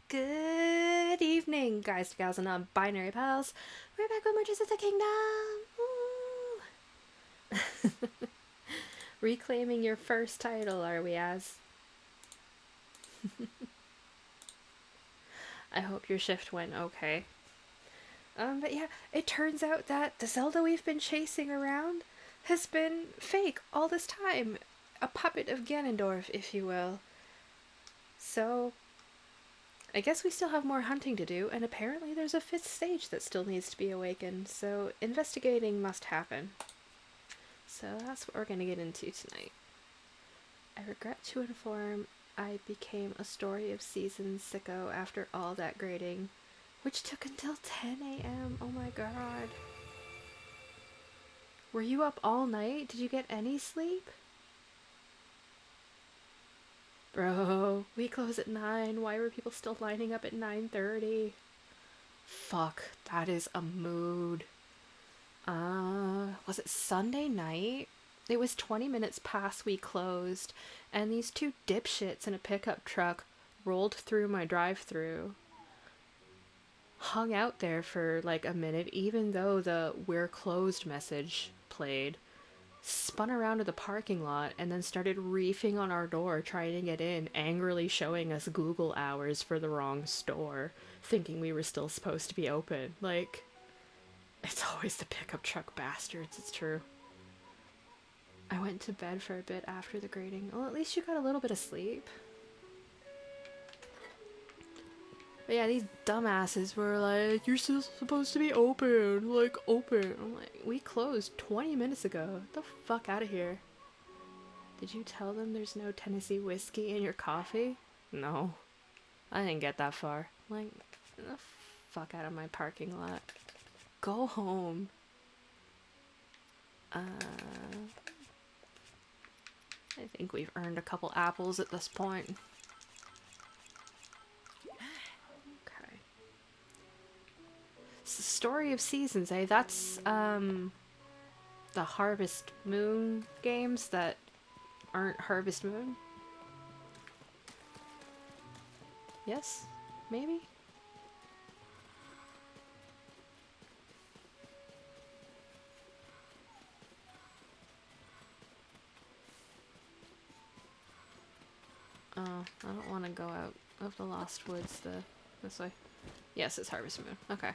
Good evening, guys, gals, and non-binary pals. We're back with Merchants of the Kingdom. Woo! Reclaiming your first title, are we, as? I hope your shift went okay. But yeah, it turns out that the Zelda we've been chasing around has been fake all this time. A puppet of Ganondorf, if you will. So, I guess we still have more hunting to do, and apparently there's a fifth stage that still needs to be awakened, so investigating must happen. So that's what we're going to get into tonight. I regret to inform I became a Story of Seasons sicko after all that grading, which took until 10 a.m. Oh my god. Were you up all night? Did you get any sleep? Bro, we close at 9. Why were people still lining up at 9:30? Fuck, that is a mood. Was it Sunday night? It was 20 minutes past we closed, and these two dipshits in a pickup truck rolled through my drive-thru. Hung out there for like a minute, even though the "we're closed" message played. Spun around to the parking lot and then started reefing on our door trying to get in, angrily showing us Google hours for the wrong store, thinking we were still supposed to be open. Like, it's always the pickup truck bastards, it's true. I went to bed for a bit after the grading. Well, at least you got a little bit of sleep. But yeah, these dumbasses were like, you're still supposed to be open. Like, open. I'm like, we closed 20 minutes ago. Get the fuck out of here. Did you tell them there's no Tennessee whiskey in your coffee? No. I didn't get that far. Like, get the fuck out of my parking lot. Go home. I think we've earned a couple apples at this point. Okay. Story of Seasons, eh? That's, the Harvest Moon games that aren't Harvest Moon? Yes? Maybe? Oh, I don't want to go out of the Lost Woods this way. Yes, it's Harvest Moon. Okay.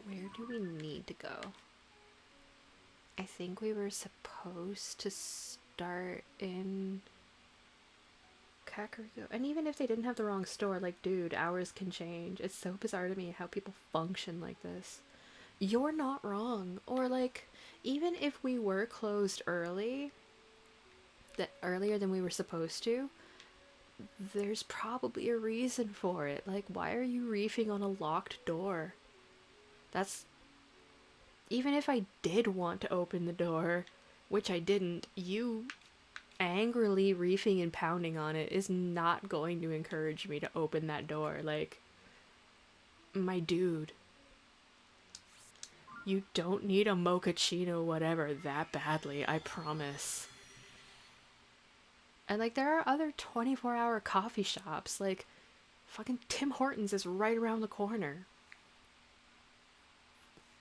Where do we need to go? I think we were supposed to start in Kakariko. And even if they didn't have the wrong store, like, dude, hours can change. It's so bizarre to me how people function like this. You're not wrong. Or, like, even if we were closed earlier than we were supposed to, there's probably a reason for it. Like, why are you reefing on a locked door? That's... Even if I did want to open the door, which I didn't, you angrily reefing and pounding on it is not going to encourage me to open that door. Like, my dude. You don't need a mochaccino whatever that badly, I promise. And, like, there are other 24-hour coffee shops. Like, fucking Tim Hortons is right around the corner.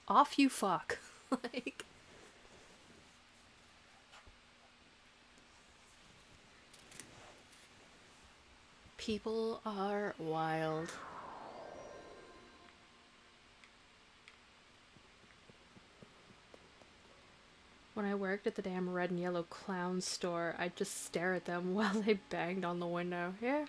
Off you fuck. Like... People are wild. When I worked at the damn red and yellow clown store, I'd just stare at them while they banged on the window. Yeah.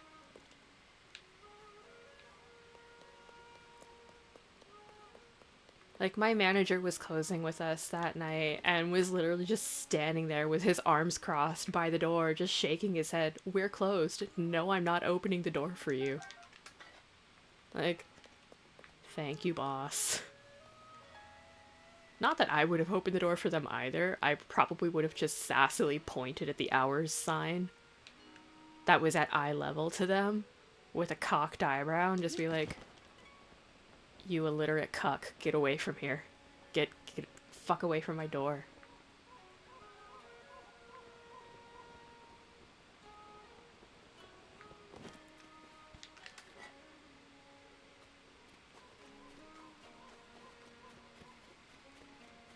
Like, my manager was closing with us that night and was literally just standing there with his arms crossed by the door, just shaking his head. We're closed. No, I'm not opening the door for you. Like, thank you, boss. Not that I would have opened the door for them either. I probably would have just sassily pointed at the hours sign that was at eye level to them with a cocked eyebrow and just be like, you illiterate cuck, get away from here. Get fuck away from my door.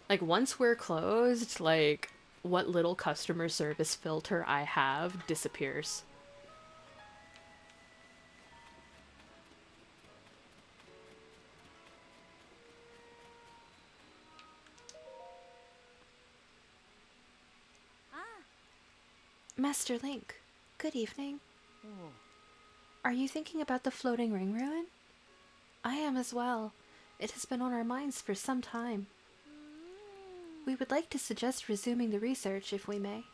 Like, once we're closed, like, what little customer service filter I have disappears. Master Link, good evening. Are you thinking about the floating ring ruin? I am as well. It has been on our minds for some time. We would like to suggest resuming the research, if we may.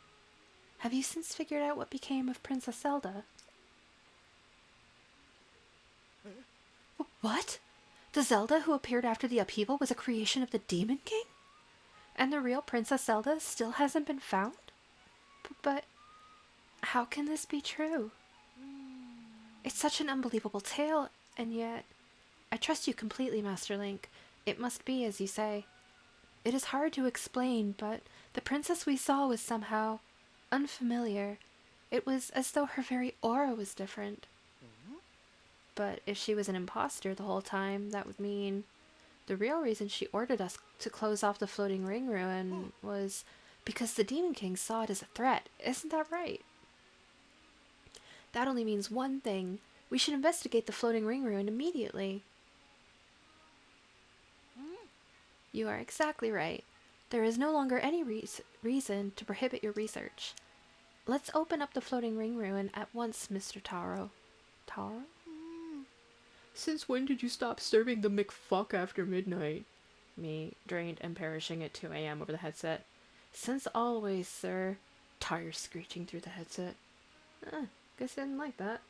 Have you since figured out what became of Princess Zelda? What? The Zelda who appeared after the upheaval was a creation of the Demon King? And the real Princess Zelda still hasn't been found? But how can this be true? It's such an unbelievable tale, and yet... I trust you completely, Master Link. It must be as you say. It is hard to explain, but the princess we saw was somehow unfamiliar. It was as though her very aura was different. But if she was an imposter the whole time, that would mean the real reason she ordered us to close off the floating ring ruin was because the Demon King saw it as a threat. Isn't that right? That only means one thing. We should investigate the floating ring ruin immediately. You are exactly right. There is no longer any reason to prohibit your research. Let's open up the floating ring ruin at once, Mr. Taro. Taro? Since when did you stop serving the McFuck after midnight? Me, drained and perishing at 2 a.m. over the headset. Since always, sir. Tires screeching through the headset. Guess I didn't like that.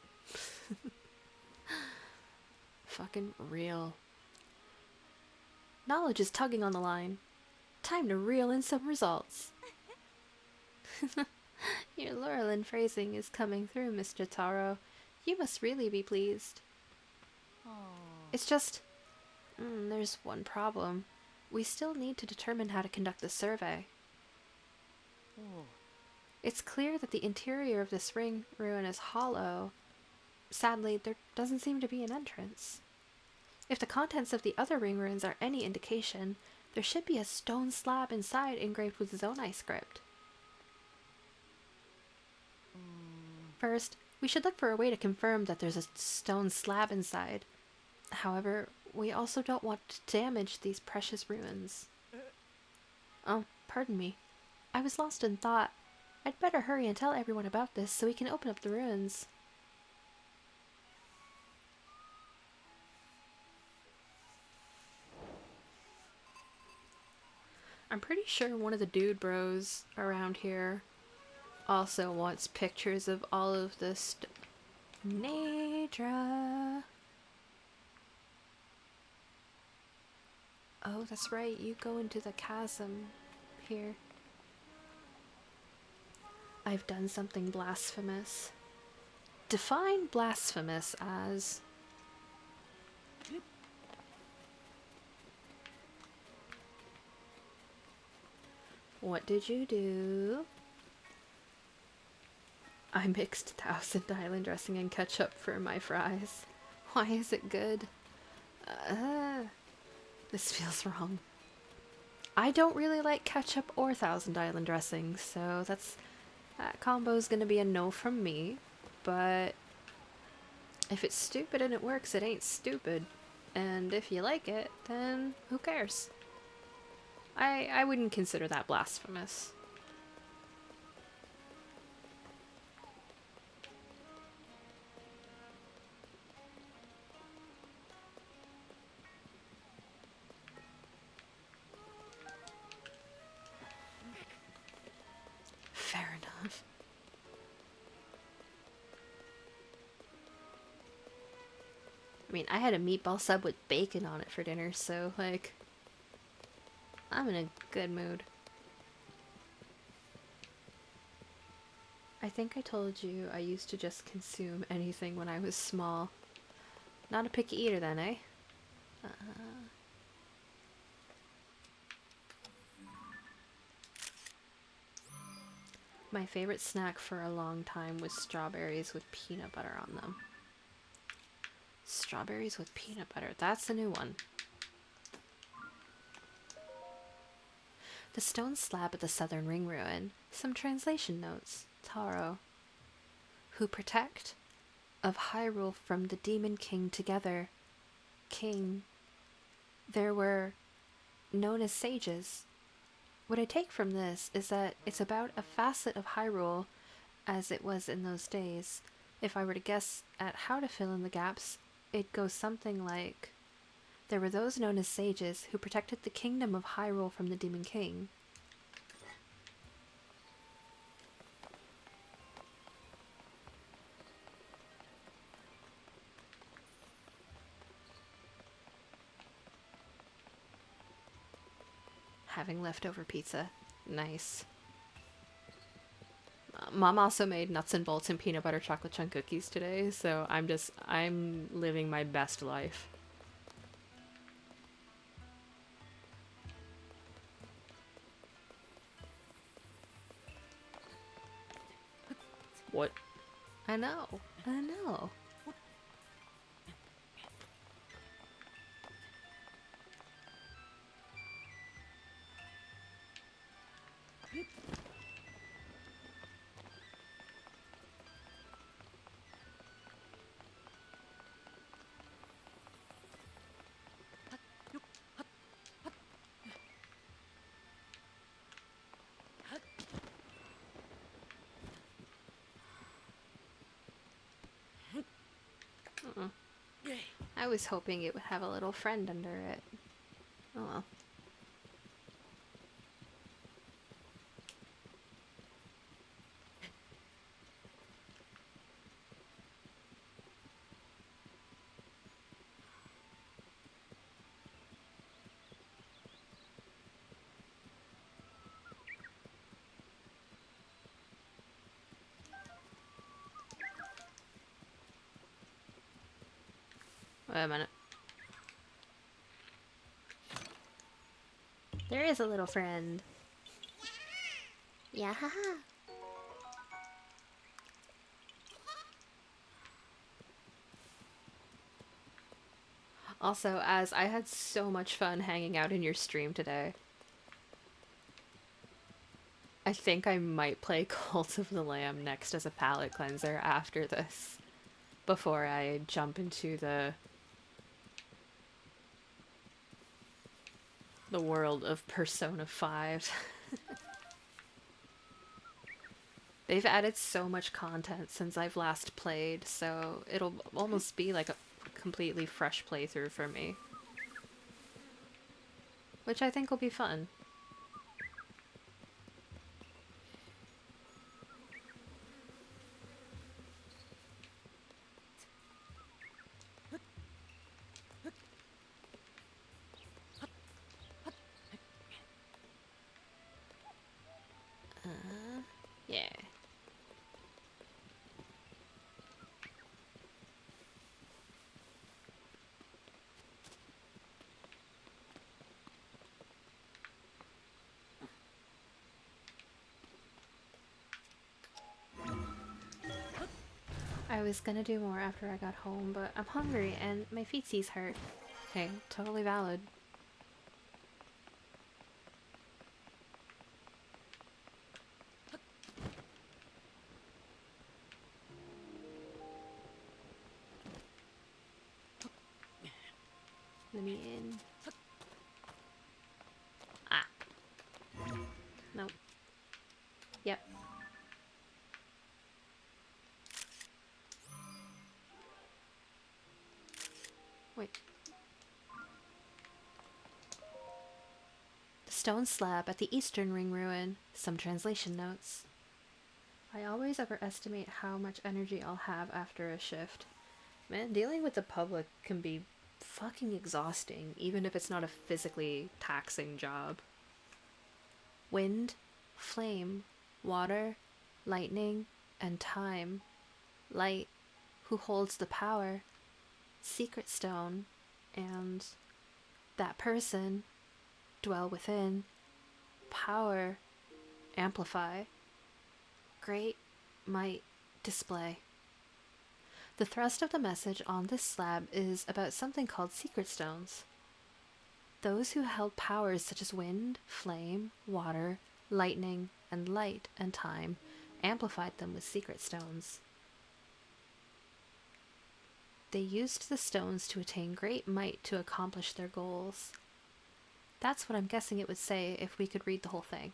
Fucking real. Knowledge is tugging on the line. Time to reel in some results. Your Laurelin phrasing is coming through, Mr. Taro. You must really be pleased. It's just... there's one problem. We still need to determine how to conduct the survey. It's clear that the interior of this ring ruin is hollow. Sadly, there doesn't seem to be an entrance. If the contents of the other ring ruins are any indication, there should be a stone slab inside engraved with Zonai script. First, we should look for a way to confirm that there's a stone slab inside. However, we also don't want to damage these precious ruins. Oh, pardon me. I was lost in thought. I'd better hurry and tell everyone about this so we can open up the ruins. I'm pretty sure one of the dude bros around here also wants pictures of all of this Nadra. Oh, that's right. You go into the chasm here. I've done something blasphemous. Define blasphemous as... What did you do? I mixed Thousand Island dressing and ketchup for my fries. Why is it good? This feels wrong. I don't really like ketchup or Thousand Island dressing, so that combo's gonna be a no from me. But if it's stupid and it works, it ain't stupid. And if you like it, then who cares? I wouldn't consider that blasphemous. Fair enough. I mean, I had a meatball sub with bacon on it for dinner, so, like... I'm in a good mood. I think I told you I used to just consume anything when I was small. Not a picky eater then, eh? My favorite snack for a long time was strawberries with peanut butter on them. Strawberries with peanut butter. That's a new one. The stone slab at the southern ring ruin. Some translation notes. Taro. Who protect? Of Hyrule from the Demon King together. King. There were known as sages. What I take from this is that it's about a facet of Hyrule as it was in those days. If I were to guess at how to fill in the gaps, it goes something like, there were those known as sages who protected the kingdom of Hyrule from the Demon King. Having leftover pizza. Nice. Mom also made nuts and bolts and peanut butter chocolate chunk cookies today, so I'm living my best life. What? I know. I know. I was hoping it would have a little friend under it. Oh well. Wait a minute. There is a little friend. Yeah, haha. Also, as I had so much fun hanging out in your stream today, I think I might play Cult of the Lamb next as a palate cleanser after this, before I jump into the world of Persona 5. They've added so much content since I've last played, so it'll almost be like a completely fresh playthrough for me. Which I think will be fun. Yeah. I was gonna do more after I got home, but I'm hungry and my feetsies hurt. Hey, totally valid. Let me in. Ah. Nope. Yep. Wait. The stone slab at the eastern ring ruin. Some translation notes. I always overestimate how much energy I'll have after a shift. Man, dealing with the public can be fucking exhausting, even if it's not a physically taxing job. Wind, flame, water, lightning, and time. Light, who holds the power. Secret stone, and that person, dwell within. Power, amplify. Great might display. The thrust of the message on this slab is about something called secret stones. Those who held powers such as wind, flame, water, lightning, and light and time amplified them with secret stones. They used the stones to attain great might to accomplish their goals. That's what I'm guessing it would say if we could read the whole thing.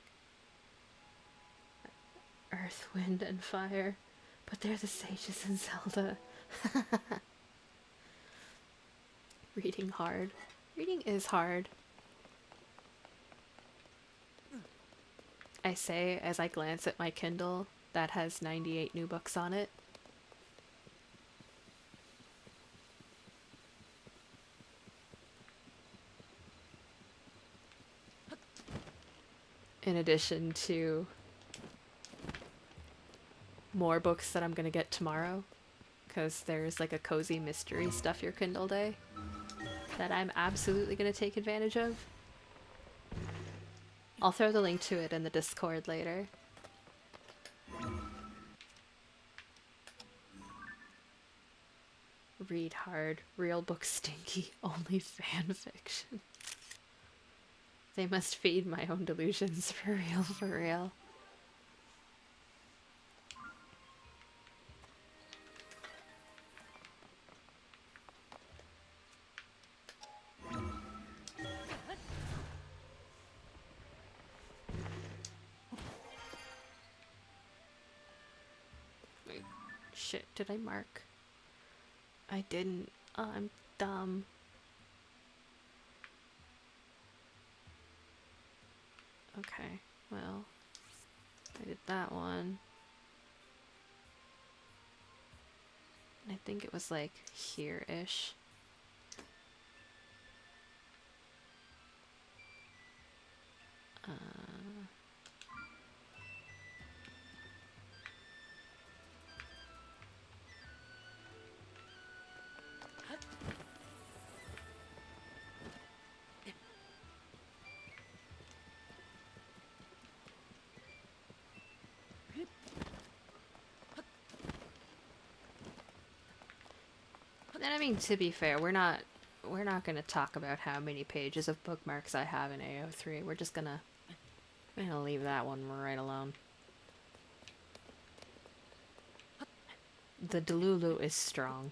Earth, wind, and fire. But they're the sages in Zelda. Reading hard. Reading is hard. I say as I glance at my Kindle that has 98 new books on it. In addition to more books that I'm gonna get tomorrow, because there's like a cozy mystery stuff your Kindle day that I'm absolutely gonna take advantage of. I'll throw the link to it in the Discord later. Read hard, real books stinky, only fan fiction. They must feed my own delusions, for real, for real. Wait, shit, did I mark? I didn't. Oh, I'm dumb. Okay, well, I did that one. I think it was like here-ish. And I mean, to be fair, we're not gonna talk about how many pages of bookmarks I have in AO3. We're gonna leave that one right alone. The Delulu is strong.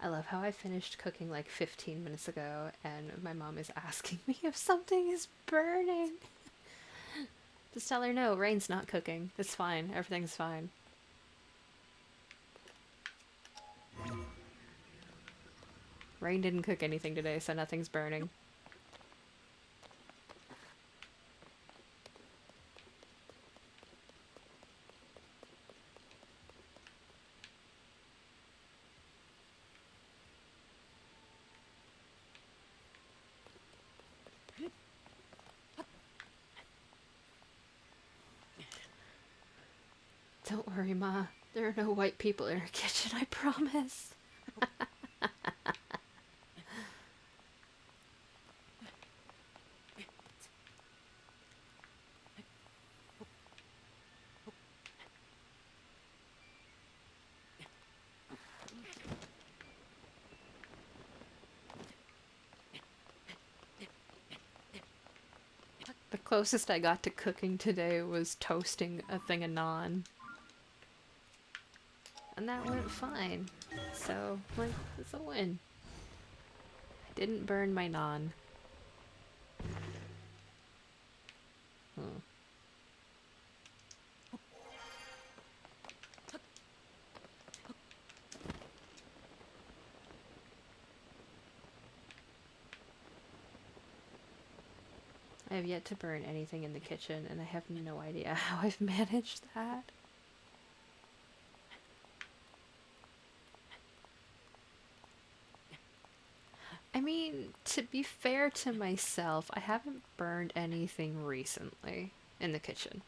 I love how I finished cooking like 15 minutes ago and my mom is asking me if something is burning. Just tell her no, Raine's not cooking. It's fine. Everything's fine. Raine didn't cook anything today, so nothing's burning. Don't worry, Ma. There are no white people in our kitchen, I promise. The closest I got to cooking today was toasting a thing of naan. And that went fine. So, like, it's a win. I didn't burn my naan. I have yet to burn anything in the kitchen, and I have no idea how I've managed that. I mean, to be fair to myself, I haven't burned anything recently in the kitchen.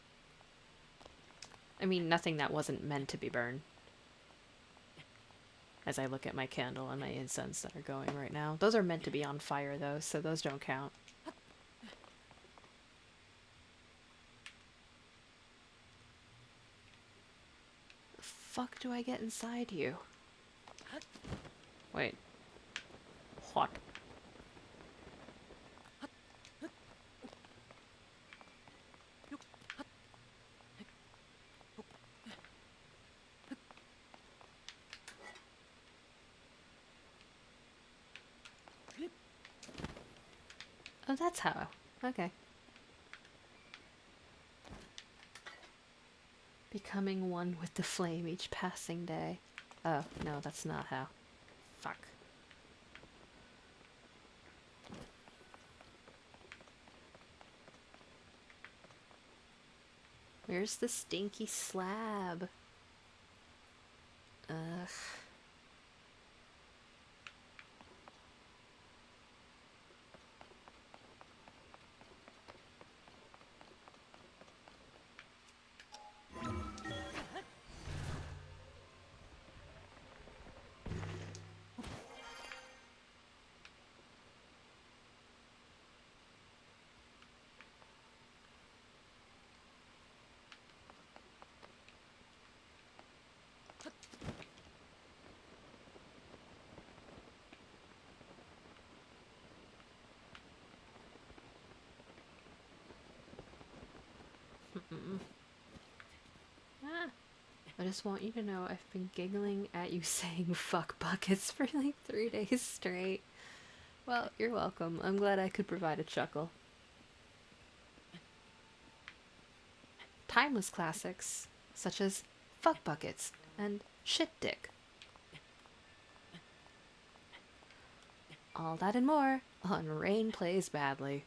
I mean, nothing that wasn't meant to be burned. As I look at my candle and my incense that are going right now. Those are meant to be on fire, though, so those don't count. The fuck do I get inside you? Wait. What? Oh, that's how. Okay. Becoming one with the flame each passing day. Oh, no, that's not how. Fuck. Where's the stinky slab? Ugh. Ah. I just want you to know I've been giggling at you saying fuck buckets for like 3 days straight. Well, you're welcome. I'm glad I could provide a chuckle. Timeless classics, such as fuck buckets and shit dick. All that and more on Raine Plays Badly.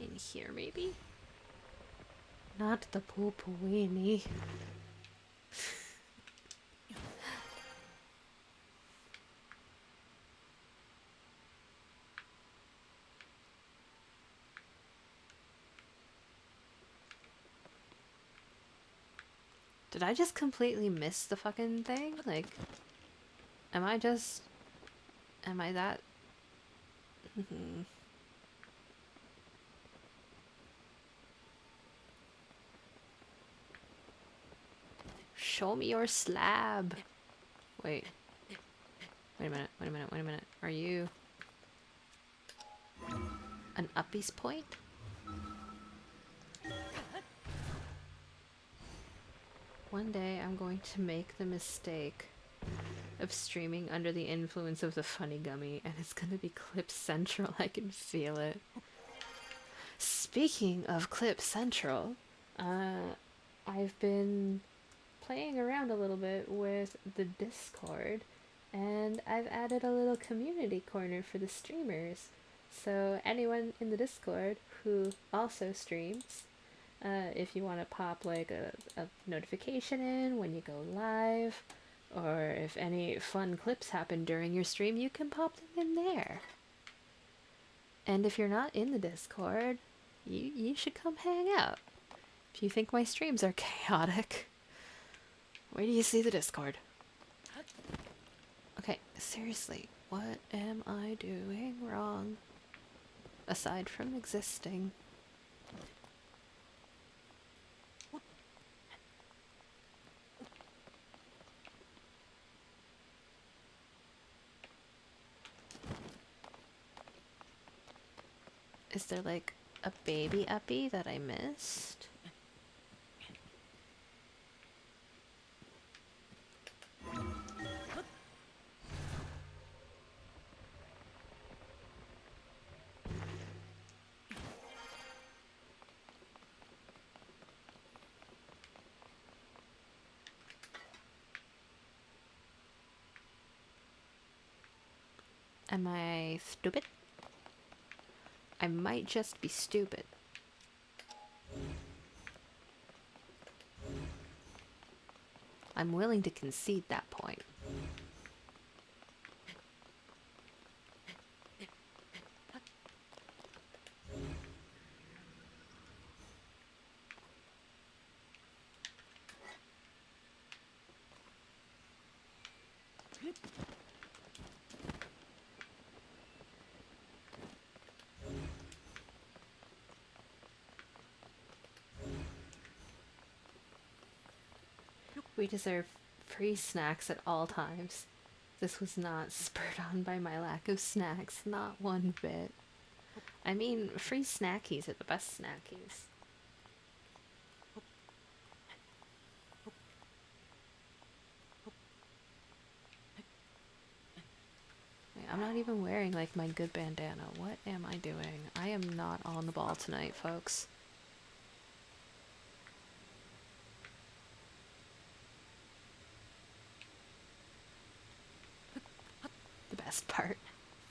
In here, maybe? Not the poo-poo-weenie. Did I just completely miss the fucking thing? Like, am I just... Am I that... Show me your slab. Wait. Wait a minute, wait a minute, wait a minute. Are you... an uppies point? One day I'm going to make the mistake of streaming under the influence of the funny gummy, and it's gonna be Clip Central. I can feel it. Speaking of Clip Central, I've been playing around a little bit with the Discord, and I've added a little community corner for the streamers. So anyone in the Discord who also streams, if you want to pop like a notification in when you go live, or if any fun clips happen during your stream, you can pop them in there. And if you're not in the Discord, you should come hang out. If you think my streams are chaotic, where do you see the Discord? Okay, seriously, what am I doing wrong? Aside from existing. Is there like a baby uppy that I missed? Am I stupid? I might just be stupid. I'm willing to concede that point. We deserve free snacks at all times. This was not spurred on by my lack of snacks, not one bit. I mean, free snackies are the best snackies. I'm not even wearing, like, my good bandana. What am I doing? I am not on the ball tonight, folks. The best part.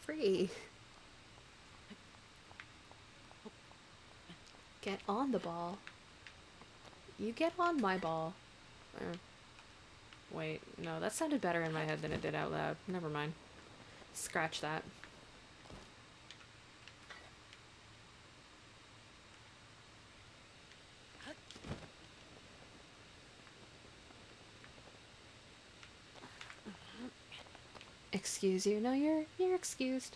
Free. Get on the ball. You get on my ball. Wait, no, that sounded better in my head than it did out loud. Never mind. Scratch that. Excuse you? No, you're excused.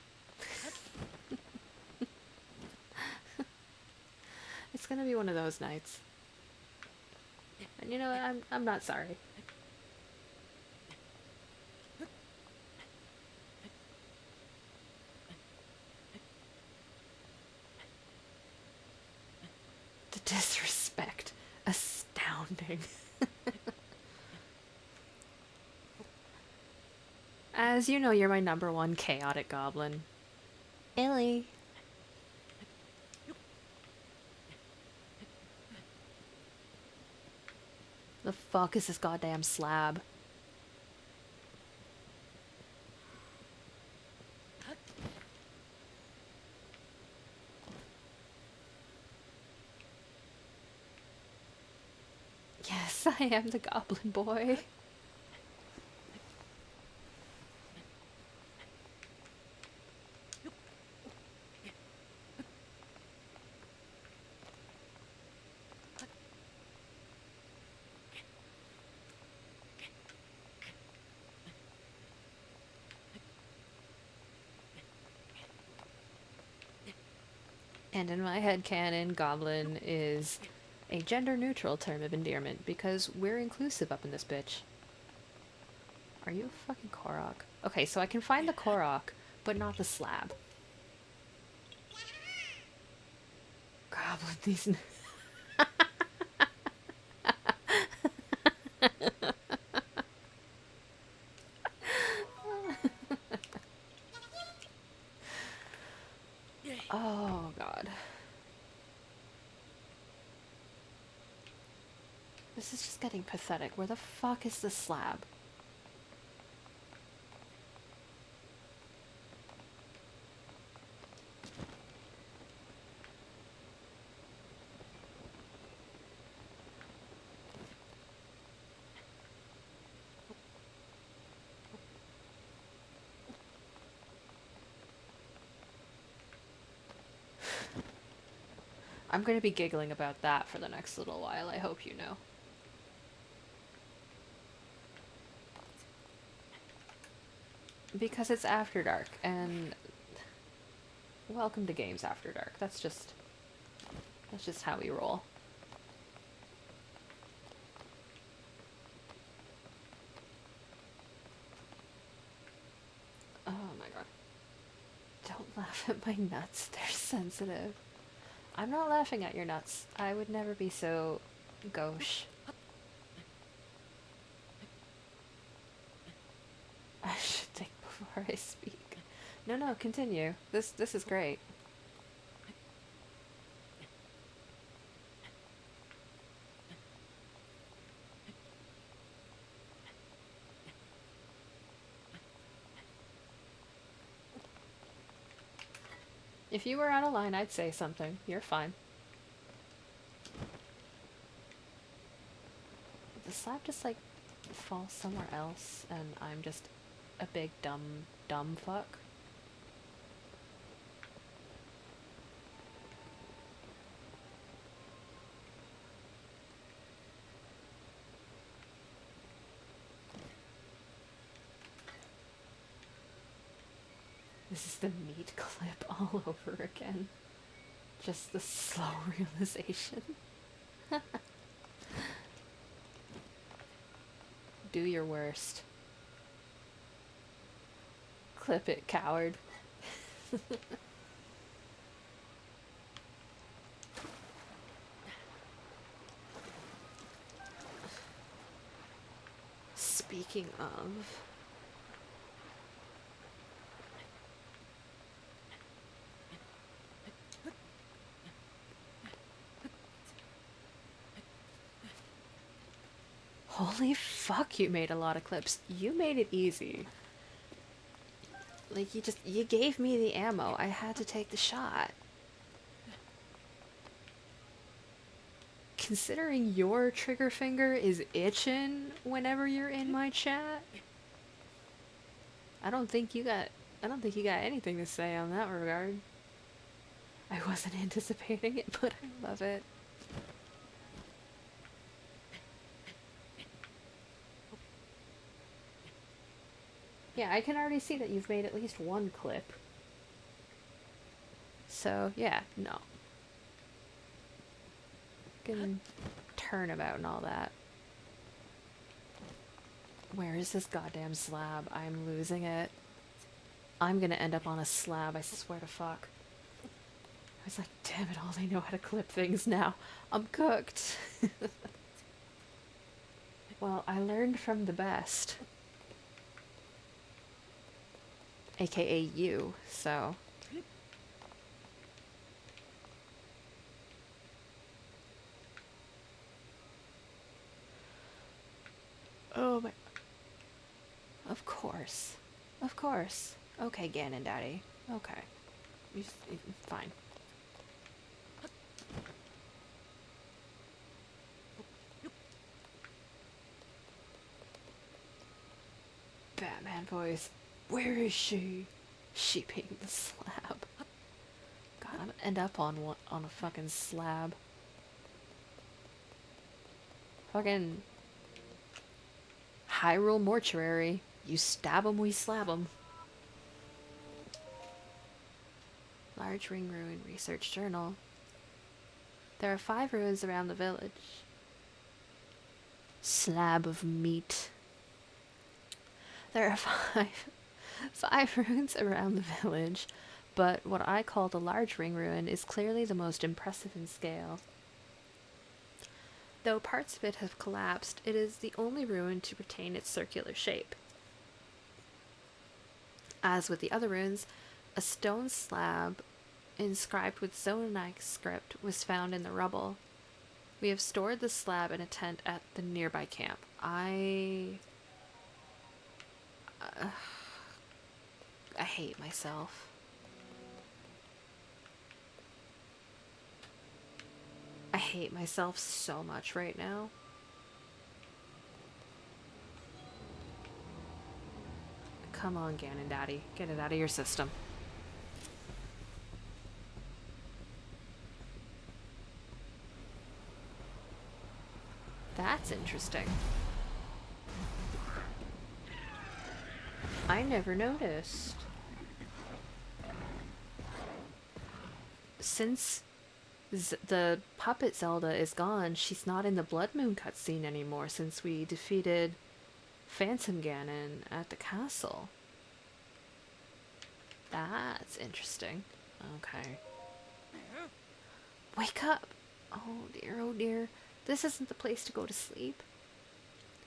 It's gonna be one of those nights. And you know, I'm not sorry. The disrespect. Astounding. As you know, you're my number one chaotic goblin. Illy. The fuck is this goddamn slab? Yes, I am the goblin boy. And in my headcanon, goblin is a gender-neutral term of endearment because we're inclusive up in this bitch. Are you a fucking Korok? Okay, so I can find the Korok, but not the slab. Goblin, these... Oh, God. This is just getting pathetic. Where the fuck is the slab? I'm going to be giggling about that for the next little while, I hope you know. Because it's after dark, and welcome to games after dark. That's just how we roll. Oh my god. Don't laugh at my nuts, they're sensitive. I'm not laughing at your nuts. I would never be so gauche. I should think before I speak. No, continue. This is great. If you were out of line, I'd say something. You're fine. The slab just like falls somewhere else, and I'm just a big dumb fuck. This is the meat clip all over again. Just the slow realization. Do your worst. Clip it, coward. Speaking of... Holy fuck, you made a lot of clips. You made it easy. Like, you gave me the ammo. I had to take the shot. Considering your trigger finger is itching whenever you're in my chat, I don't think you got anything to say on that regard. I wasn't anticipating it, but I love it. Yeah, I can already see that you've made at least one clip. So, yeah, no. Fucking turnabout and all that. Where is this goddamn slab? I'm losing it. I'm gonna end up on a slab, I swear to fuck. I was like, damn it, all they know how to clip things now. I'm cooked. Well, I learned from the best. AKA you, so... Oh my... Of course. Of course. Okay, Ganon Daddy. Okay. Fine. Batman voice. Where is she? She being the slab. God, I'm gonna end up on a fucking slab. Fucking Hyrule Mortuary. You stab 'em, we slab 'em. Large ring ruin research journal. There are 5 ruins around the village. Slab of meat. There are 5 ruins around the village, but what I call the large ring ruin is clearly the most impressive in scale. Though parts of it have collapsed, it is the only ruin to retain its circular shape. As with the other ruins, a stone slab inscribed with Zonai script was found in the rubble. We have stored the slab in a tent at the nearby camp. I hate myself. I hate myself so much right now. Come on, Ganon Daddy. Get it out of your system. That's interesting. I never noticed. Since the puppet Zelda is gone, she's not in the Blood Moon cutscene anymore since we defeated Phantom Ganon at the castle. That's interesting. Okay. Wake up! Oh dear, oh dear. This isn't the place to go to sleep.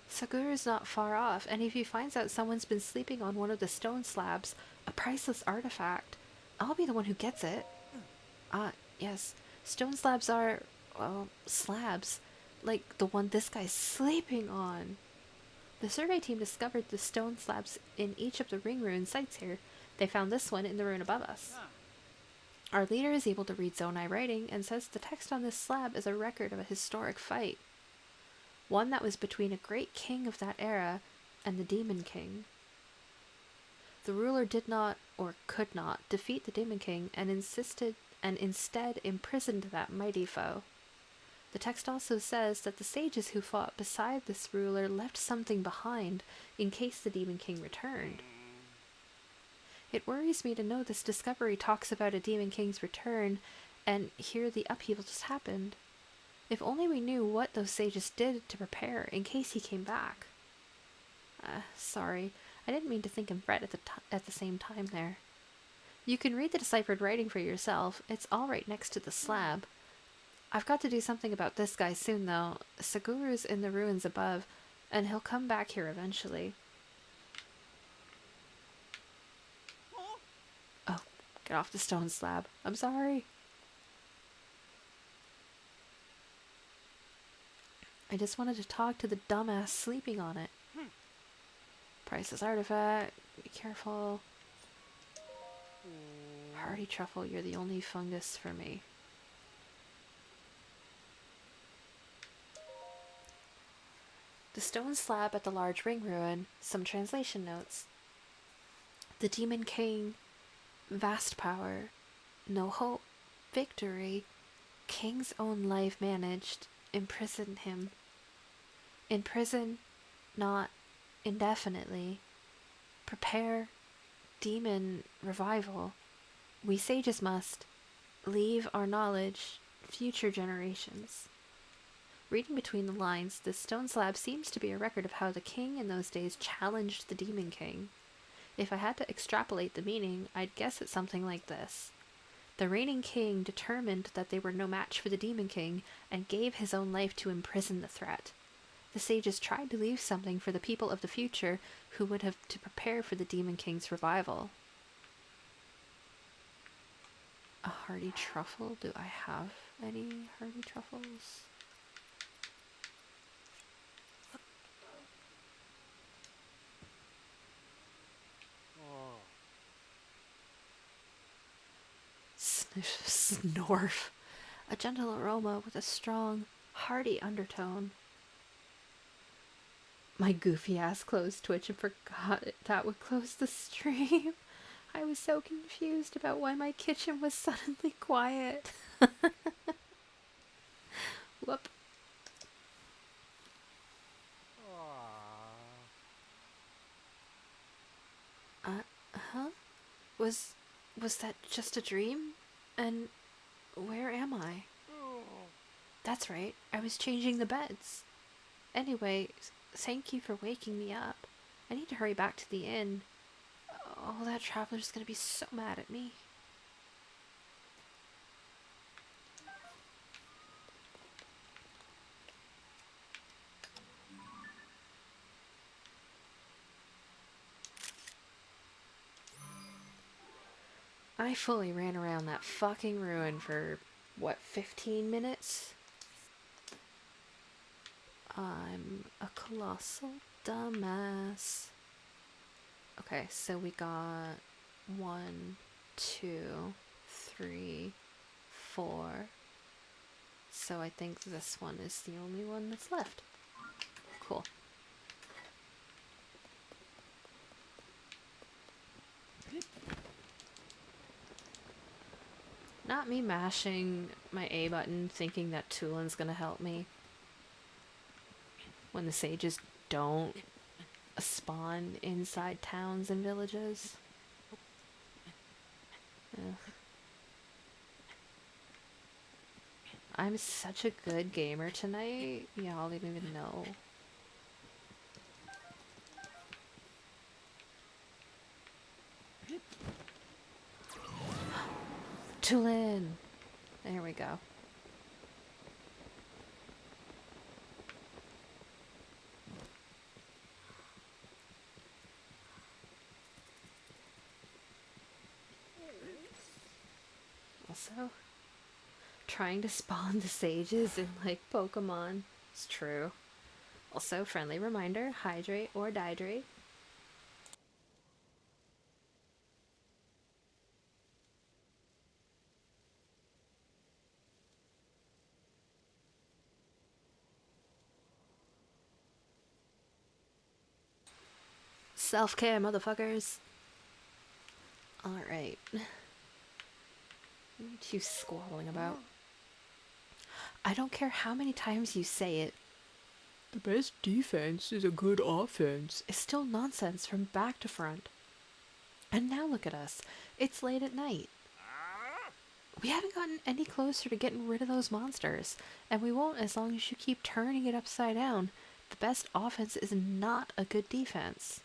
Saguru's not far off, and if he finds out someone's been sleeping on one of the stone slabs, a priceless artifact, I'll be the one who gets it. Yes. Stone slabs are, well, slabs. Like the one this guy's sleeping on. The survey team discovered the stone slabs in each of the ring ruin sites here. They found this one in the ruin above us. Our leader is able to read Zonai writing and says the text on this slab is a record of a historic fight, one that was between a great king of that era and the Demon King. The ruler did not, or could not, defeat the Demon King and instead imprisoned that mighty foe. The text also says that the sages who fought beside this ruler left something behind in case the Demon King returned. It worries me to know this discovery talks about a Demon King's return, and here the upheaval just happened. If only we knew what those sages did to prepare in case he came back. Sorry, I didn't mean to think and fret at the same time there. You can read the deciphered writing for yourself. It's all right next to the slab. I've got to do something about this guy soon, though. Seguru's in the ruins above, and he'll come back here eventually. Oh, get off the stone slab. I'm sorry. I just wanted to talk to the dumbass sleeping on it. Priceless artifact. Be careful. Hardy truffle, you're the only fungus for me. The stone slab at the large ring ruin. Some translation notes. The Demon King. Vast power. No hope. Victory. King's own life managed. Imprison him. Imprison, not indefinitely. Prepare. Demon revival. We sages must leave our knowledge future generations. Reading between the lines, this stone slab seems to be a record of how the king in those days challenged the Demon King. If I had to extrapolate the meaning, I'd guess it's something like this. The reigning king determined that they were no match for the Demon King and gave his own life to imprison the threat. The sages tried to leave something for the people of the future who would have to prepare for the Demon King's revival. A hardy truffle? Do I have any hardy truffles? Sniff, snorf. A gentle aroma with a strong, hearty undertone. My goofy ass closed Twitch and forgot that would close the stream. I was so confused about why my kitchen was suddenly quiet. Whoop. Huh? Was that just a dream? And where am I? That's right, I was changing the beds. Anyway, thank you for waking me up. I need to hurry back to the inn. Oh, that traveler's gonna be so mad at me. I fully ran around that fucking ruin for, what, 15 minutes? I'm a colossal dumbass. Okay, so we got 1, 2, 3, 4. So I think this one is the only one that's left. Cool. Not me mashing my A button thinking that Tulin's gonna help me. When the sages don't spawn inside towns and villages. Ugh. I'm such a good gamer tonight. Y'all didn't even know. Tulin! There we go. Also, trying to spawn the sages in, like, Pokemon. It's true. Also, friendly reminder, hydrate or dihydrate. Self-care, motherfuckers. Alright. What are you squabbling about? I don't care how many times you say it. The best defense is a good offense. It's still nonsense from back to front. And now look at us. It's late at night. We haven't gotten any closer to getting rid of those monsters, and we won't as long as you keep turning it upside down. The best offense is not a good defense.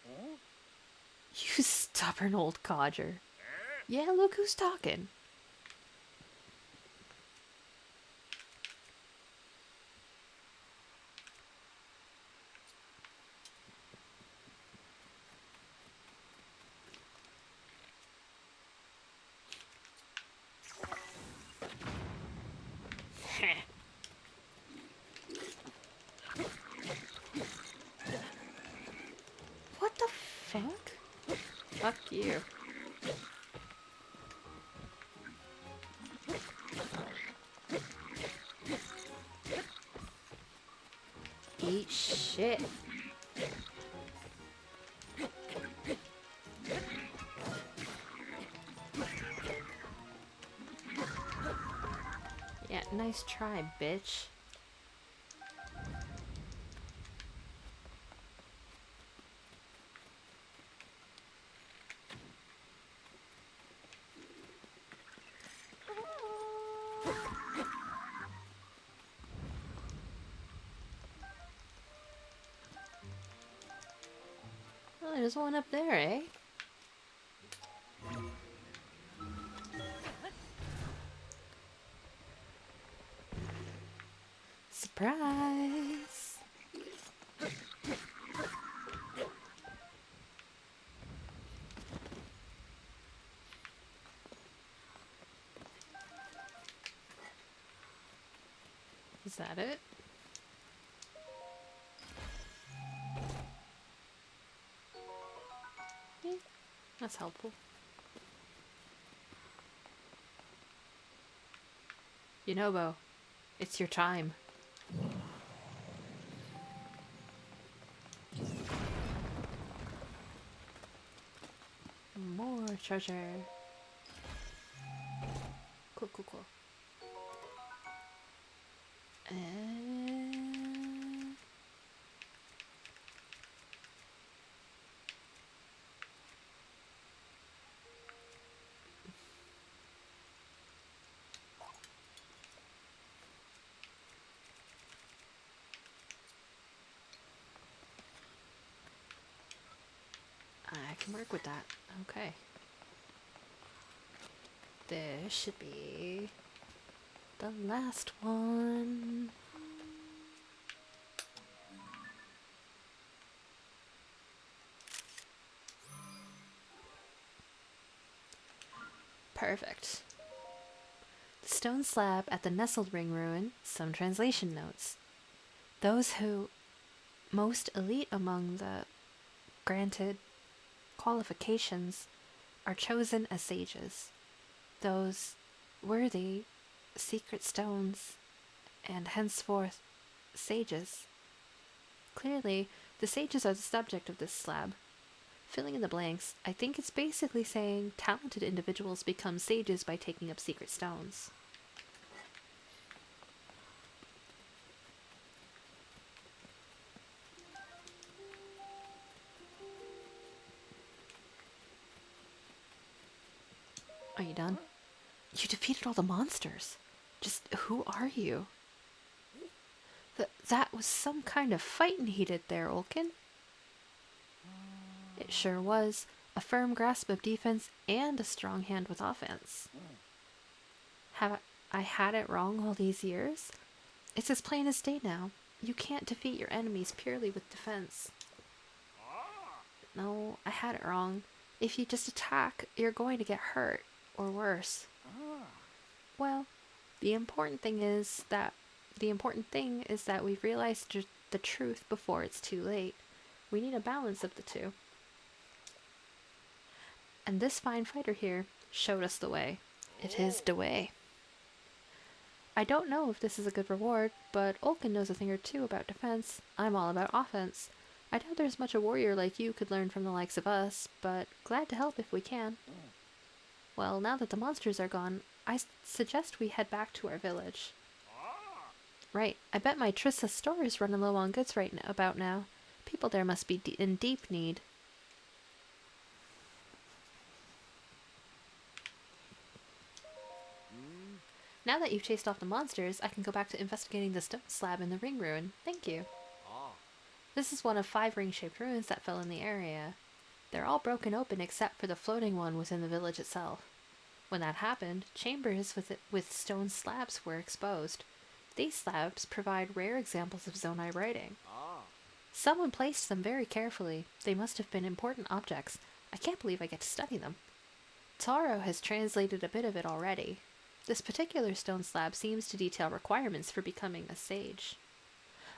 You stubborn old codger. Yeah, look who's talking. What the fuck? Fuck you. Eat shit. Yeah, nice try, bitch. Well, there's one up there, eh? Surprise! Is that it? Yeah, that's helpful. Yunobo, it's your time. More treasure. Cool, cool, cool. And... I can work with that. Okay. This should be the last one. Perfect. The stone slab at the Nestled Ring ruin, some translation notes. Those who most elite among the granted qualifications are chosen as sages. Those worthy secret stones and henceforth sages. Clearly, the sages are the subject of this slab. Filling in the blanks, I think it's basically saying talented individuals become sages by taking up secret stones. Are you done? You defeated all the monsters. Just who are you? That was some kind of fighting he did there, Olkin. It sure was. A firm grasp of defense and a strong hand with offense. Have I had it wrong all these years? It's as plain as day now. You can't defeat your enemies purely with defense. No, I had it wrong. If you just attack, you're going to get hurt, or worse. Well, the important thing is that we've realized the truth before it's too late. We need a balance of the two. And this fine fighter here showed us the way. It is the way. I don't know if this is a good reward, but Olkin knows a thing or two about defense. I'm all about offense. I doubt there's much a warrior like you could learn from the likes of us, but glad to help if we can. Well, now that the monsters are gone, I suggest we head back to our village. Right, I bet my Trissa's store is running low on goods about now. People there must be in deep need. Now that you've chased off the monsters, I can go back to investigating the stone slab in the ring ruin. Thank you. This is one of 5 ring-shaped ruins that fell in the area. They're all broken open except for the floating one within the village itself. When that happened, chambers with stone slabs were exposed. These slabs provide rare examples of Zonai writing. Someone placed them very carefully. They must have been important objects. I can't believe I get to study them. Taro has translated a bit of it already. This particular stone slab seems to detail requirements for becoming a sage.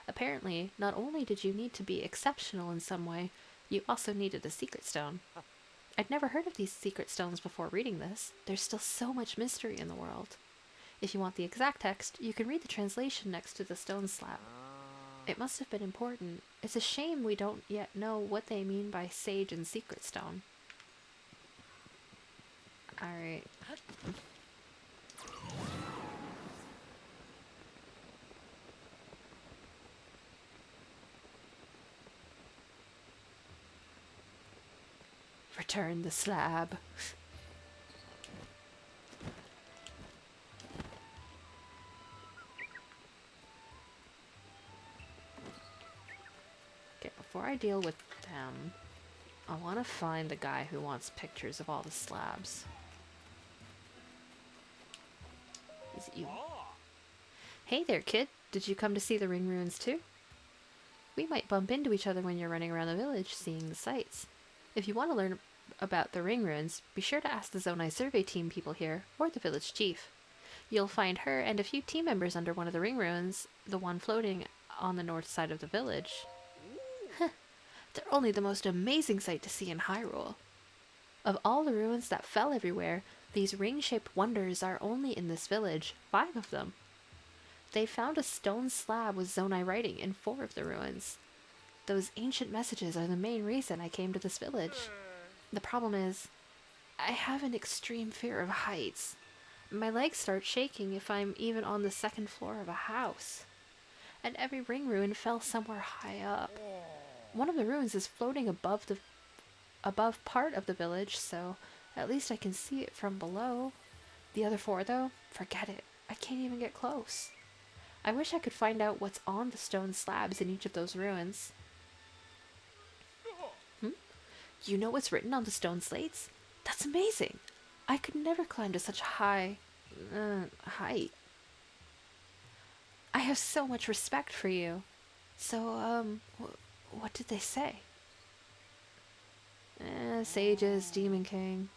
Apparently, not only did you need to be exceptional in some way, you also needed a secret stone. I'd never heard of these secret stones before reading this. There's still so much mystery in the world. If you want the exact text, you can read the translation next to the stone slab. It must have been important. It's a shame we don't yet know what they mean by sage and secret stone. Alright. Return the slab. Okay, before I deal with them, I want to find the guy who wants pictures of all the slabs. Is it you? Hey there, kid. Did you come to see the ring ruins too? We might bump into each other when you're running around the village seeing the sights. If you want to learn about the ring ruins, be sure to ask the Zonai survey team people here, or the village chief. You'll find her and a few team members under one of the ring ruins, the one floating on the north side of the village. They're only the most amazing sight to see in Hyrule. Of all the ruins that fell everywhere, these ring-shaped wonders are only in this village, 5 of them. They found a stone slab with Zonai writing in 4 of the ruins. Those ancient messages are the main reason I came to this village. The problem is, I have an extreme fear of heights. My legs start shaking if I'm even on the 2nd floor of a house. And every ring ruin fell somewhere high up. One of the ruins is floating above part of the village, so at least I can see it from below. The other 4, though, forget it. I can't even get close. I wish I could find out what's on the stone slabs in each of those ruins. You know what's written on the stone slates? That's amazing! I could never climb to such a height. I have so much respect for you. So, what did they say? Sages, Demon King.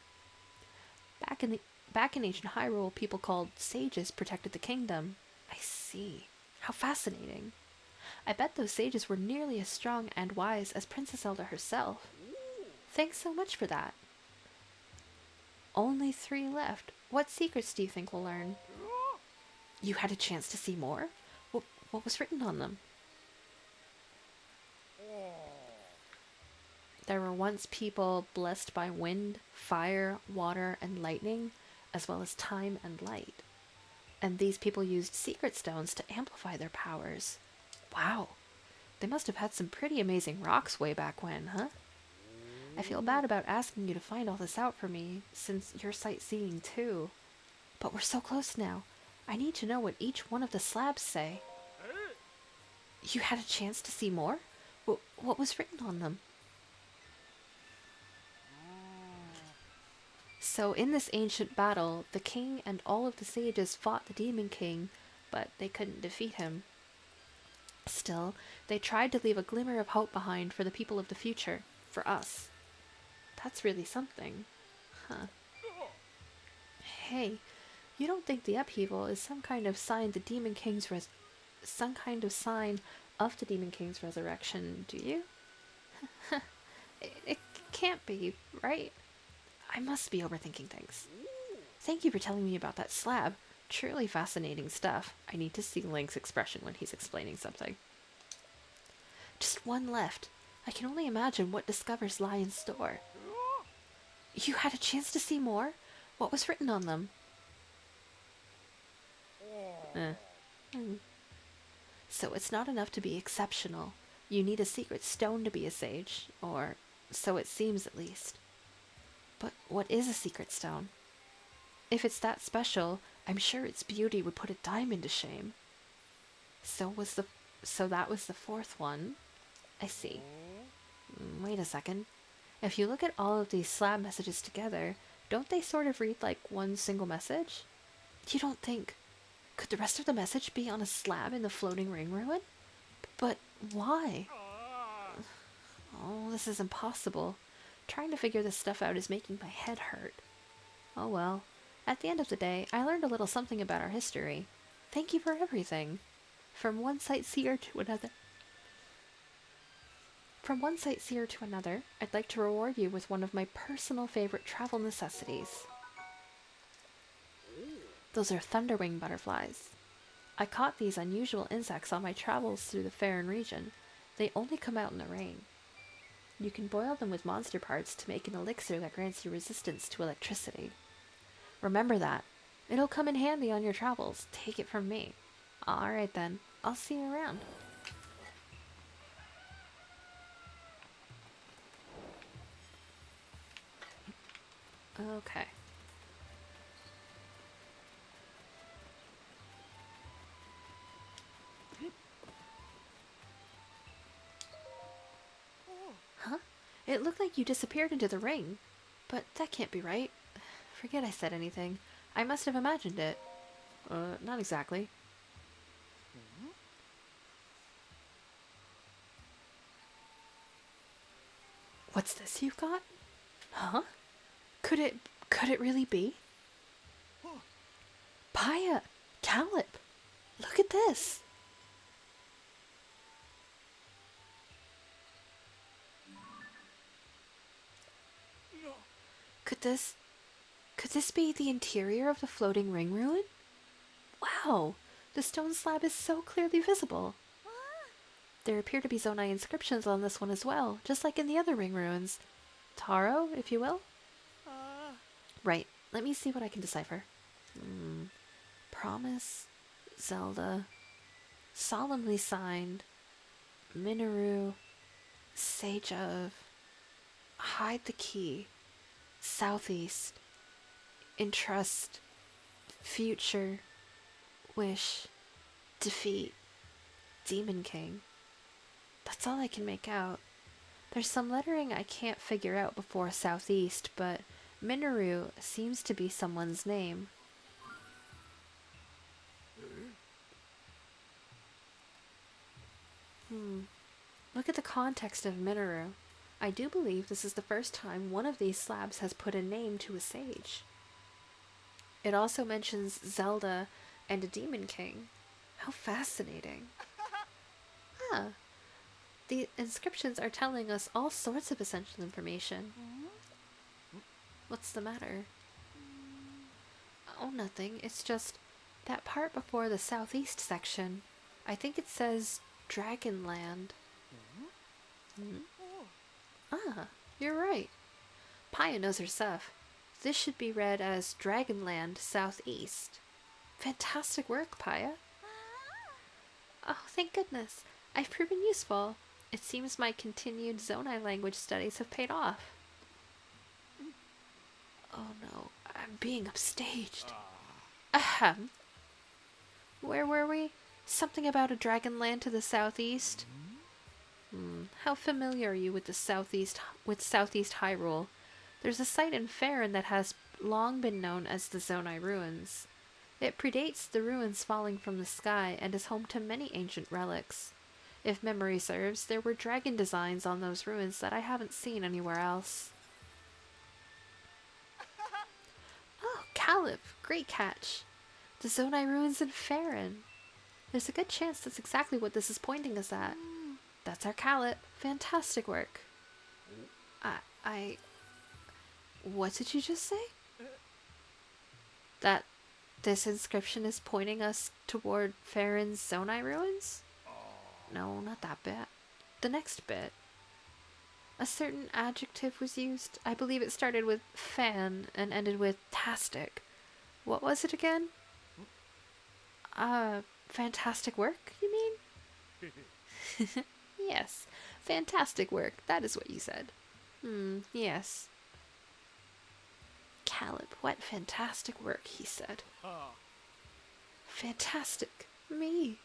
Back in ancient Hyrule, people called sages protected the kingdom. I see. How fascinating. I bet those sages were nearly as strong and wise as Princess Zelda herself. Thanks so much for that. Only 3 left. What secrets do you think we'll learn? You had a chance to see more? What was written on them? There were once people blessed by wind, fire, water, and lightning, as well as time and light. And these people used secret stones to amplify their powers. Wow. They must have had some pretty amazing rocks way back when, huh? I feel bad about asking you to find all this out for me, since you're sightseeing too. But we're so close now. I need to know what each one of the slabs say. You had a chance to see more? What was written on them? So in this ancient battle, the king and all of the sages fought the Demon King, but they couldn't defeat him. Still, they tried to leave a glimmer of hope behind for the people of the future, for us. That's really something. Huh. Hey, you don't think the upheaval is some kind of sign of the Demon King's resurrection, do you? It can't be, right? I must be overthinking things. Thank you for telling me about that slab. Truly fascinating stuff. I need to see Link's expression when he's explaining something. Just 1 left. I can only imagine what discovers lie in store. You had a chance to see more? What was written on them? Eh. Hmm. So it's not enough to be exceptional. You need a secret stone to be a sage, or so it seems at least. But what is a secret stone? If it's that special, I'm sure its beauty would put a diamond to shame. So was the so that was the fourth one. I see. Wait a second. If you look at all of these slab messages together, don't they sort of read like one single message? You don't think... Could the rest of the message be on a slab in the floating ring ruin? But why? Oh, this is impossible. Trying to figure this stuff out is making my head hurt. Oh well. At the end of the day, I learned a little something about our history. Thank you for everything. From one sightseer to another. From one sightseer to another, I'd like to reward you with one of my personal favorite travel necessities. Those are thunderwing butterflies. I caught these unusual insects on my travels through the Faron region. They only come out in the rain. You can boil them with monster parts to make an elixir that grants you resistance to electricity. Remember that. It'll come in handy on your travels. Take it from me. Alright then. I'll see you around. Okay. Huh? It looked like you disappeared into the ring. But that can't be right. Forget I said anything. I must have imagined it. Not exactly. What's this you've got? Huh? Could it really be? Paya! Calip! Look at this! Could this be the interior of the floating ring ruin? Wow! The stone slab is so clearly visible. There appear to be Zonai inscriptions on this one as well, just like in the other ring ruins. Taro, if you will? Right, let me see what I can decipher. Promise, Zelda, solemnly signed, Minoru, Sage of, hide the key, southeast, entrust, future, wish, defeat, Demon King. That's all I can make out. There's some lettering I can't figure out before southeast, but Minoru seems to be someone's name. Look at the context of Minoru. I do believe this is the first time one of these slabs has put a name to a sage. It also mentions Zelda and a Demon King. How fascinating. Huh. The inscriptions are telling us all sorts of essential information. What's the matter? Oh, nothing. It's just that part before the southeast section. I think it says Dragonland. Ah, you're right. Paya knows her stuff. This should be read as Dragonland Southeast. Fantastic work, Paya. Oh, thank goodness. I've proven useful. It seems my continued Zonai language studies have paid off. Oh no, I'm being upstaged. Ahem. Where were we? Something about a Dragonland to the southeast? How familiar are you with Southeast Hyrule? There's a site in Faron that has long been known as the Zonai Ruins. It predates the ruins falling from the sky and is home to many ancient relics. If memory serves, there were dragon designs on those ruins that I haven't seen anywhere else. Oh, Calip! Great catch! The Zonai Ruins in Faron. There's a good chance that's exactly what this is pointing us at. That's our Calip. Fantastic work. What did you just say? That this inscription is pointing us toward Faron's Zonai Ruins? No, not that bit. The next bit. A certain adjective was used. I believe it started with fan and ended with tastic. What was it again? Fantastic work, you mean? Yes, fantastic work. That is what you said. Yes. Caleb, what fantastic work, he said. Fantastic. Me.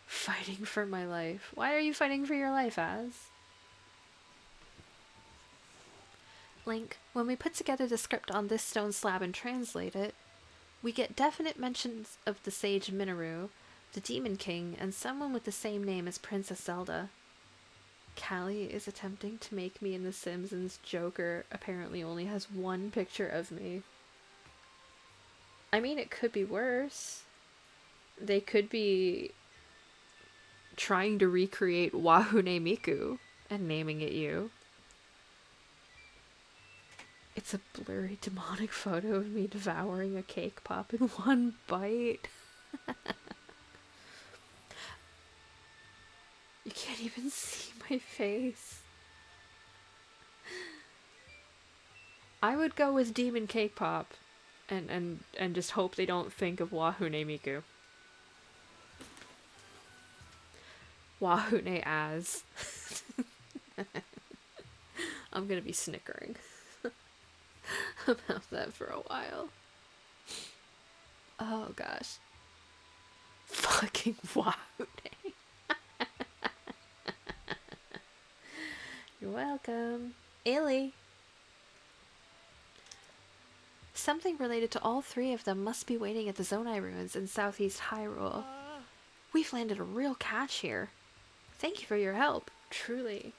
Fighting for my life. Why are you fighting for your life, Az? Link, when we put together the script on this stone slab and translate it, we get definite mentions of the sage Minoru, the Demon King, and someone with the same name as Princess Zelda. Callie is attempting to make me in The Simpsons Joker apparently only has one picture of me. I mean, it could be worse. They could be trying to recreate Wahune Miku and naming it you. It's a blurry demonic photo of me devouring a cake pop in one bite. You can't even see my face. I would go with Demon Cake Pop and just hope they don't think of Wahune Miku. Wahune as. I'm gonna be snickering about that for a while. Oh gosh. Fucking Wahune. You're welcome. Illy. Something related to all three of them must be waiting at the Zonai ruins in southeast Hyrule. We've landed a real catch here. Thank you for your help, truly.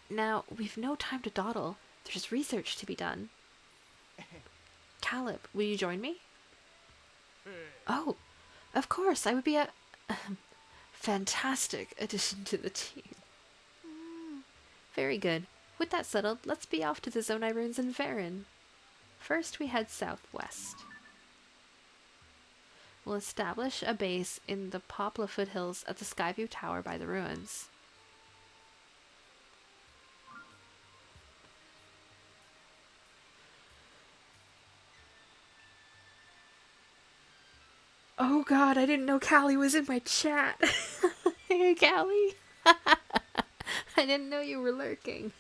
Now, we've no time to dawdle. There's research to be done. Caleb, will you join me? Oh, of course, I would be a fantastic addition to the team. Very good. With that settled, let's be off to the Zonai ruins in Varin. First, we head southwest. We'll establish a base in the Poplar foothills at the Skyview Tower by the ruins. Oh god, I didn't know Callie was in my chat. Hey, Callie. I didn't know you were lurking.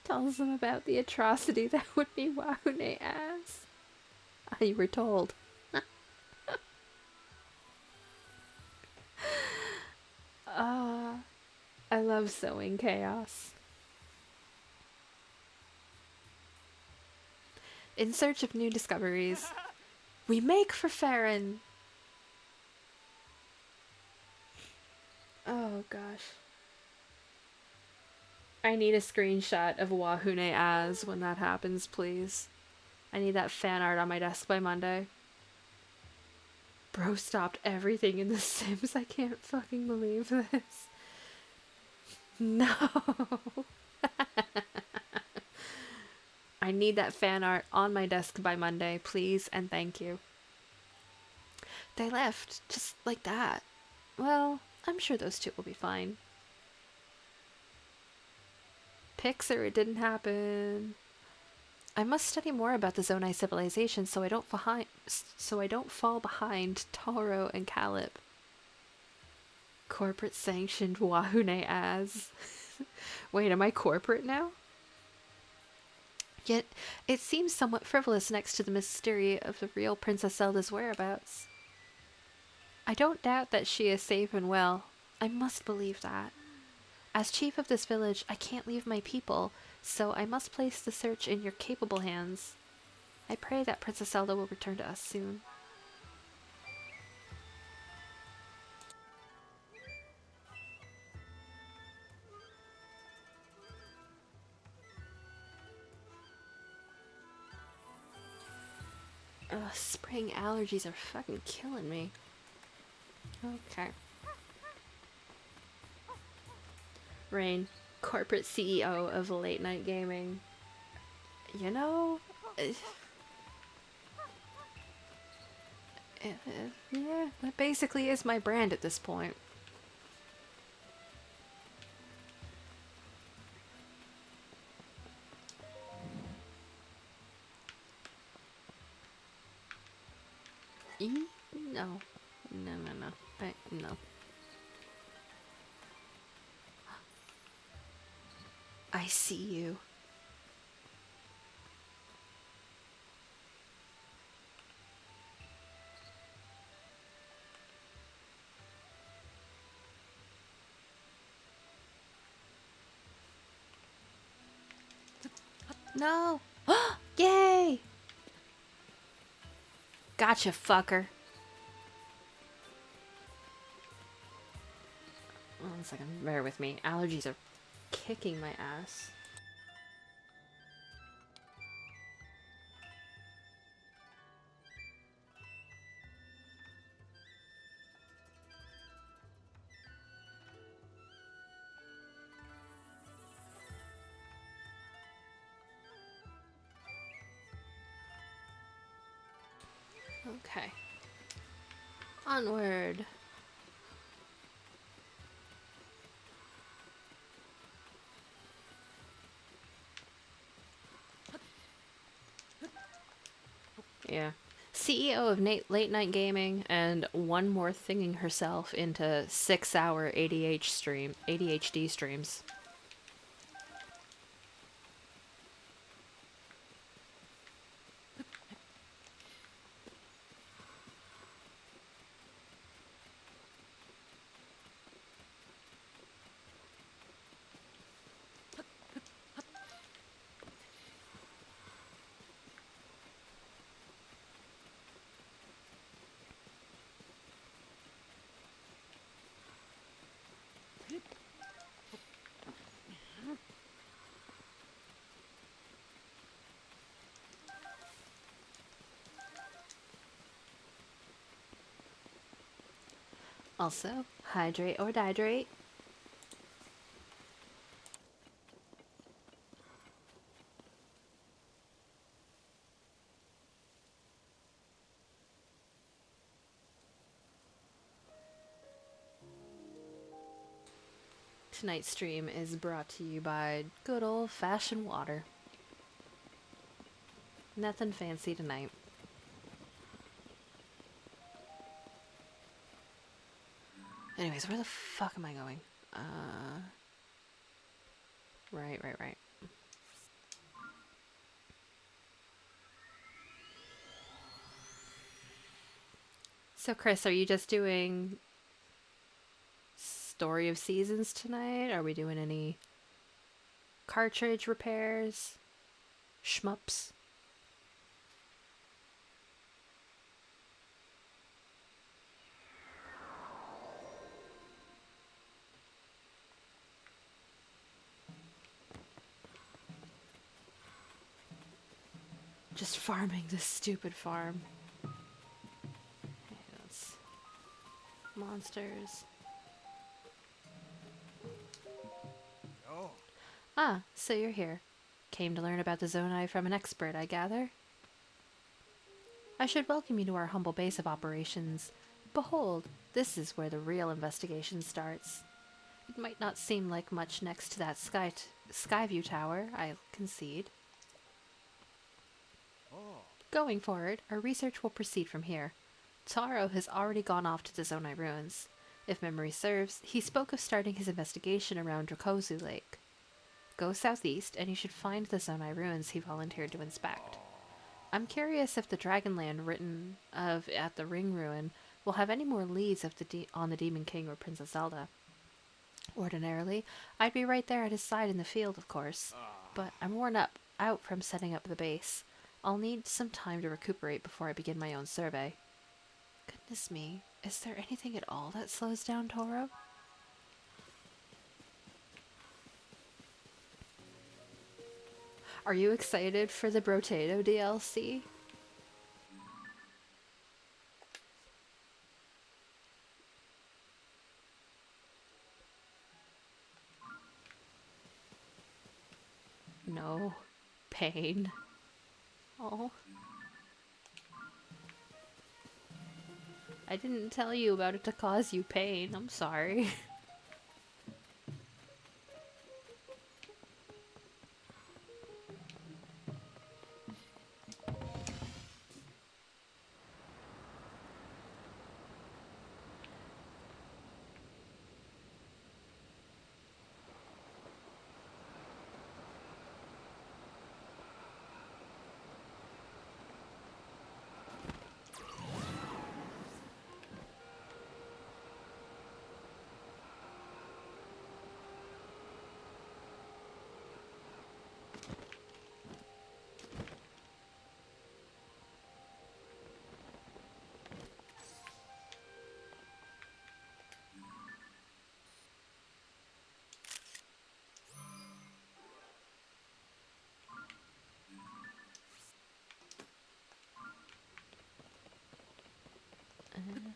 Tells them about the atrocity that would be Wahune as. You were told. I love sowing chaos. In search of new discoveries, we make for Farron. Oh gosh. I need a screenshot of Wahune as when that happens, please. I need that fan art on my desk by Monday. Bro stopped everything in The Sims. I can't fucking believe this. No. I need that fan art on my desk by Monday, please and thank you. They left, just like that. Well, I'm sure those two will be fine. Pixar, it didn't happen. I must study more about the Zonai civilization so I don't fall behind Taro and Caleb. Corporate sanctioned Wahune as. Wait, am I corporate now? Yet, it seems somewhat frivolous next to the mystery of the real Princess Zelda's whereabouts. I don't doubt that she is safe and well. I must believe that. As chief of this village, I can't leave my people, so I must place the search in your capable hands. I pray that Princess Zelda will return to us soon. Ugh, spring allergies are fucking killing me. Okay. Raine, corporate CEO of late night gaming. You know, yeah, that basically is my brand at this point. No. No, no, no. No. I see you. No! Yay! Gotcha, fucker. 1 second, bear with me. Allergies are kicking my ass. Okay. Onward. Yeah. CEO of Late Night Gaming and one more thinging herself into 6-hour ADHD streams. Also, hydrate or dihydrate. Tonight's stream is brought to you by good old-fashioned water. Nothing fancy tonight. Anyways, where the fuck am I going? Right. So, Chris, are you just doing Story of Seasons tonight? Are we doing any cartridge repairs? Shmups? Just farming this stupid farm. Okay, that's monsters. Oh. Ah, so you're here. Came to learn about the Zonai from an expert, I gather? I should welcome you to our humble base of operations. Behold, this is where the real investigation starts. It might not seem like much next to that Skyview Tower, I'll concede. Oh. Going forward, our research will proceed from here. Taro has already gone off to the Zonai ruins. If memory serves, he spoke of starting his investigation around Drakozu Lake. Go southeast, and you should find the Zonai ruins he volunteered to inspect. I'm curious if the Dragonland written of at the Ring Ruin will have any more leads of on the Demon King or Princess Zelda. Ordinarily, I'd be right there at his side in the field, of course, but I'm worn out from setting up the base. I'll need some time to recuperate before I begin my own survey. Goodness me, is there anything at all that slows down Toro? Are you excited for the Brotato DLC? No. pain. Oh, I didn't tell you about it to cause you pain. I'm sorry.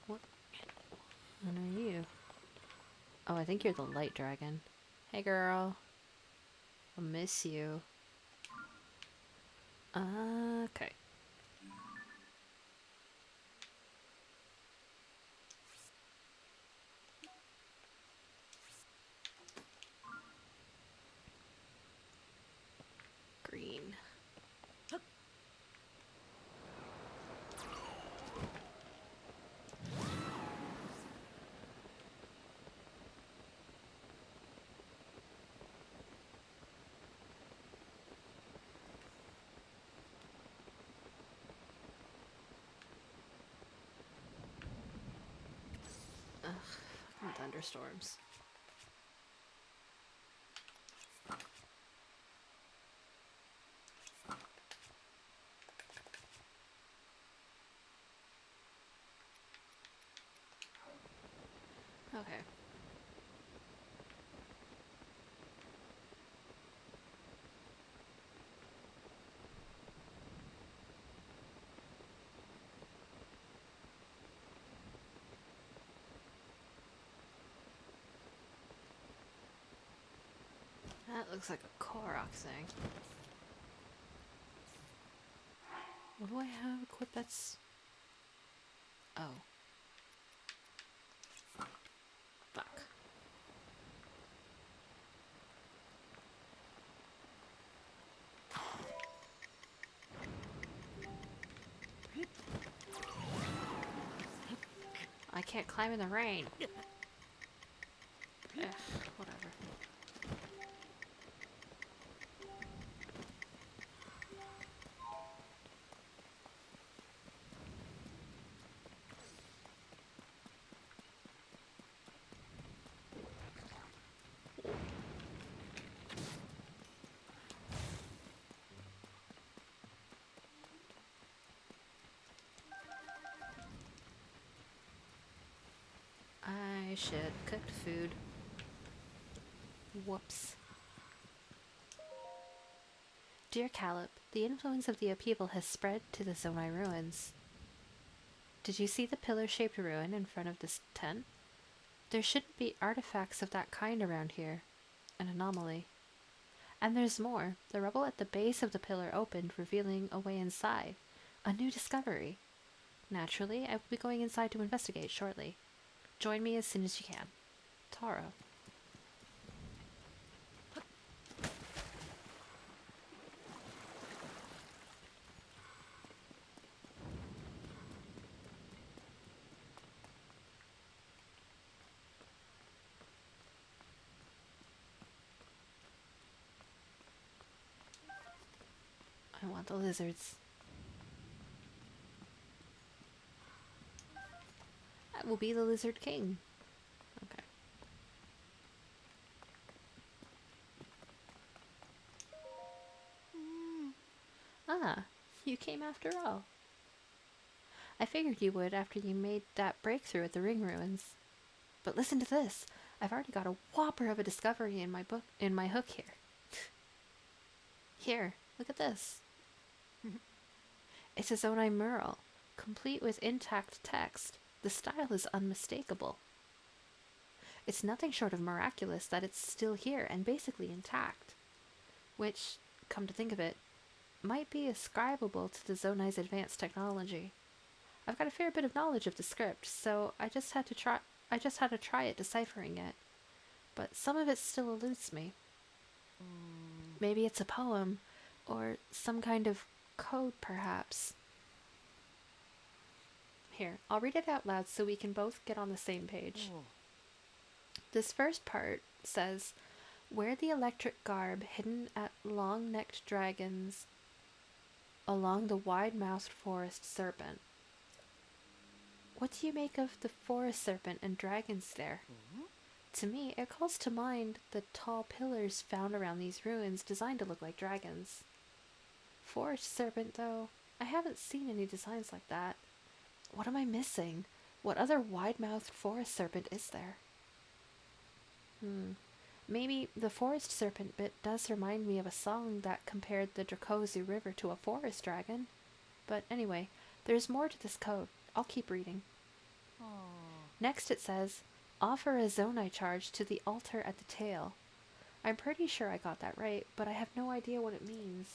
What? What are you? Oh, I think you're the light dragon. Hey, girl. I miss you. Okay. Green. Ugh, fucking thunderstorms. Okay. That looks like a Korok thing. What do I have equipped that's... Oh. Fuck. I can't climb in the rain. Ugh, whatever. I should cook food. Whoops. Dear Calip, the influence of the upheaval has spread to the Zonai ruins. Did you see the pillar-shaped ruin in front of this tent? There shouldn't be artifacts of that kind around here. An anomaly. And there's more. The rubble at the base of the pillar opened, revealing a way inside. A new discovery. Naturally, I will be going inside to investigate shortly. Join me as soon as you can. Taro. I want the lizards. I will be the lizard king. Okay. Ah, you came after all. I figured you would after you made that breakthrough at the ring ruins. But listen to this. I've already got a whopper of a discovery in my hook here. Here, look at this. It's a Zonai mural, complete with intact text. The style is unmistakable. It's nothing short of miraculous that it's still here and basically intact. Which, come to think of it, might be ascribable to the Zonai's advanced technology. I've got a fair bit of knowledge of the script, so I just had to try it deciphering it. But some of it still eludes me. Maybe it's a poem, or some kind of code, perhaps. Here, I'll read it out loud so we can both get on the same page. Oh. This first part says, "Wear the electric garb hidden at long-necked dragons along the wide-mouthed forest serpent." What do you make of the forest serpent and dragons there? To me, it calls to mind the tall pillars found around these ruins designed to look like dragons. Forest serpent, though, I haven't seen any designs like that. What am I missing? What other wide-mouthed forest serpent is there? Maybe the forest serpent bit does remind me of a song that compared the Dracozu River to a forest dragon. But anyway, there's more to this code. I'll keep reading. Next it says, "Offer a Zonai charge to the altar at the tail." I'm pretty sure I got that right, but I have no idea what it means.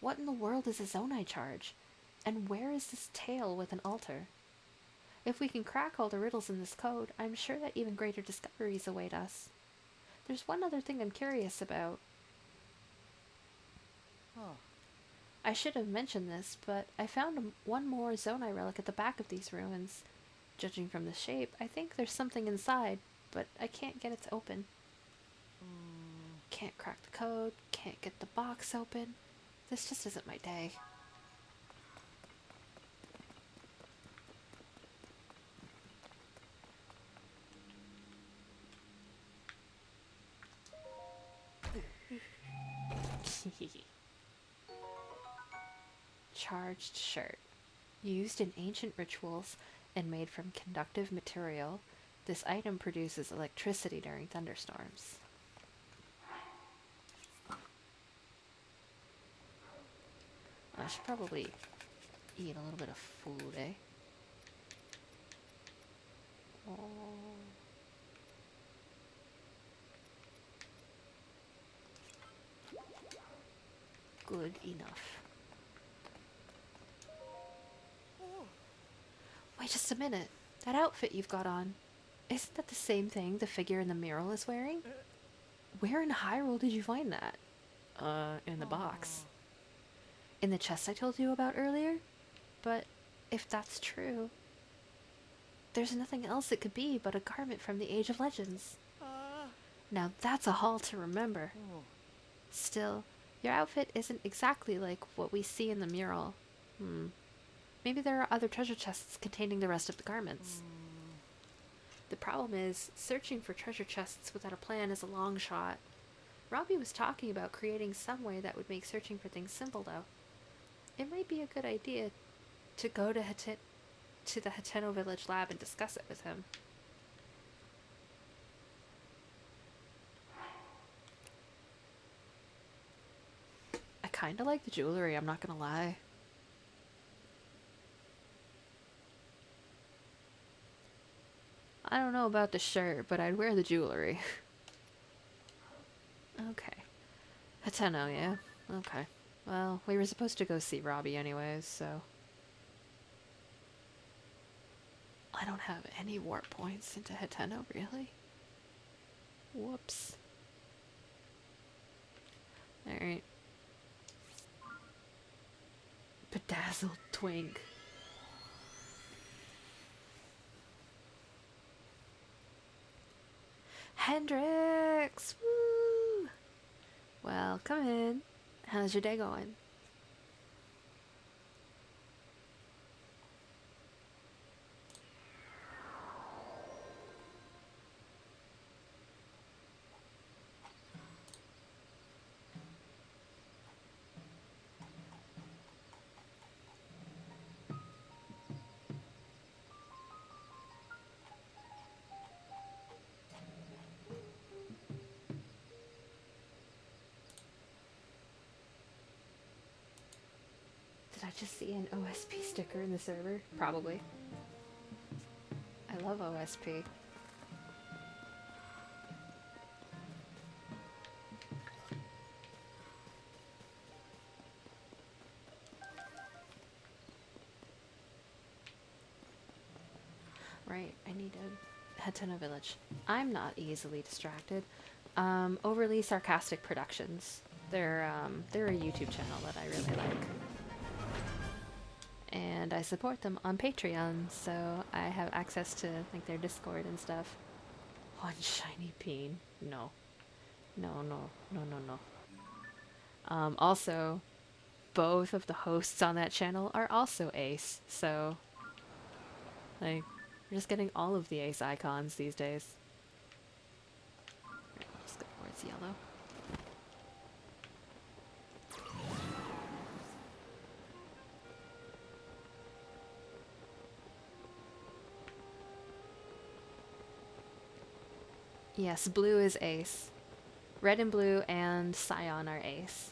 What in the world is a Zonai charge? And where is this tail with an altar? If we can crack all the riddles in this code, I'm sure that even greater discoveries await us. There's one other thing I'm curious about. I should have mentioned this, but I found one more Zonai relic at the back of these ruins. Judging from the shape, I think there's something inside, but I can't get it to open. Can't crack the code, can't get the box open. This just isn't my day. Charged shirt. Used in ancient rituals and made from conductive material, this item produces electricity during thunderstorms. I should probably eat a little bit of food, eh? Oh. Good enough. Wait just a minute. That outfit you've got on, isn't that the same thing the figure in the mural is wearing? Where in Hyrule did you find that? In the box. In the chest I told you about earlier? But if that's true, there's nothing else it could be but a garment from the Age of Legends. Now that's a haul to remember. Still, your outfit isn't exactly like what we see in the mural. Maybe there are other treasure chests containing the rest of the garments. The problem is, searching for treasure chests without a plan is a long shot. Robbie was talking about creating some way that would make searching for things simple, though. It might be a good idea to go to the Hateno Village lab and discuss it with him. I kinda like the jewelry, I'm not gonna lie. I don't know about the shirt, but I'd wear the jewelry. Okay. Hateno, yeah? Okay. Well, we were supposed to go see Robbie anyways, so... I don't have any warp points into Hateno, really? Whoops. Alright. Bedazzled twink. Hendrix! Woo! Well, come in. How's your day going? Did I just see an OSP sticker in the server? Probably. I love OSP. need to head to no village. I'm not easily distracted. Overly Sarcastic Productions. They're a YouTube channel that I really like. And I support them on Patreon, so I have access to like their Discord and stuff. One shiny peen. No. No, no, no, no, no. Also, both of the hosts on that channel are also Ace, so like we're just getting all of the Ace icons these days. Right, let's go towards yellow. Yes, blue is Ace. Red and blue and cyan are Ace.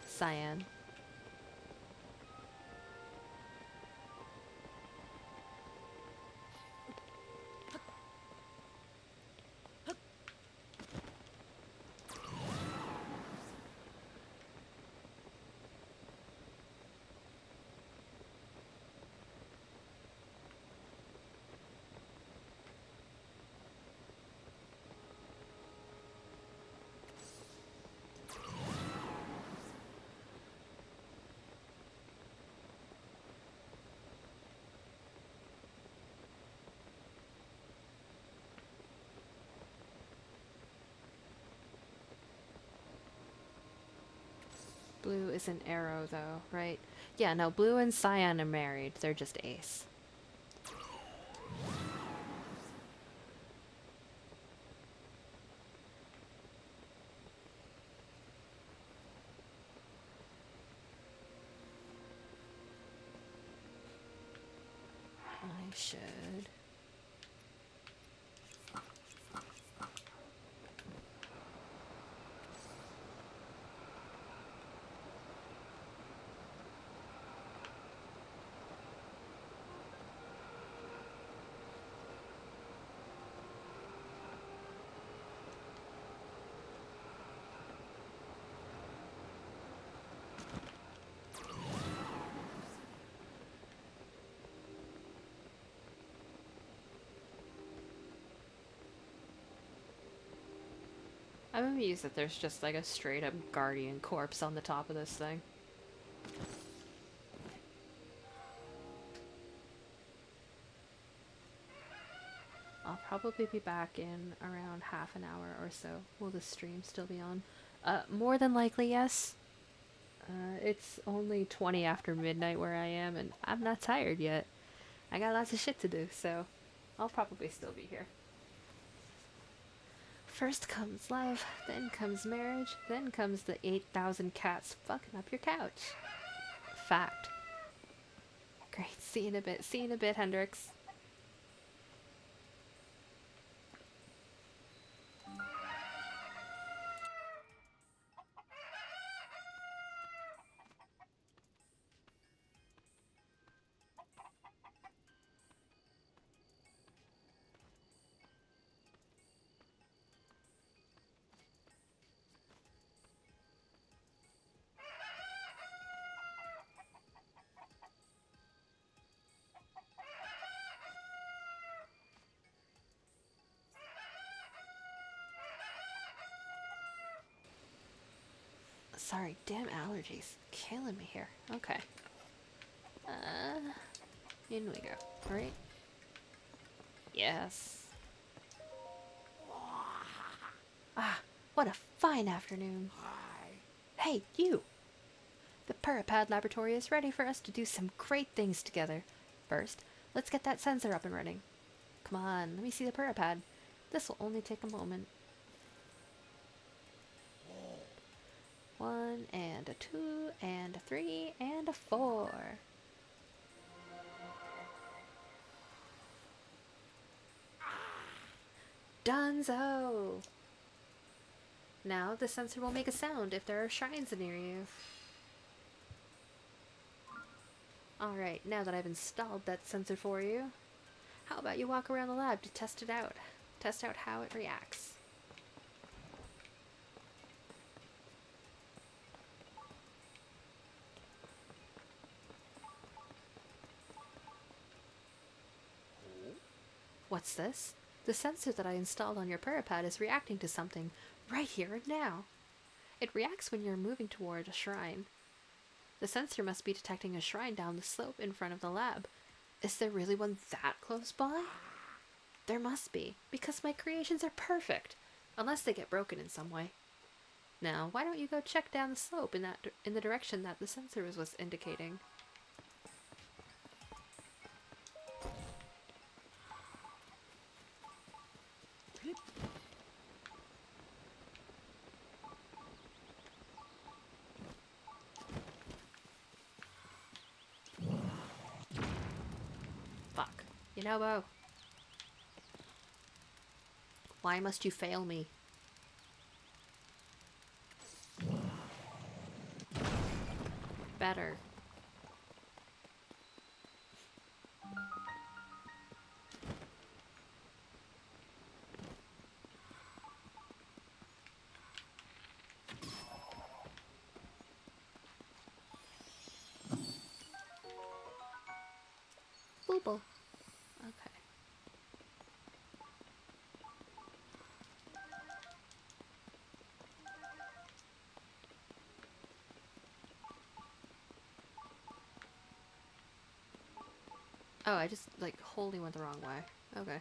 Cyan. Blue is an arrow, though, right? Yeah, no, blue and cyan are married. They're just Ace. I should. I'm amused that there's just like a straight up guardian corpse on the top of this thing. I'll probably be back in around half an hour or so. Will the stream still be on? More than likely, yes. It's only 20 after midnight where I am, and I'm not tired yet. I got lots of shit to do, so I'll probably still be here. First comes love, then comes marriage, then comes the 8,000 cats fucking up your couch. Fact. Great, see you in a bit. See you in a bit, Hendrix. Sorry, damn allergies. Killing me here. Okay. In we go. Right? Yes. Ah, what a fine afternoon. Hey, you! The Puripad laboratory is ready for us to do some great things together. First, let's get that sensor up and running. Come on, let me see the Puripad. This will only take a moment. 1 and a 2 and a 3 and a 4. Dunzo! Now the sensor will make a sound if there are shrines near you. Alright, now that I've installed that sensor for you, how about you walk around the lab to test it out? Test out how it reacts. What's this? The sensor that I installed on your parapet is reacting to something right here and now. It reacts when you're moving toward a shrine. The sensor must be detecting a shrine down the slope in front of the lab. Is there really one that close by? There must be, because my creations are perfect, unless they get broken in some way. Now, why don't you go check down the slope in the direction that the sensor was indicating? Fuck. You know, Bo. Why must you fail me? Better. Booble. Okay. Oh, I just, like, wholly went the wrong way. Okay.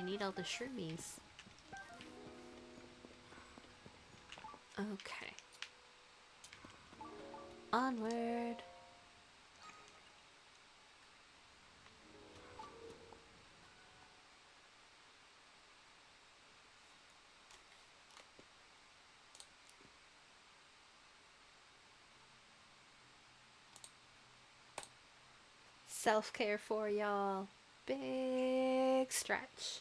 I need all the shroomies. Okay. Onward. Self-care for y'all. Big stretch.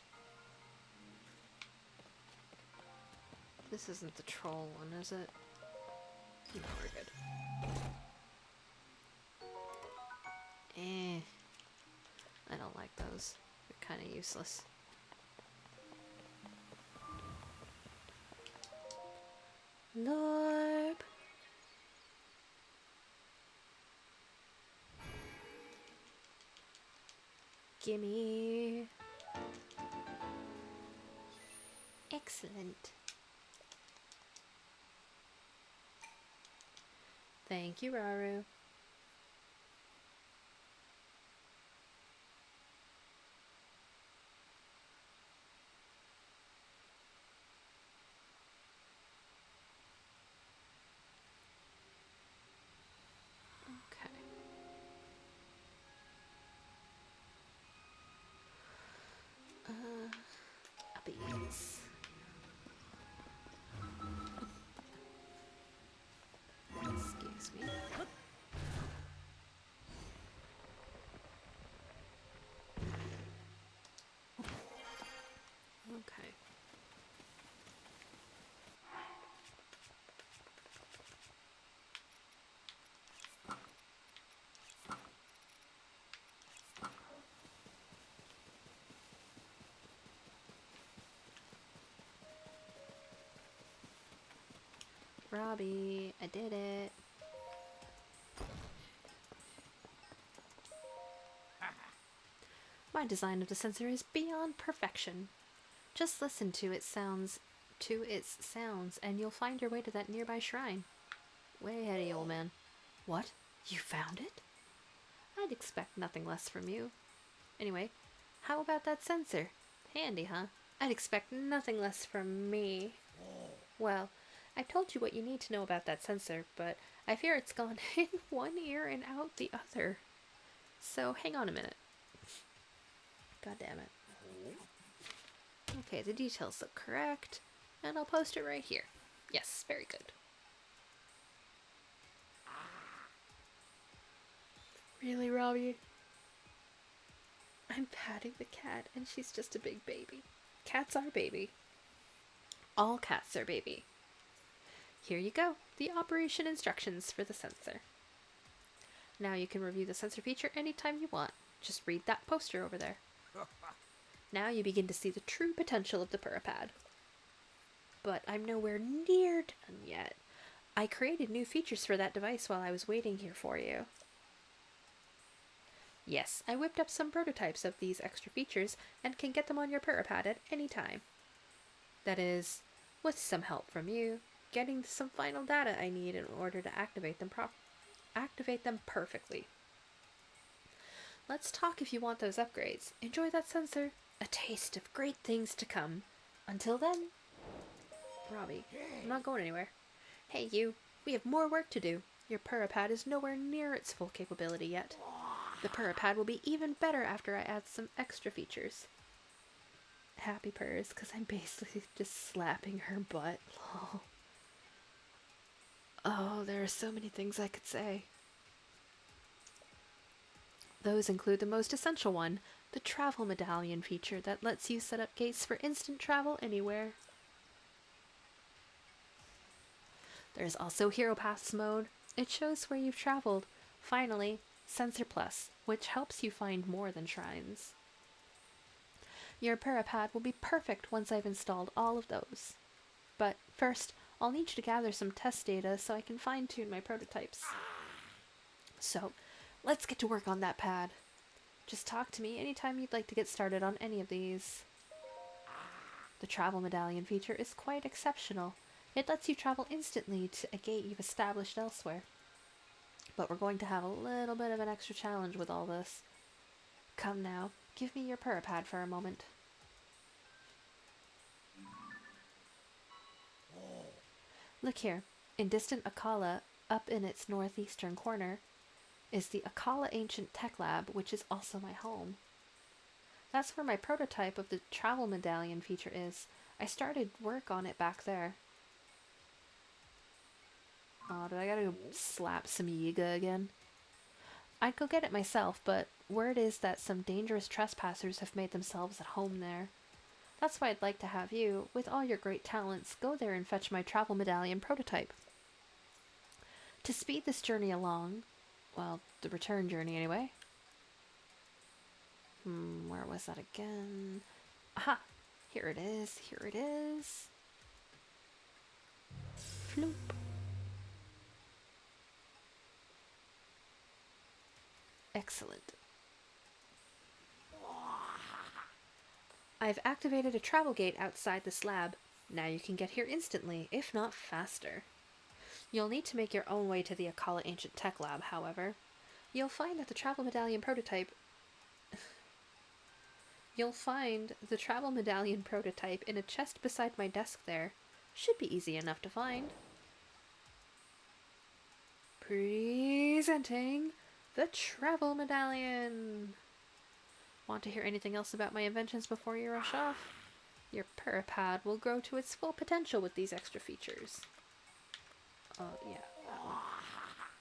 This isn't the troll one, is it? No, we're good. Eh. I don't like those. They're kind of useless. Lorb. Gimme. Excellent. Thank you, Raru. Okay. Uppies. Excuse me. Okay. Robbie, I did it. My design of the sensor is beyond perfection. Just listen to its sounds, and you'll find your way to that nearby shrine. Way ahead of you, old man. What? You found it? I'd expect nothing less from you. Anyway, how about that sensor? Handy, huh? I'd expect nothing less from me. Well, I've told you what you need to know about that sensor, but I fear it's gone in one ear and out the other. So hang on a minute. God damn it. Okay, the details look correct, and I'll post it right here. Yes, very good. Really, Robbie? I'm patting the cat, and she's just a big baby. Cats are baby. All cats are baby. Here you go, the operation instructions for the sensor. Now you can review the sensor feature anytime you want. Just read that poster over there. Now you begin to see the true potential of the Purapad. But I'm nowhere near done yet. I created new features for that device while I was waiting here for you. Yes, I whipped up some prototypes of these extra features and can get them on your Purapad at any time. That is, with some help from you, getting some final data I need in order to activate them perfectly. Let's talk if you want those upgrades. Enjoy that sensor. A taste of great things to come. Until then, Robbie, I'm not going anywhere. Hey you, we have more work to do. Your Purapad is nowhere near its full capability yet. The Purapad will be even better after I add some extra features. Happy purrs, because I'm basically just slapping her butt. Oh, there are so many things I could say. Those include the most essential one, the travel medallion feature that lets you set up gates for instant travel anywhere. There's also Hero Paths mode. It shows where you've traveled. Finally, Sensor Plus, which helps you find more than shrines. Your Purapad will be perfect once I've installed all of those. But first, I'll need you to gather some test data so I can fine-tune my prototypes. So, let's get to work on that pad. Just talk to me anytime you'd like to get started on any of these. The travel medallion feature is quite exceptional. It lets you travel instantly to a gate you've established elsewhere. But we're going to have a little bit of an extra challenge with all this. Come now, give me your Purapad for a moment. Look here, in distant Akala, up in its northeastern corner, is the Akala Ancient Tech Lab, which is also my home. That's where my prototype of the travel medallion feature is. I started work on it back there. Oh, did I gotta go slap some Yiga again? I'd go get it myself, but word is that some dangerous trespassers have made themselves at home there. That's why I'd like to have you, with all your great talents, go there and fetch my travel medallion prototype. To speed this journey along, well, the return journey anyway. Where was that again? Aha! Here it is, here it is. Floop. Excellent. I've activated a travel gate outside this lab. Now you can get here instantly, if not faster. You'll need to make your own way to the Akala Ancient Tech Lab, however. You'll find the travel medallion prototype in a chest beside my desk there. Should be easy enough to find. Presenting the travel medallion. Want to hear anything else about my inventions before you rush off? Your Purapad will grow to its full potential with these extra features. Yeah, that one.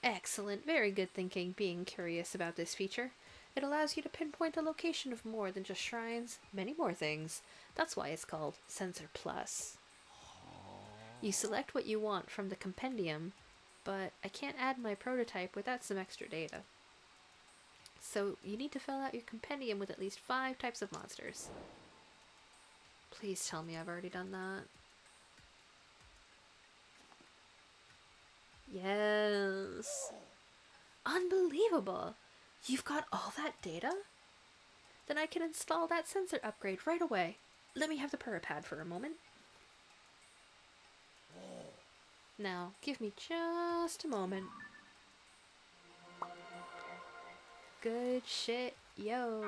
Excellent, very good thinking, being curious about this feature. It allows you to pinpoint the location of more than just shrines, many more things. That's why it's called Sensor Plus. You select what you want from the compendium, but I can't add my prototype without some extra data. So you need to fill out your compendium with at least 5 types of monsters. Please tell me I've already done that. Yes. Unbelievable! You've got all that data? Then I can install that sensor upgrade right away. Let me have the Purapad for a moment. Now, give me just a moment. Good shit, yo.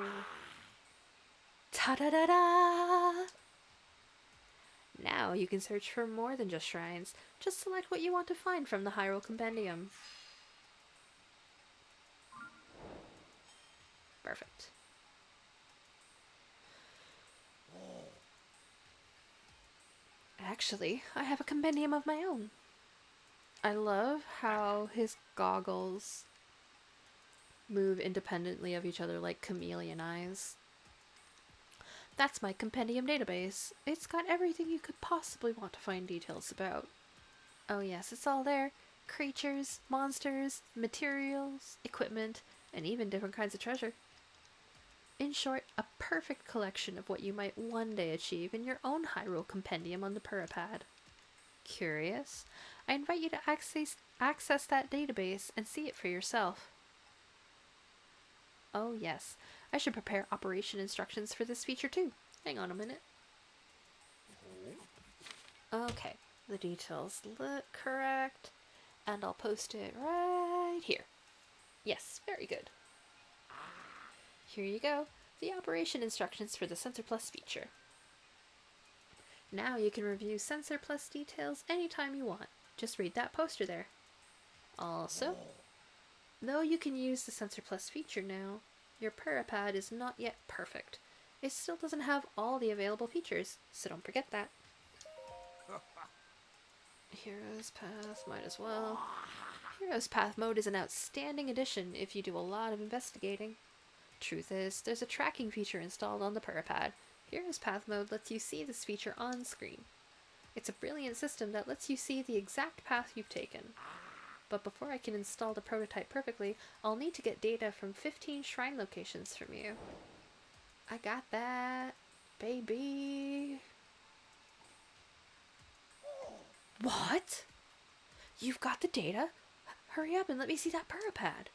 Ta-da-da-da! Now you can search for more than just shrines. Just select what you want to find from the Hyrule Compendium. Perfect. Actually, I have a compendium of my own. I love how his goggles move independently of each other like chameleon eyes. That's my compendium database. It's got everything you could possibly want to find details about. Oh, yes, it's all there: creatures, monsters, materials, equipment, and even different kinds of treasure. In short, a perfect collection of what you might one day achieve in your own Hyrule compendium on the Puripad. Curious? I invite you to access that database and see it for yourself. Oh, yes, I should prepare operation instructions for this feature too. Hang on a minute. Okay, the details look correct, and I'll post it right here. Yes, very good. Here you go, the operation instructions for the Sensor Plus feature. Now you can review Sensor Plus details anytime you want. Just read that poster there. Also, though you can use the Sensor Plus feature now, your Parapad is not yet perfect. It still doesn't have all the available features, so don't forget that. Hero's Path, might as well. Hero's Path mode is an outstanding addition if you do a lot of investigating. Truth is, there's a tracking feature installed on the Parapad. Hero's Path mode lets you see this feature on screen. It's a brilliant system that lets you see the exact path you've taken. But before I can install the prototype perfectly, I'll need to get data from 15 shrine locations from you. I got that, baby. What? You've got the data? Hurry up and let me see that Puripad.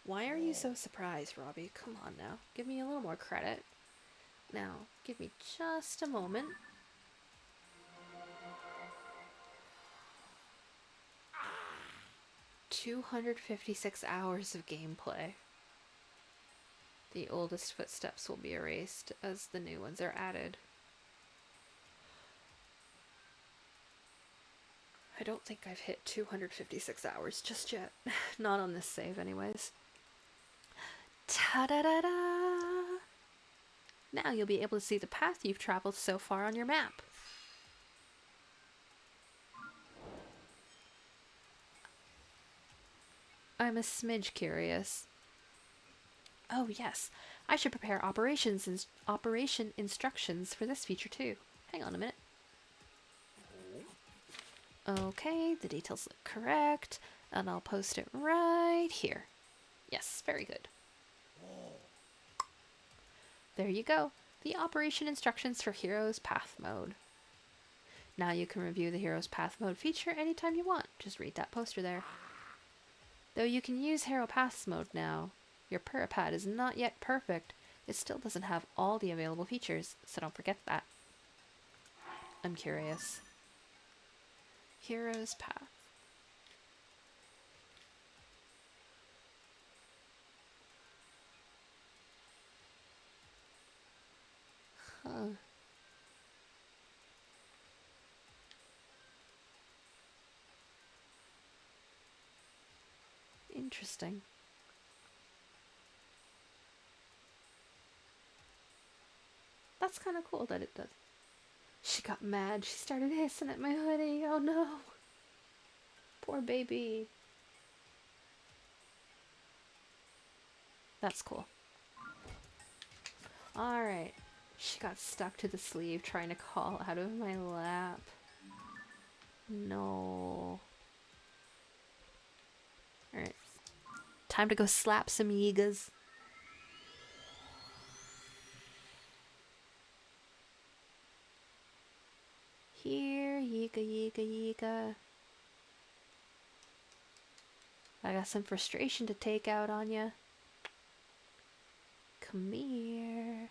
Why are you so surprised, Robbie? Come on now. Give me a little more credit. Now, give me just a moment. 256 hours of gameplay. The oldest footsteps will be erased as the new ones are added. I don't think I've hit 256 hours just yet. Not on this save, anyways. Ta-da-da-da! Now you'll be able to see the path you've traveled so far on your map. I'm a smidge curious. Oh yes, I should prepare operation instructions for this feature too. Hang on a minute. Okay, the details look correct, and I'll post it right here. Yes, very good. There you go, the operation instructions for Hero's Path mode. Now you can review the Hero's Path mode feature anytime you want. Just read that poster there. Though you can use Hero Paths mode now, your Puripad is not yet perfect. It still doesn't have all the available features, so don't forget that. I'm curious. Hero's Path. Huh. Interesting. That's kind of cool that it does. She got mad. She started hissing at my hoodie. Oh no. Poor baby. That's cool. Alright. She got stuck to the sleeve trying to crawl out of my lap. No. Alright. Time to go slap some Yigas. Here, Yiga, Yiga, Yiga. I got some frustration to take out on ya. Come here.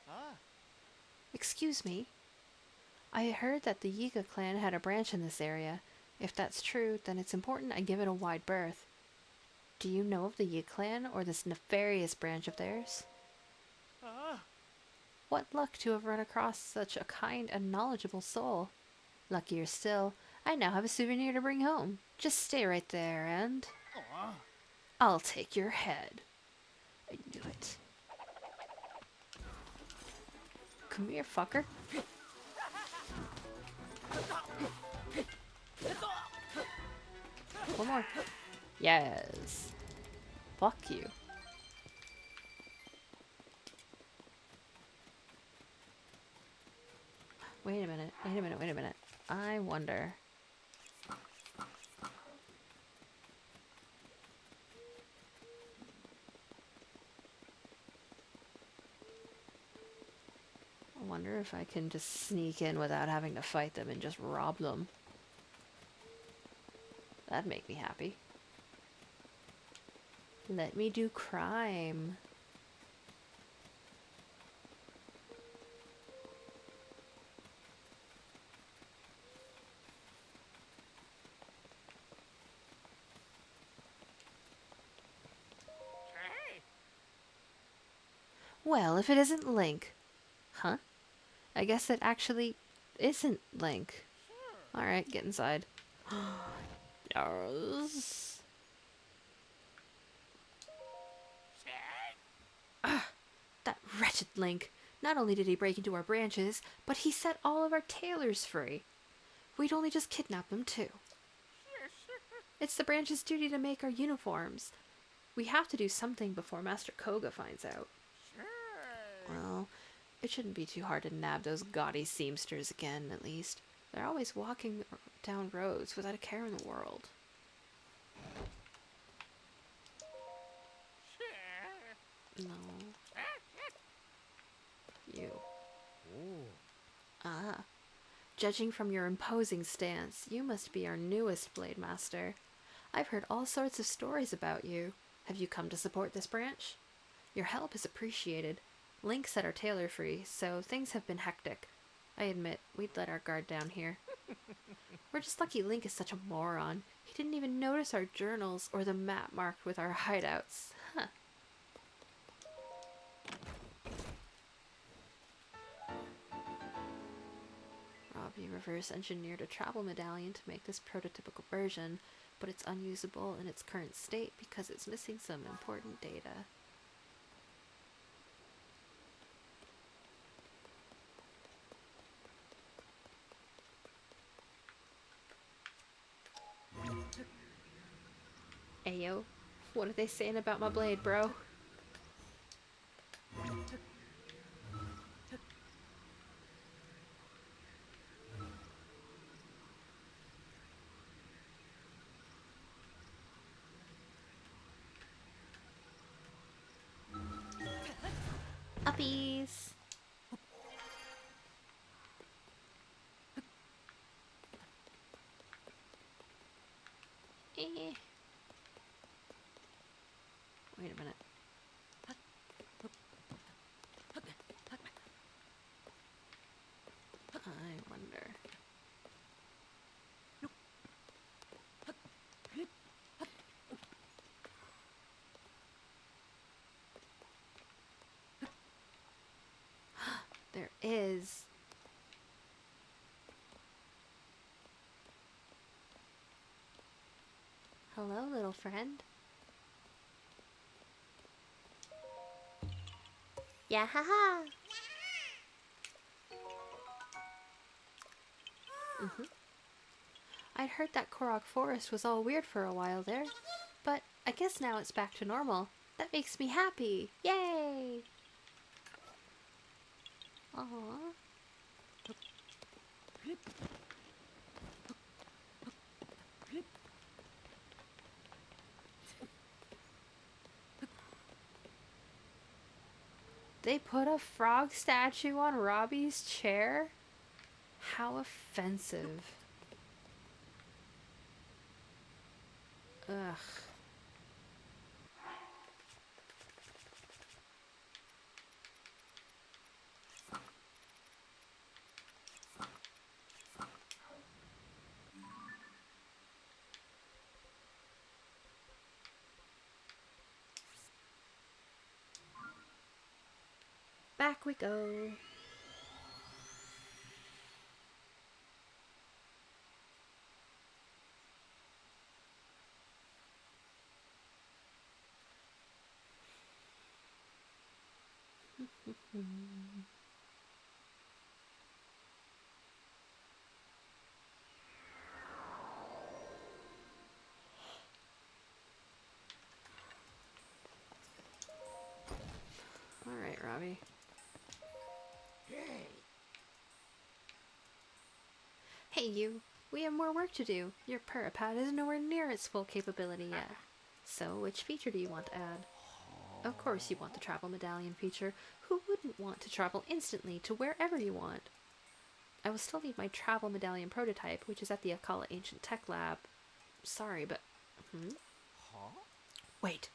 Ah, Excuse me. I heard that the Yiga clan had a branch in this area. If that's true, then it's important I give it a wide berth. Do you know of the Yi clan or this nefarious branch of theirs? ah. What luck to have run across such a kind and knowledgeable soul. Luckier still, I now have a souvenir to bring home. Just stay right there and Aw. I'll take your head. I knew it. Come here, fucker. One more. Yes. Fuck you. Wait a minute. Wait a minute. Wait a minute. I wonder. I wonder if I can just sneak in without having to fight them and just rob them. That'd make me happy. Let me do crime. Hey. Well, if it isn't Link. Huh? I guess it actually isn't Link. Sure. Alright, get inside. Yes. Hey. That wretched Link. Not only did he break into our branches, but he set all of our tailors free. We'd only just kidnapped them too. Sure. It's the branch's duty to make our uniforms. We have to do something before Master Koga finds out. Sure. Well, it shouldn't be too hard to nab those gaudy seamsters again, at least. They're always walking down roads without a care in the world. Sure. No, you. Ooh. Ah. Judging from your imposing stance, you must be our newest Blade Master. I've heard all sorts of stories about you. Have you come to support this branch? Your help is appreciated. Link set our tailor free, so things have been hectic. I admit, we'd let our guard down here. We're just lucky Link is such a moron. He didn't even notice our journals or the map marked with our hideouts. Huh. Robbie reverse engineered a travel medallion to make this prototypical version, but it's unusable in its current state because it's missing some important data. Ayo, what are they saying about my blade, bro? Uppies! Eh. Wait a minute. I wonder. There is. Hello, little friend. Yeah, haha. I'd heard that Korok Forest was all weird for a while there, but I guess now it's back to normal. That makes me happy. Yay! Aww. They put a frog statue on Robbie's chair? How offensive. Ugh. Back we go. Mm. All right, Robbie. Hey. Hey, you. We have more work to do. Your Purapad is nowhere near its full capability yet. So, which feature do you want to add? Of course, you want the travel medallion feature. Who wouldn't want to travel instantly to wherever you want? I will still need my travel medallion prototype, which is at the Akala Ancient Tech Lab. Sorry, but. Hmm? Huh? Wait,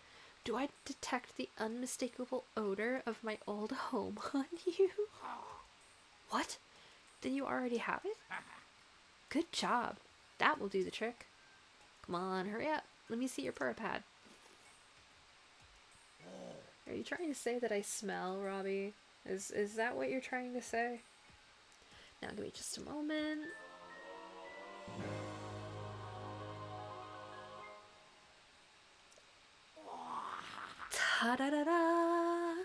do I detect the unmistakable odor of my old home on you? What? Then you already have it? Good job. That will do the trick. Come on, hurry up. Let me see your Purapad. Are you trying to say that I smell, Robbie? Is that what you're trying to say? Now give me just a moment. Ta-da-da-da!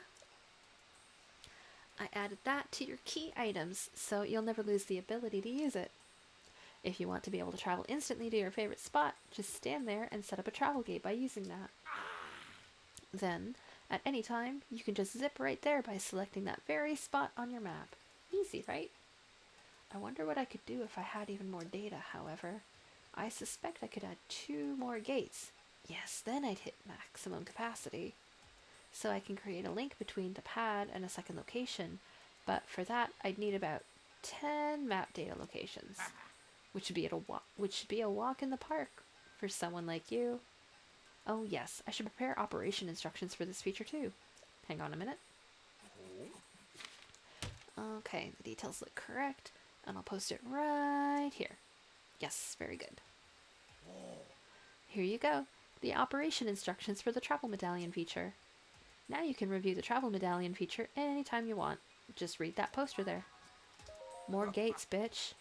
I added that to your key items, so you'll never lose the ability to use it. If you want to be able to travel instantly to your favorite spot, just stand there and set up a travel gate by using that. Then, at any time, you can just zip right there by selecting that very spot on your map. Easy, right? I wonder what I could do if I had even more data, however. I suspect I could add 2 more gates. Yes, then I'd hit maximum capacity. So I can create a link between the pad and a second location, but for that I'd need about 10 map data locations, which should be a walk in the park for someone like you. Oh yes, I should prepare operation instructions for this feature too. Hang on a minute. Okay, the details look correct, and I'll post it right here. Yes, very good. Here you go, the operation instructions for the travel medallion feature. Now you can review the travel medallion feature anytime you want. Just read that poster there. More gates, bitch.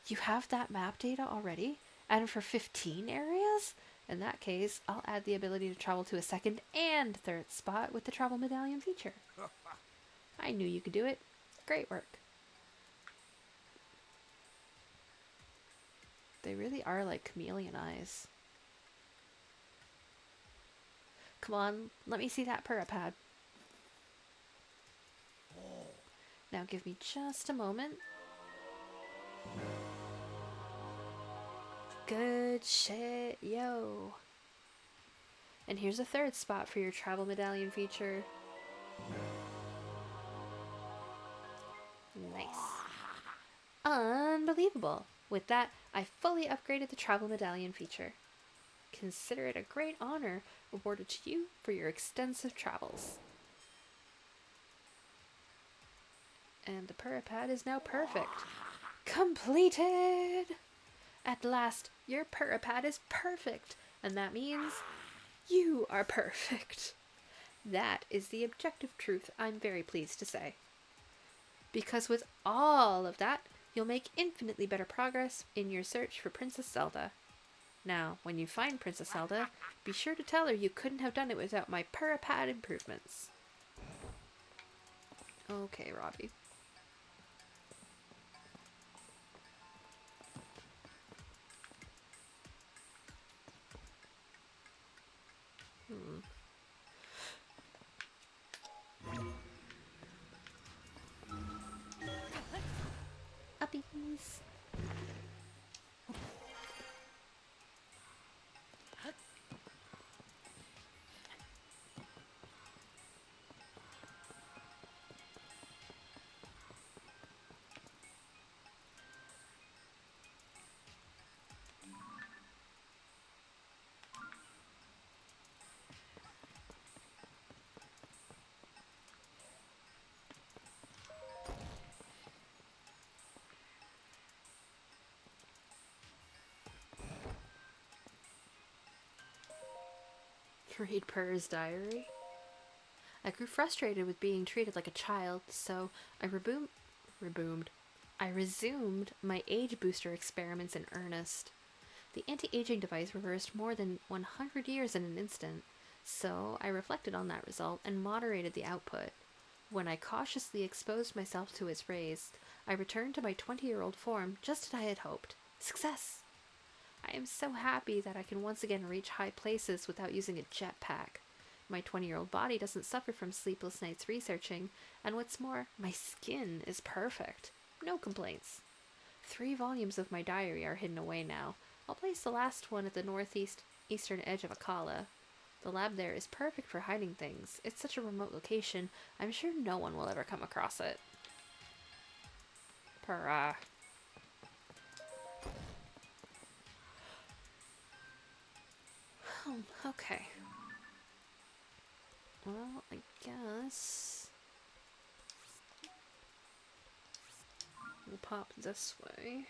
You have that map data already? And for 15 areas? In that case, I'll add the ability to travel to a second and third spot with the travel medallion feature. I knew you could do it. Great work. They really are like chameleon eyes. Come on, let me see that Purapad. Now give me just a moment. Good shit, yo. And here's a third spot for your travel medallion feature. Nice. Unbelievable. With that, I fully upgraded the travel medallion feature. Consider it a great honor awarded to you for your extensive travels. And the Purapad is now perfect. Completed! At last, your Purapad is perfect, and that means you are perfect. That is the objective truth, I'm very pleased to say. Because with all of that, you'll make infinitely better progress in your search for Princess Zelda. Now, when you find Princess Zelda, be sure to tell her you couldn't have done it without my Purapad improvements. Okay, Robbie. Uppies. Read Purr's diary. I grew frustrated with being treated like a child, so I I resumed my age booster experiments in earnest. The anti-aging device reversed more than 100 years in an instant, So I reflected on that result and moderated the output. When I cautiously exposed myself to its rays, I returned to my 20-year-old form just as I had hoped. Success! I am so happy that I can once again reach high places without using a jetpack. My 20-year-old body doesn't suffer from sleepless nights researching, and what's more, my skin is perfect. No complaints. 3 volumes of my diary are hidden away now. I'll place the last one at the eastern edge of Akala. The lab there is perfect for hiding things. It's such a remote location, I'm sure no one will ever come across it. Purrah. Okay. Well, I guess we'll pop this way.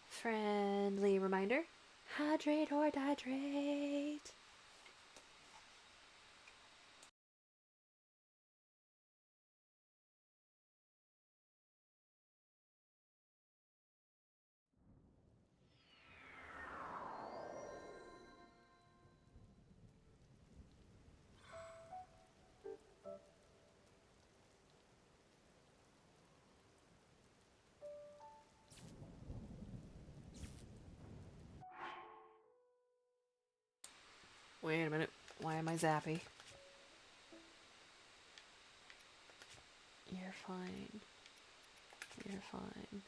Friendly reminder, hydrate or dihydrate. Wait a minute, why am I zappy? You're fine. You're fine.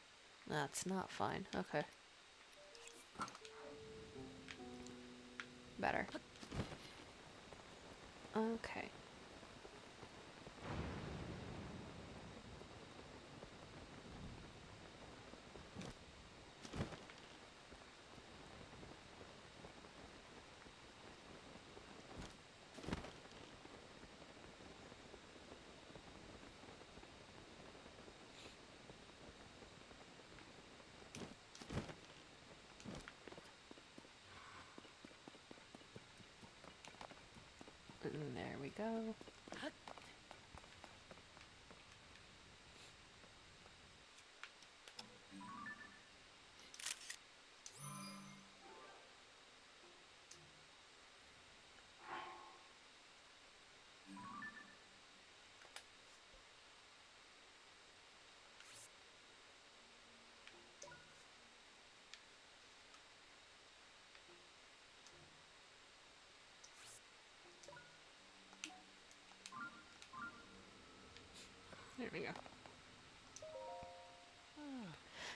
That's not fine. Okay. Better. Okay. And there we go. There we go.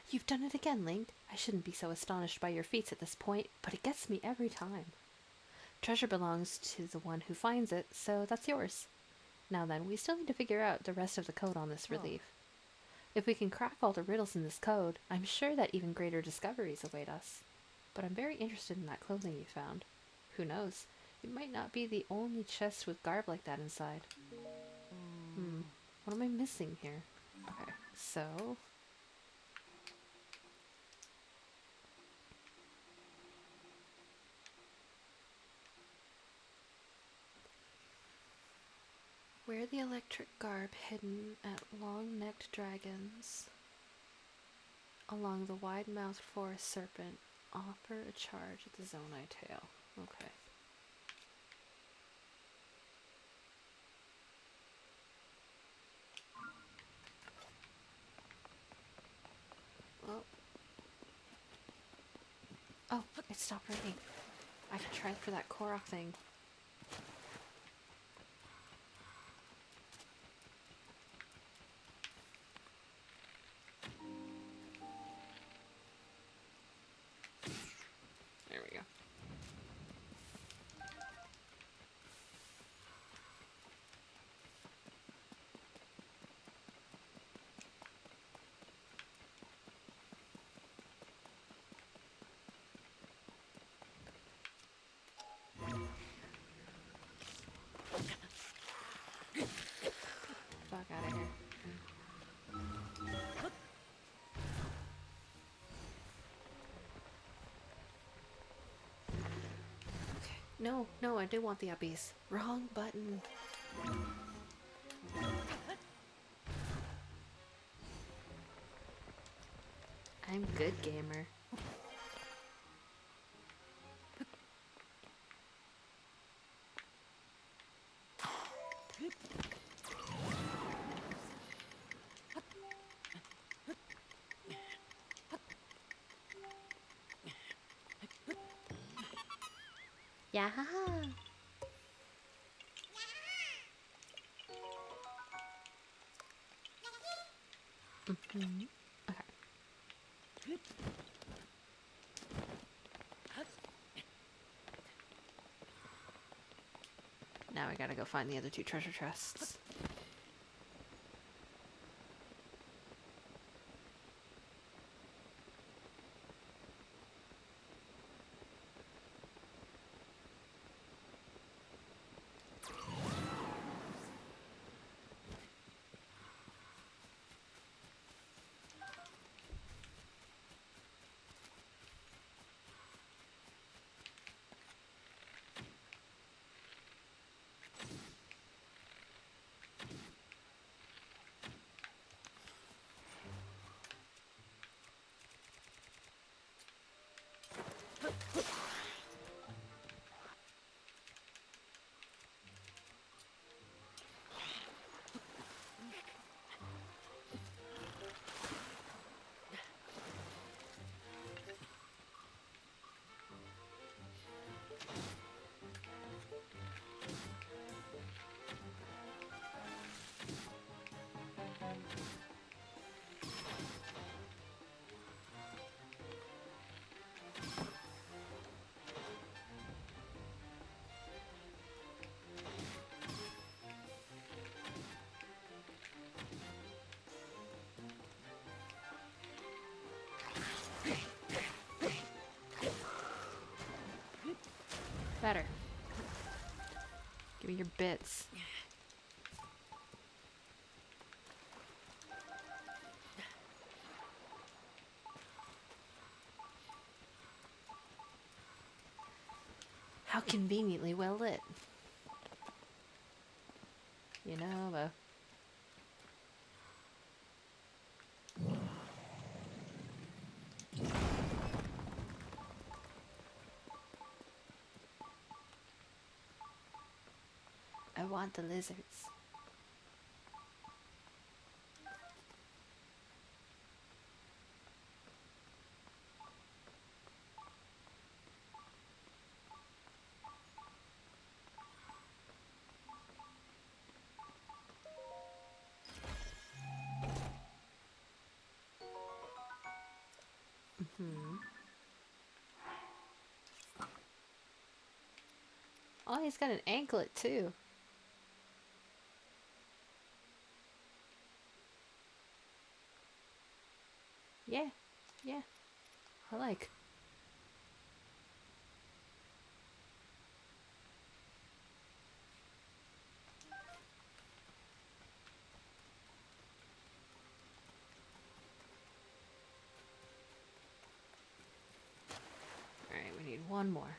You've done it again, Link. I shouldn't be so astonished by your feats at this point, but it gets me every time. Treasure belongs to the one who finds it, so that's yours. Now then, we still need to figure out the rest of the code on this relief. If we can crack all the riddles in this code, I'm sure that even greater discoveries await us. But I'm very interested in that clothing you found. Who knows? It might not be the only chest with garb like that inside. What am I missing here? Okay, so... wear the electric garb hidden at long-necked dragons along the wide-mouthed forest serpent. Offer a charge at the Zonai tail. Okay. Well. Oh, it stopped raining. I can try for that Korok thing. There we go. Fuck out of here. Okay. No, no, I do want the uppies. Wrong button. I'm good, gamer. Yeah. Okay. Now we gotta go find the other two treasure chests. Better. Give me your bits. How conveniently well lit. You know, I want the lizards. Oh, he's got an anklet too. Yeah, yeah. I like. Alright, we need one more.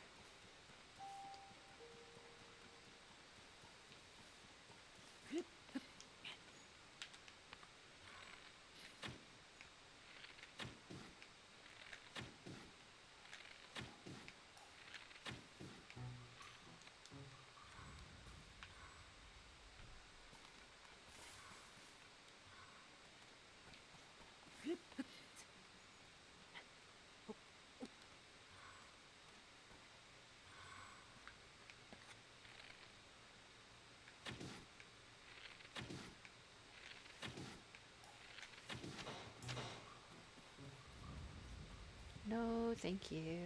No, thank you.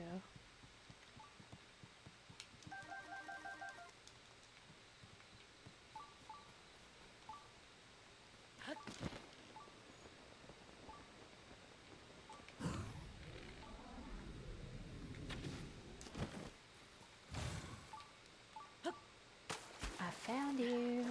I found you.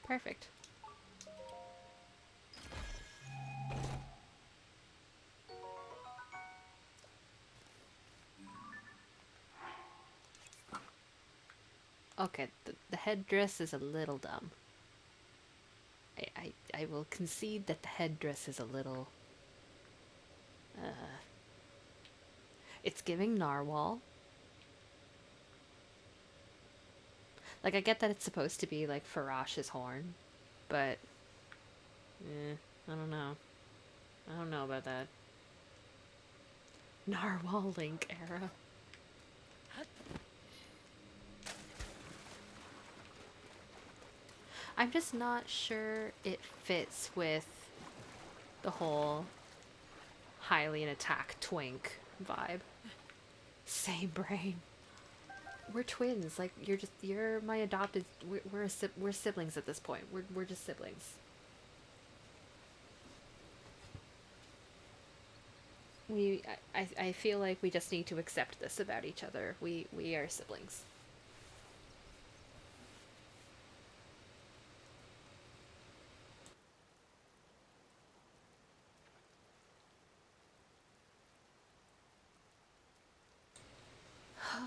Perfect. Okay, the headdress is a little dumb. I will concede that the headdress is a little. It's giving narwhal. Like, I get that it's supposed to be like Farash's horn, but. I don't know. I don't know about that. Narwhal Link era. I'm just not sure it fits with the whole highly an attack twink vibe. Same brain. We're twins. Like, you're my adopted. We're siblings at this point. We're just siblings. I feel like we just need to accept this about each other. We are siblings.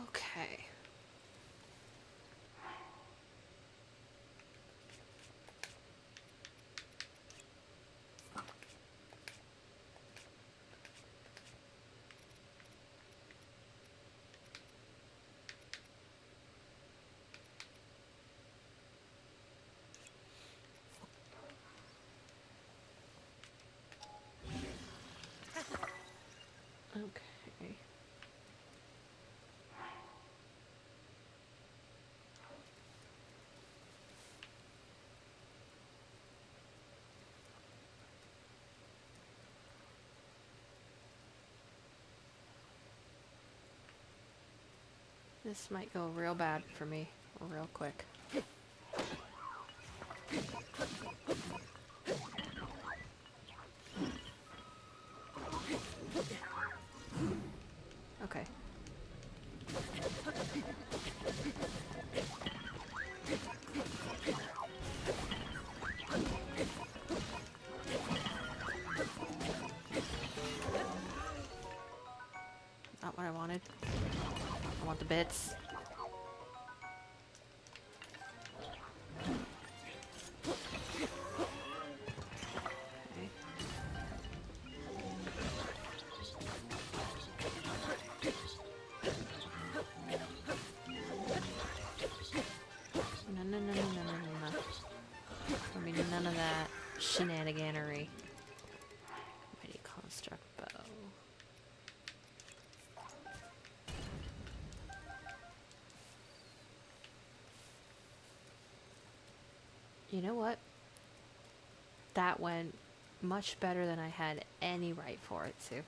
Okay. Okay. This might go real bad for me real quick. Okay. Not what I wanted. I want the bits. Okay. No, no, no, no, no, no, no, no. I mean, none of that shenaniganery. Mighty construct bow. You know what? That went much better than I had any right for it to.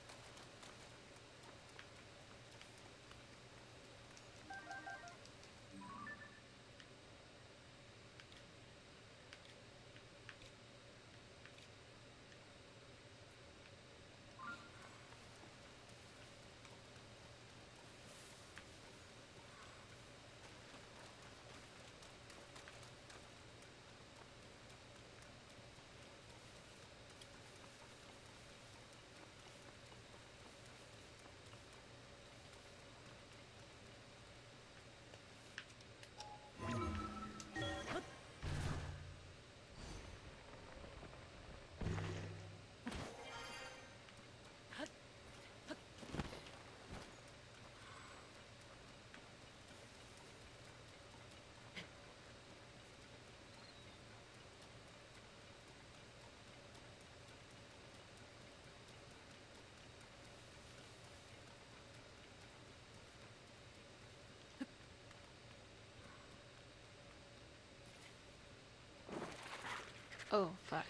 Oh, fuck.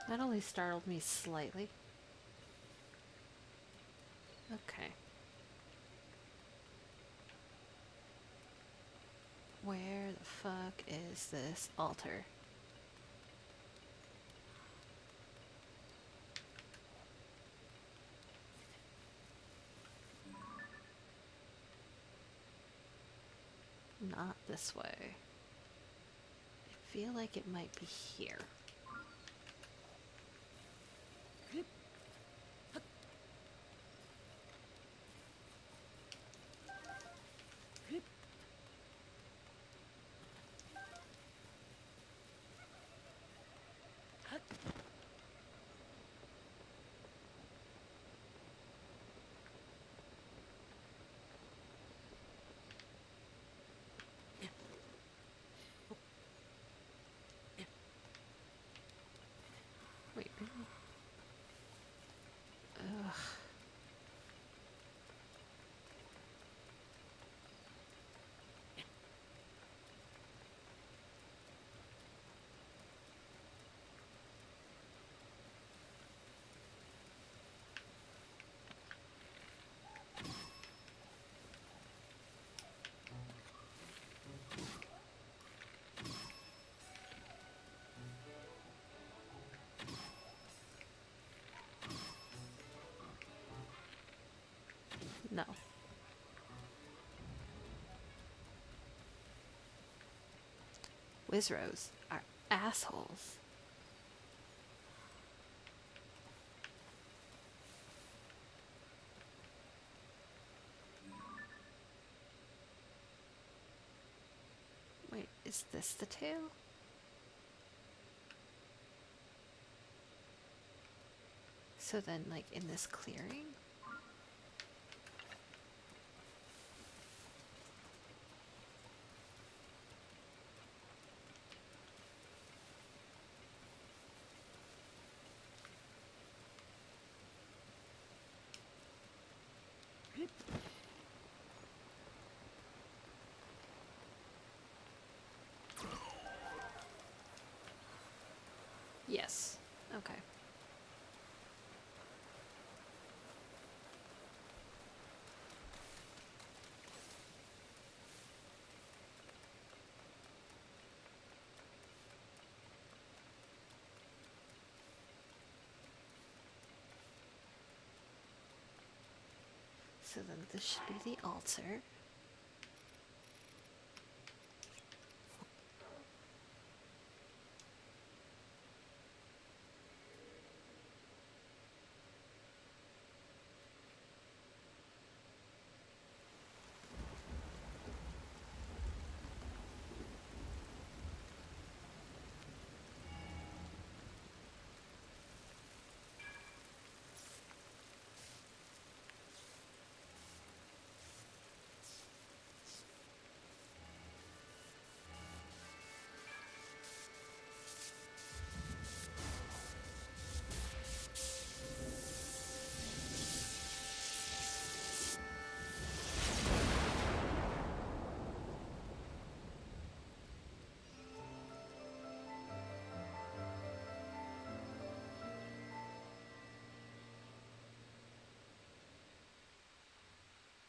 That only startled me slightly. Okay. Where the fuck is this altar? Not this way. feel like it might be here. Wait. Ugh. No. Wizros are assholes. Wait, is this the tail? So then, like, in this clearing? Yes. Okay. So then this should be the altar.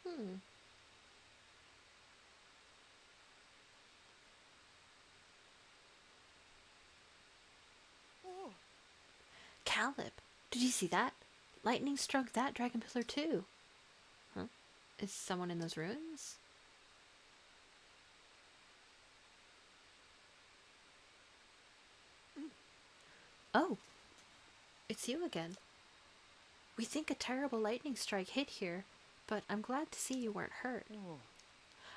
Hmm. Oh. Caleb, did you see that? Lightning struck that dragon pillar too. Huh? Is someone in those ruins? Oh, it's you again. We think a terrible lightning strike hit here, but I'm glad to see you weren't hurt. Oh.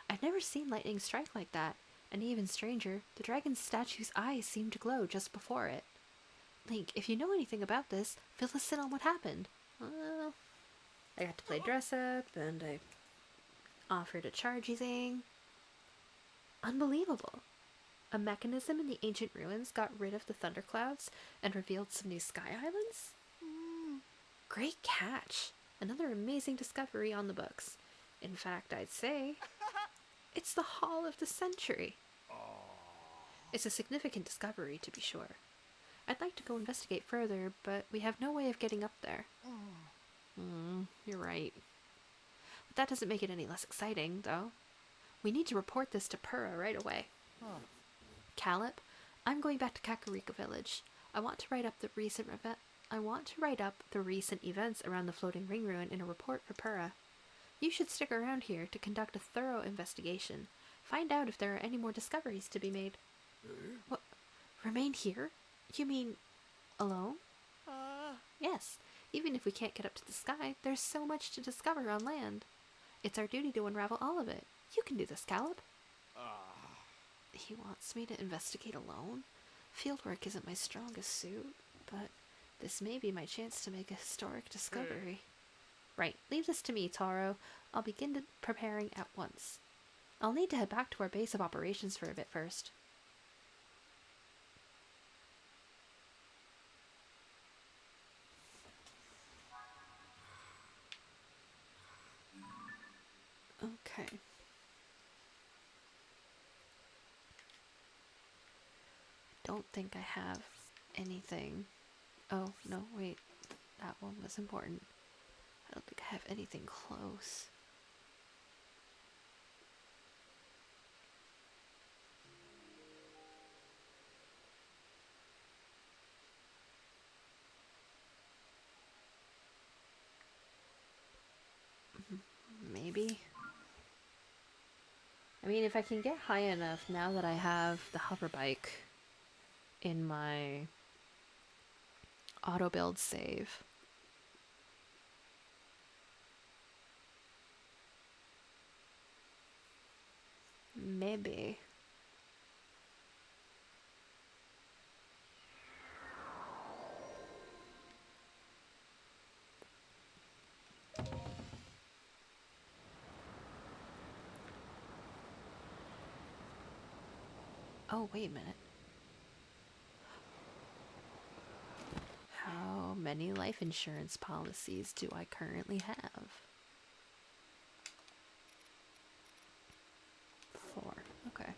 I've never seen lightning strike like that, and even stranger, the dragon statue's eyes seemed to glow just before it. Link, if you know anything about this, fill us in on what happened. I got to play dress up, and I offered a chargey thing. Unbelievable. A mechanism in the ancient ruins got rid of the thunderclouds and revealed some new sky islands? Great catch. Another amazing discovery on the books. In fact, I'd say it's the Hall of the Century. It's a significant discovery, to be sure. I'd like to go investigate further, but we have no way of getting up there. You're right. But that doesn't make it any less exciting, though. We need to report this to Purah right away. Huh. Caleb, I'm going back to Kakarika Village. I want to write up the recent events around the floating ring ruin in a report for Purah. You should stick around here to conduct a thorough investigation. Find out if there are any more discoveries to be made. What? Remain here? You mean alone? Uh, Yes. Even if we can't get up to the sky, there's so much to discover on land. It's our duty to unravel all of it. You can do this, Caleb. uh, He wants me to investigate alone? Fieldwork isn't my strongest suit, but this may be my chance to make a historic discovery. Right, leave this to me, Taro. I'll begin preparing at once. I'll need to head back to our base of operations for a bit first. Okay. Don't think I have anything. Oh, no, wait. That one was important. I don't think I have anything close. Maybe. I mean, if I can get high enough now that I have the hover bike in my auto build save. Maybe. Oh, wait a minute. How many life insurance policies do I currently have? 4. Okay.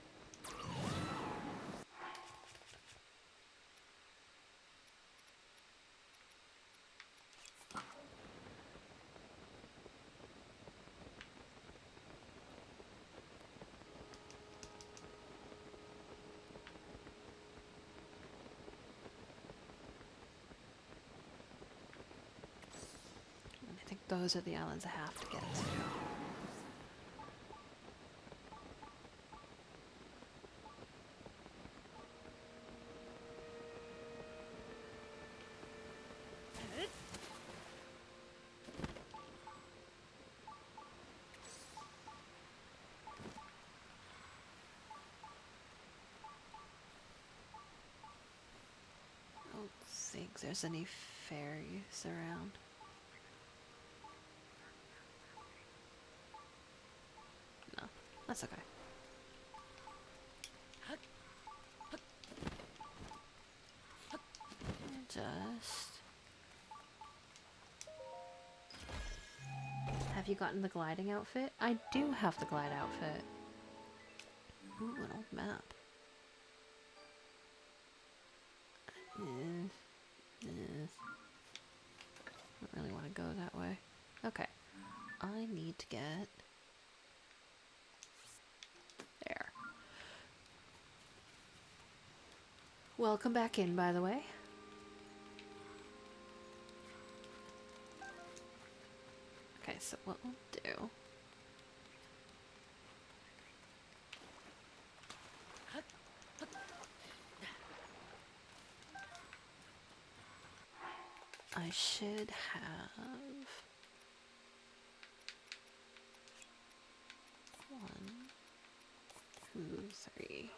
And I think those are the islands I have to get to. I don't think there's any fairies around. No, that's okay. Just... Have you gotten the gliding outfit? I do have the glide outfit. Ooh, an old map. Don't really want to go that way. Okay. I need to get... There. Welcome back in, by the way. Okay, so what we'll do... I should have... 1, 2, 3...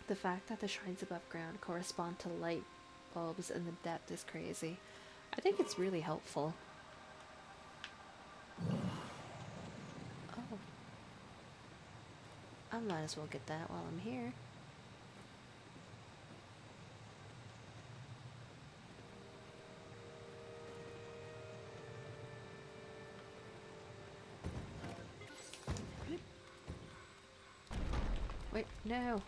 The fact that the shrines above ground correspond to light bulbs in the depth is crazy. I think it's really helpful. Oh. I might as well get that while I'm here. Wait, no.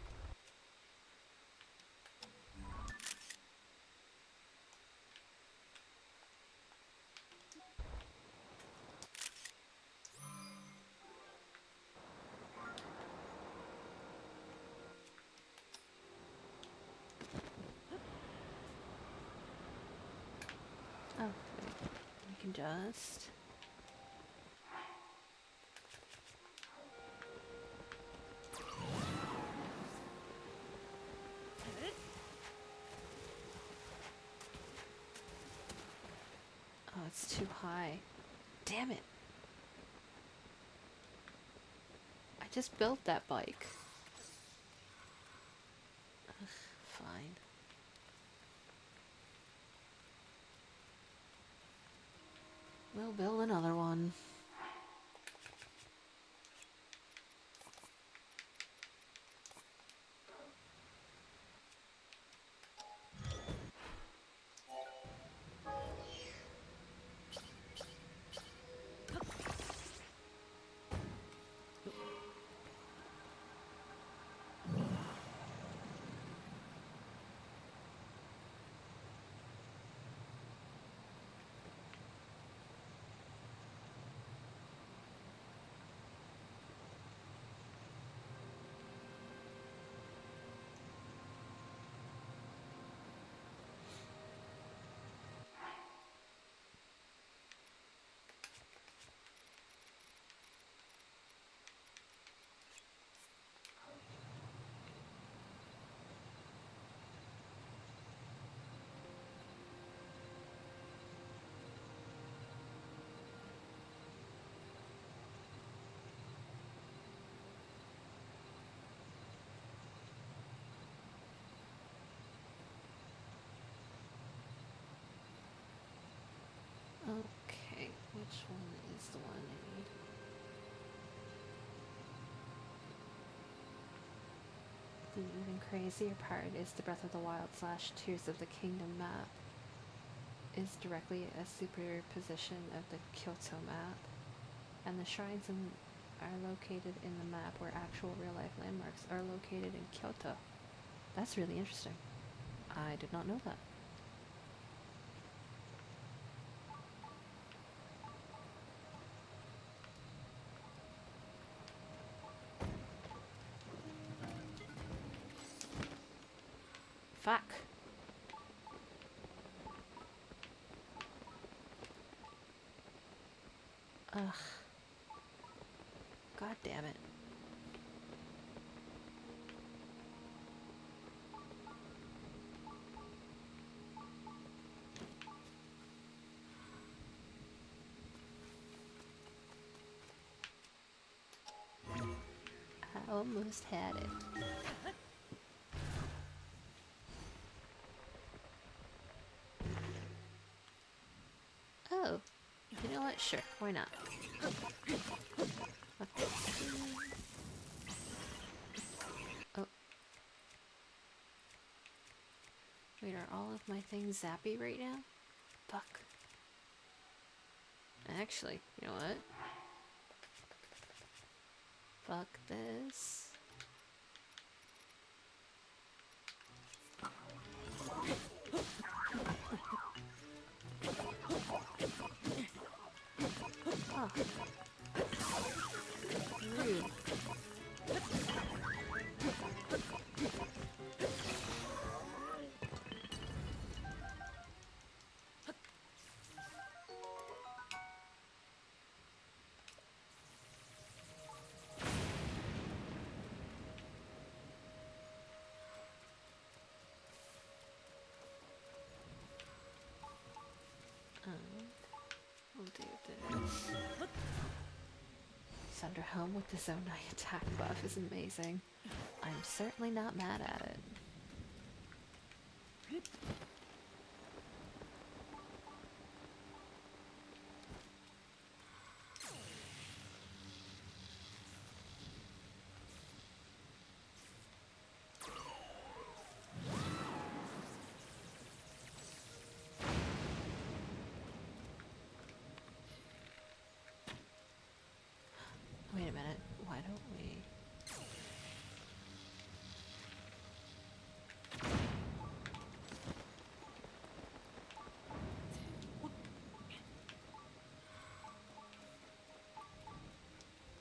can just... Oh, it's too high. Damn it. I just built that bike. Ugh, fine. We'll build another one. Okay, which one is the one I need? The even crazier part is the Breath of the Wild / Tears of the Kingdom map is directly a superposition of the Kyoto map, and the shrines are located in the map where actual real-life landmarks are located in Kyoto. That's really interesting. I did not know that. Fuck. Ugh. God damn it. I almost had it. Oh. You know what? Sure. Why not? Okay. Oh. Wait, are all of my things zappy right now? Fuck. Actually, you know what? Fuck this. Oh. Rude. We'll do this. Thunder Home with the Zonai attack buff is amazing. I'm certainly not mad at it. Wait a minute, why don't we...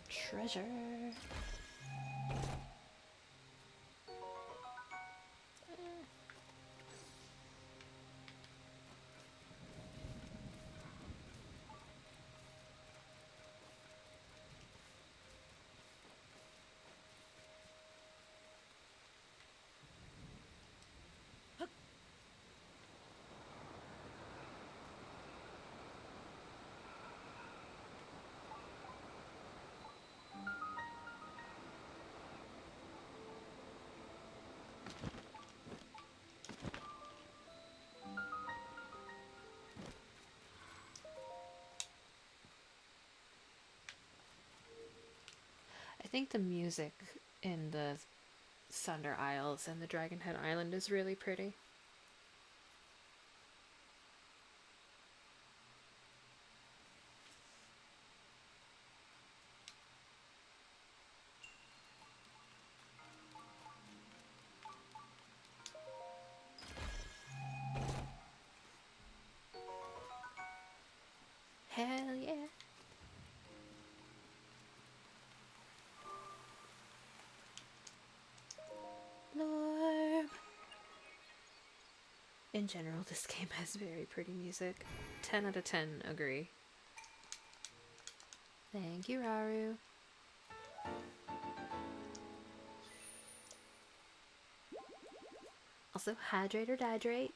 Treasure! I think the music in the Sunder Isles and the Dragonhead Island is really pretty. Hell yeah. Lord. In general, this game has very pretty music. 10 out of 10 agree. Thank you, Raru. Also, hydrate or dihydrate.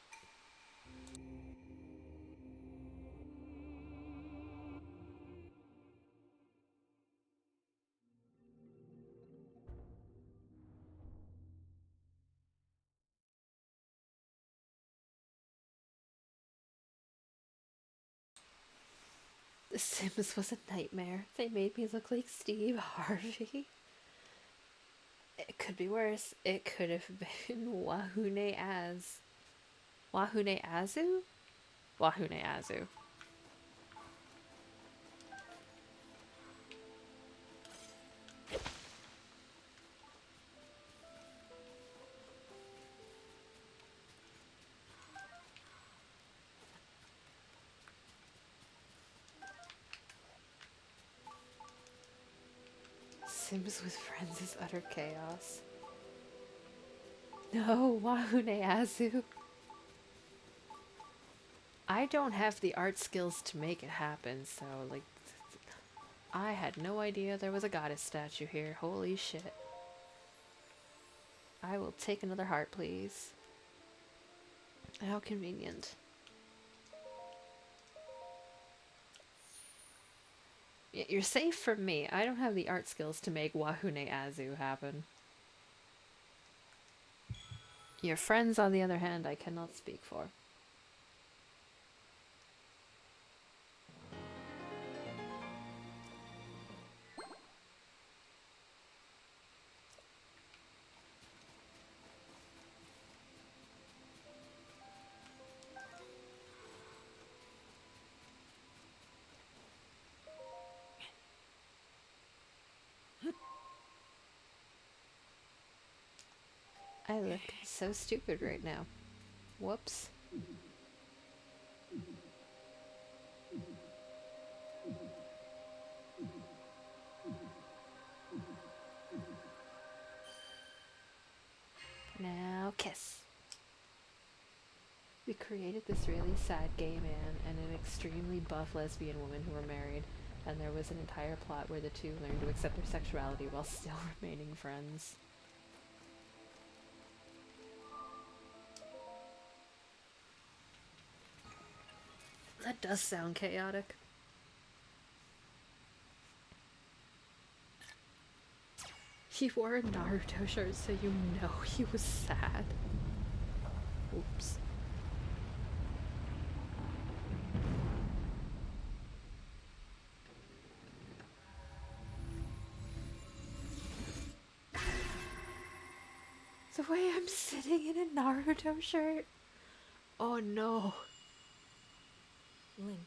The Sims was a nightmare. They made me look like Steve Harvey. It could be worse. It could have been Wahune Az. Wahune Azu? Wahune Azu. Sims with friends is utter chaos. No, Wahune Azu. I don't have the art skills to make it happen, so, like, I had no idea there was a goddess statue here. Holy shit. I will take another heart, please. How convenient. You're safe from me. I don't have the art skills to make Wahune Azu happen. Your friends, on the other hand, I cannot speak for. I look so stupid right now. Whoops. Now kiss. We created this really sad gay man and an extremely buff lesbian woman who were married, and there was an entire plot where the two learned to accept their sexuality while still remaining friends. That does sound chaotic. He wore a Naruto shirt, so you know he was sad. Oops. The way I'm sitting in a Naruto shirt? Oh no. Link,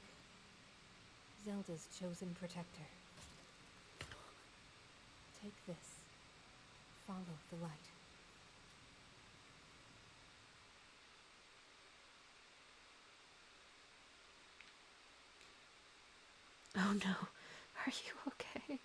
Zelda's chosen protector. Take this. Follow the light. Oh no. Are you okay?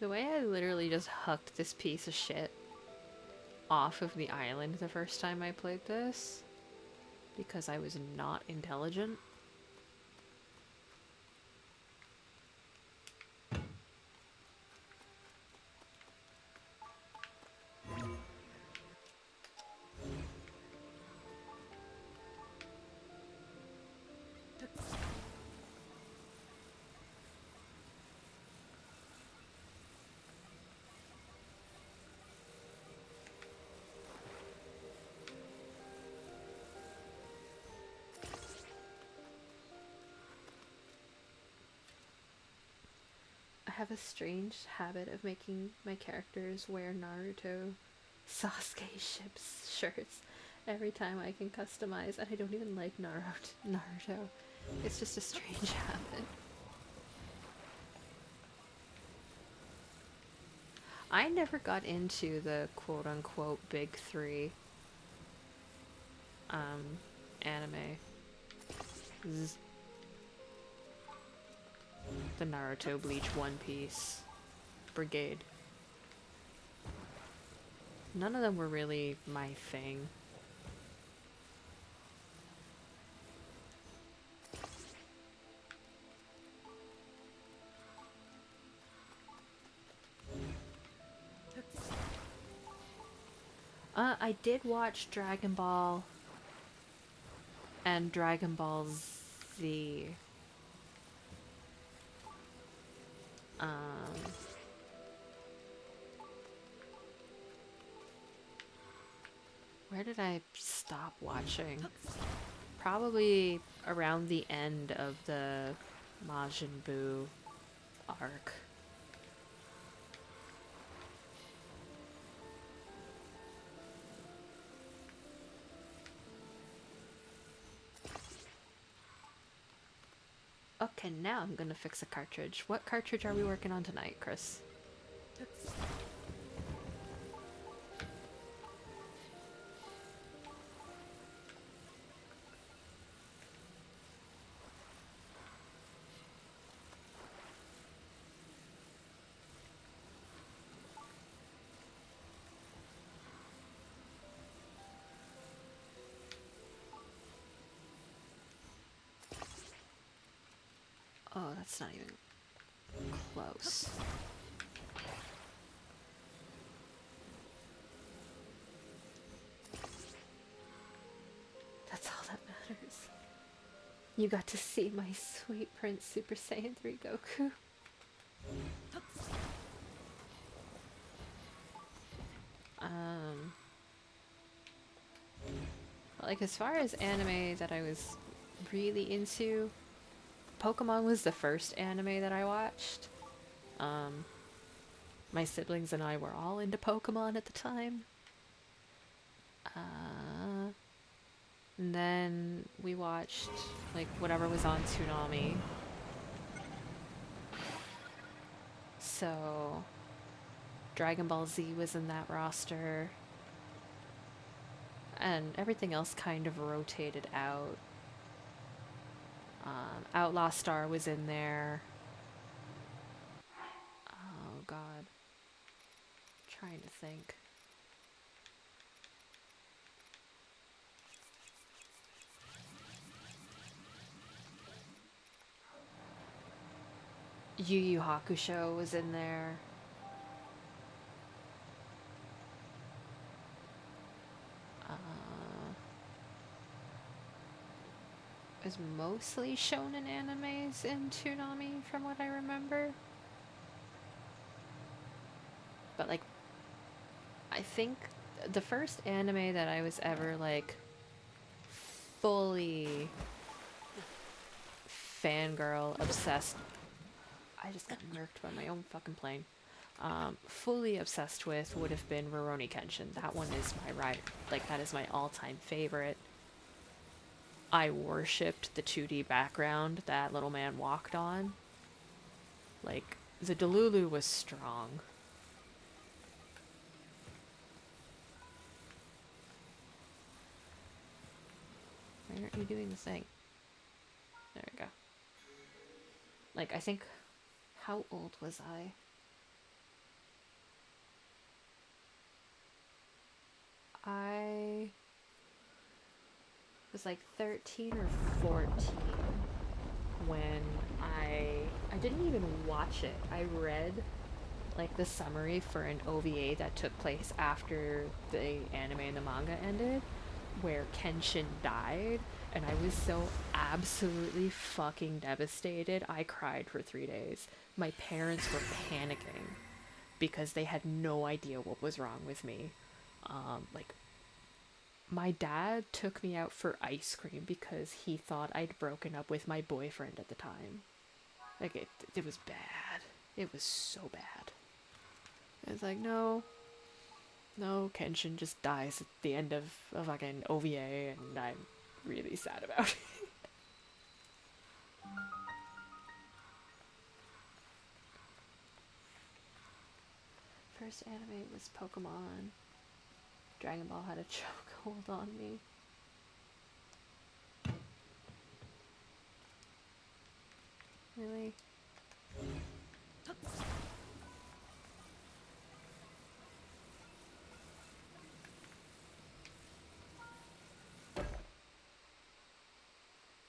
The way I literally just hucked this piece of shit off of the island the first time I played this because I was not intelligent. have a strange habit of making my characters wear Naruto Sasuke ships shirts every time I can customize, and I don't even like Naruto. It's just a strange habit. I never got into the quote unquote big three anime. The Naruto, Bleach, One Piece, Brigade. None of them were really my thing. I did watch Dragon Ball and Dragon Ball Z. Where did I stop watching? Probably around the end of the Majin Buu arc. Okay, now I'm gonna fix a cartridge. What cartridge are we working on tonight, Chris? Oh, that's not even close. That's all that matters. You got to see my sweet Prince Super Saiyan 3 Goku. Like, as far as anime that I was really into, Pokemon was the first anime that I watched. My siblings and I were all into Pokemon at the time. And then we watched, like, whatever was on Toonami. So, Dragon Ball Z was in that roster. And everything else kind of rotated out. Outlaw Star was in there. Oh god. Trying to think. Yu Yu Hakusho was in there. It was mostly shonen animes in Toonami from what I remember. But like, I think the first anime that I was ever like fully fangirl obsessed. I just got murked by my own fucking plane. Fully obsessed with would have been Rurouni Kenshin. That one is my ride. Like, that is my all-time favorite. I worshipped the 2D background that little man walked on. Like, the Delulu was strong. Why aren't you doing the thing? There we go. Like, I think... How old was I? I was like 13 or 14 when I didn't even watch it. I read like the summary for an OVA that took place after the anime and the manga ended, where Kenshin died, and I was so absolutely fucking devastated. I cried for 3 days. My parents were panicking because they had no idea what was wrong with me. Like, my dad took me out for ice cream because he thought I'd broken up with my boyfriend at the time. Like, it was bad. It was so bad. It's like, no, no, Kenshin just dies at the end of a fucking OVA, and I'm really sad about it. First anime was Pokemon. Dragon Ball had a chokehold on me. Really?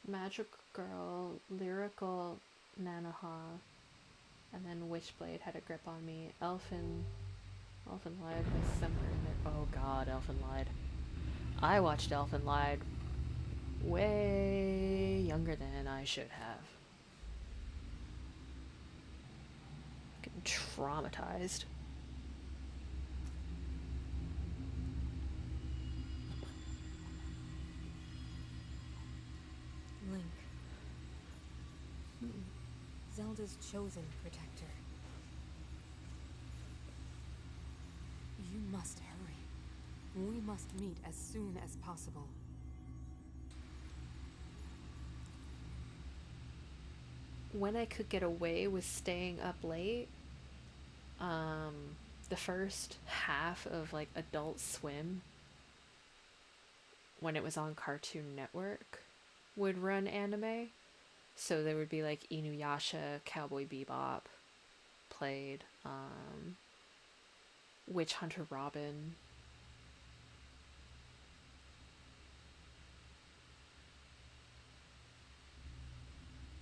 Magic Girl, Lyrical Nanoha, and then Witchblade had a grip on me. Elfenlied was somewhere in there. Oh god, Elfenlied. I watched Elfenlied way younger than I should have. Getting traumatized. Link. Zelda's chosen protector. You must hurry. We must meet as soon as possible. When I could get away with staying up late, the first half of like Adult Swim, when it was on Cartoon Network, would run anime. So there would be like Inuyasha, Cowboy Bebop played, Witch Hunter Robin.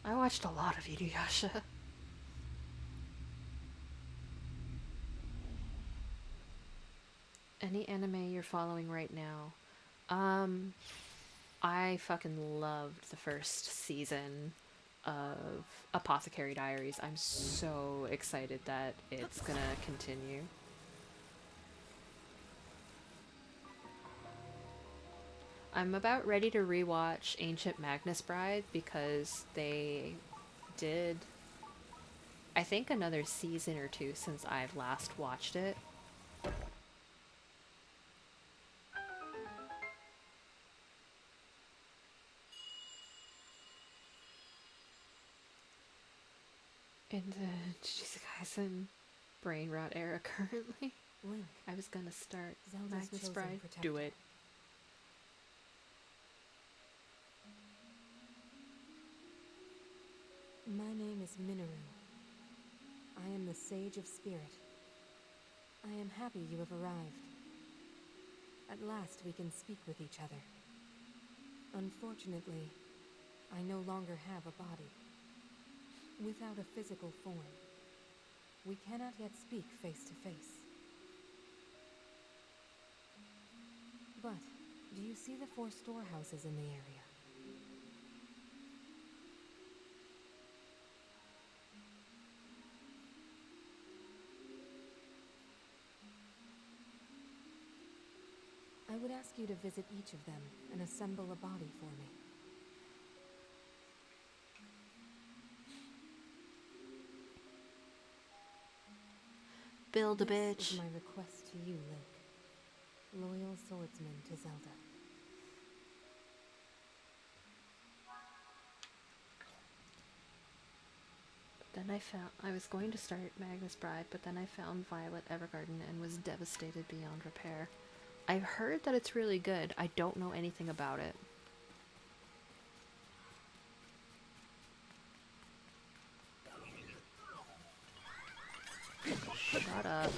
I watched a lot of Inuyasha. Any anime you're following right now? I fucking loved the first season of Apothecary Diaries. I'm so excited that it's gonna continue. I'm about ready to rewatch Ancient Magnus Bride because they did, I think, another season or two since I've last watched it. In the Jujutsu Kaisen brain rot era currently. Link. I was gonna start Zelda's Magnus chosen Bride. protector. Do it. My name is Minoru. I am the Sage of Spirit. I am happy you have arrived. At last we can speak with each other. Unfortunately, I no longer have a body. Without a physical form, we cannot yet speak face to face. But, do you see the 4 storehouses in the area? I would ask you to visit each of them and assemble a body for me. Build a This bitch. is my request to you, Link. Loyal swordsman to Zelda. Then I was going to start Magnus Bride, but then I found Violet Evergarden and was devastated beyond repair. I've heard that it's really good. I don't know anything about it. Shut up.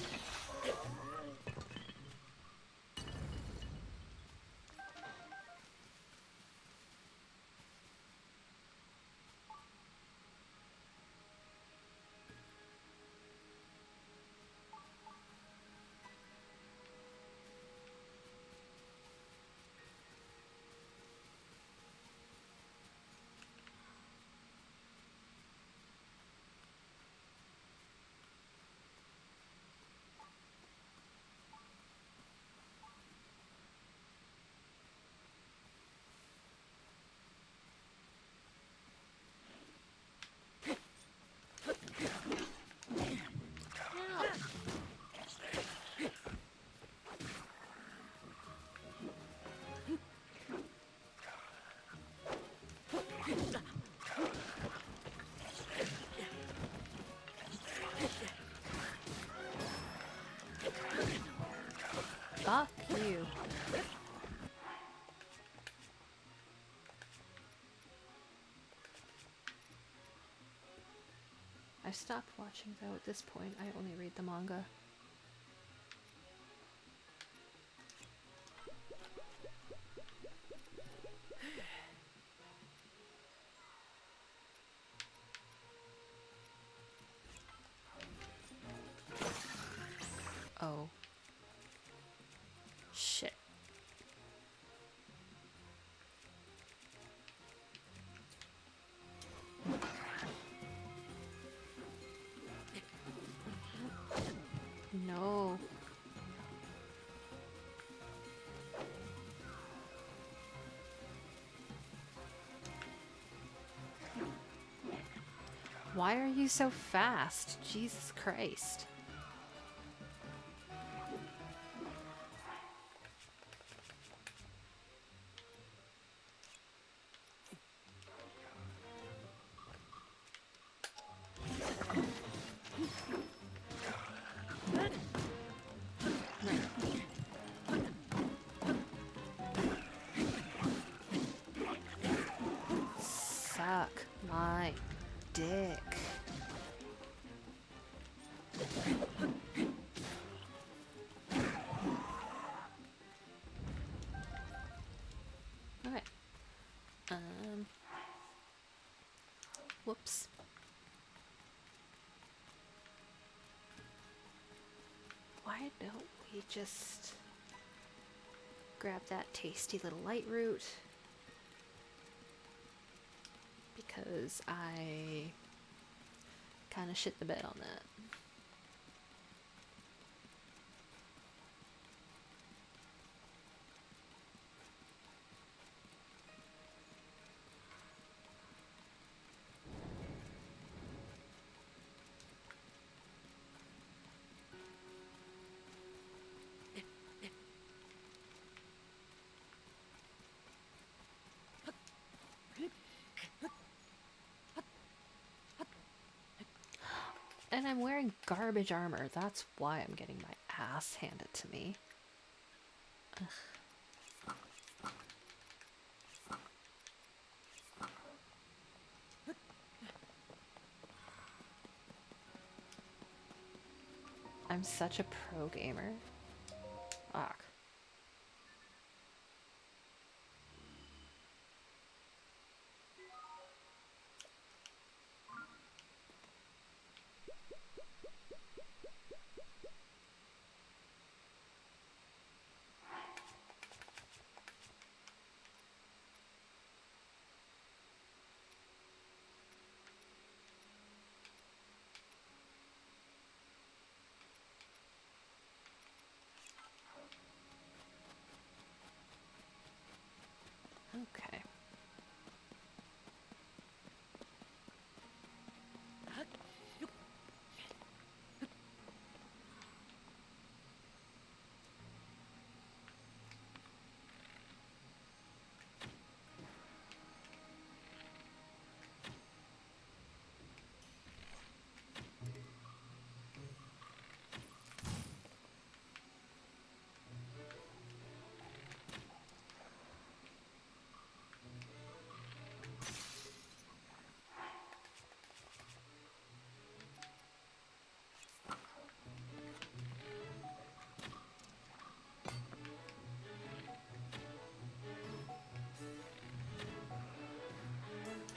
I've stopped watching though at this point. I only read the manga. Oh. Shit. No. Why are you so fast? Jesus Christ. Suck my dick. Okay. Whoops. Why don't we just grab that tasty little light root? Because I kind of shit the bed on that. And I'm wearing garbage armor. That's why I'm getting my ass handed to me. Ugh. I'm such a pro gamer. Fuck. Okay.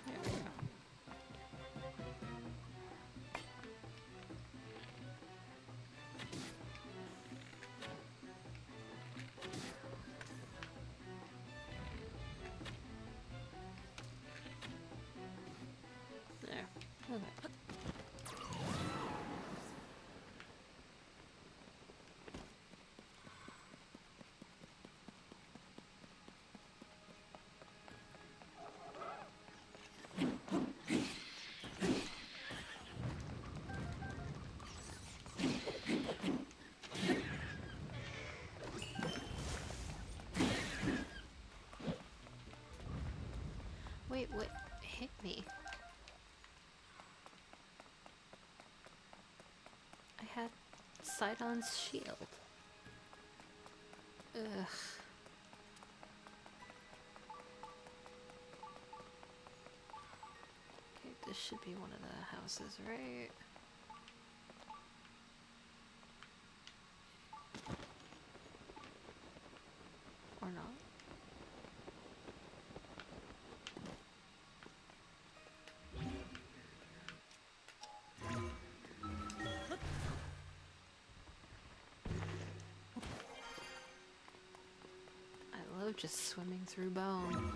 There we go. There. Okay. Wait, what hit me? I had Sidon's shield. Ugh. Okay, This should be one of the houses, right? Or not? I love just swimming through bone.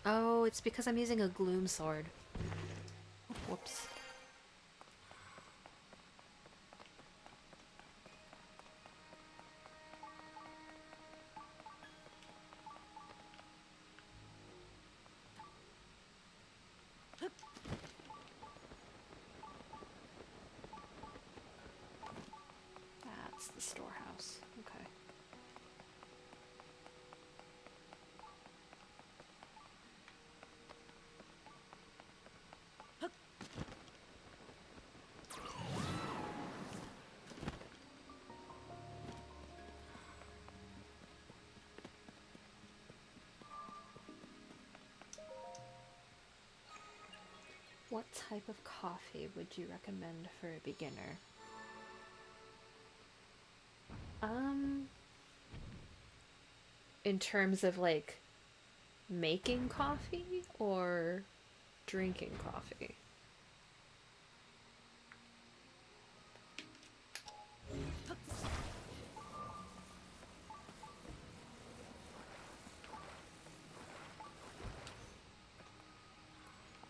Oh, it's because I'm using a gloom sword. Whoops. That's the storehouse. Okay. What type of coffee would you recommend for a beginner? Um, in terms of like making coffee or drinking coffee?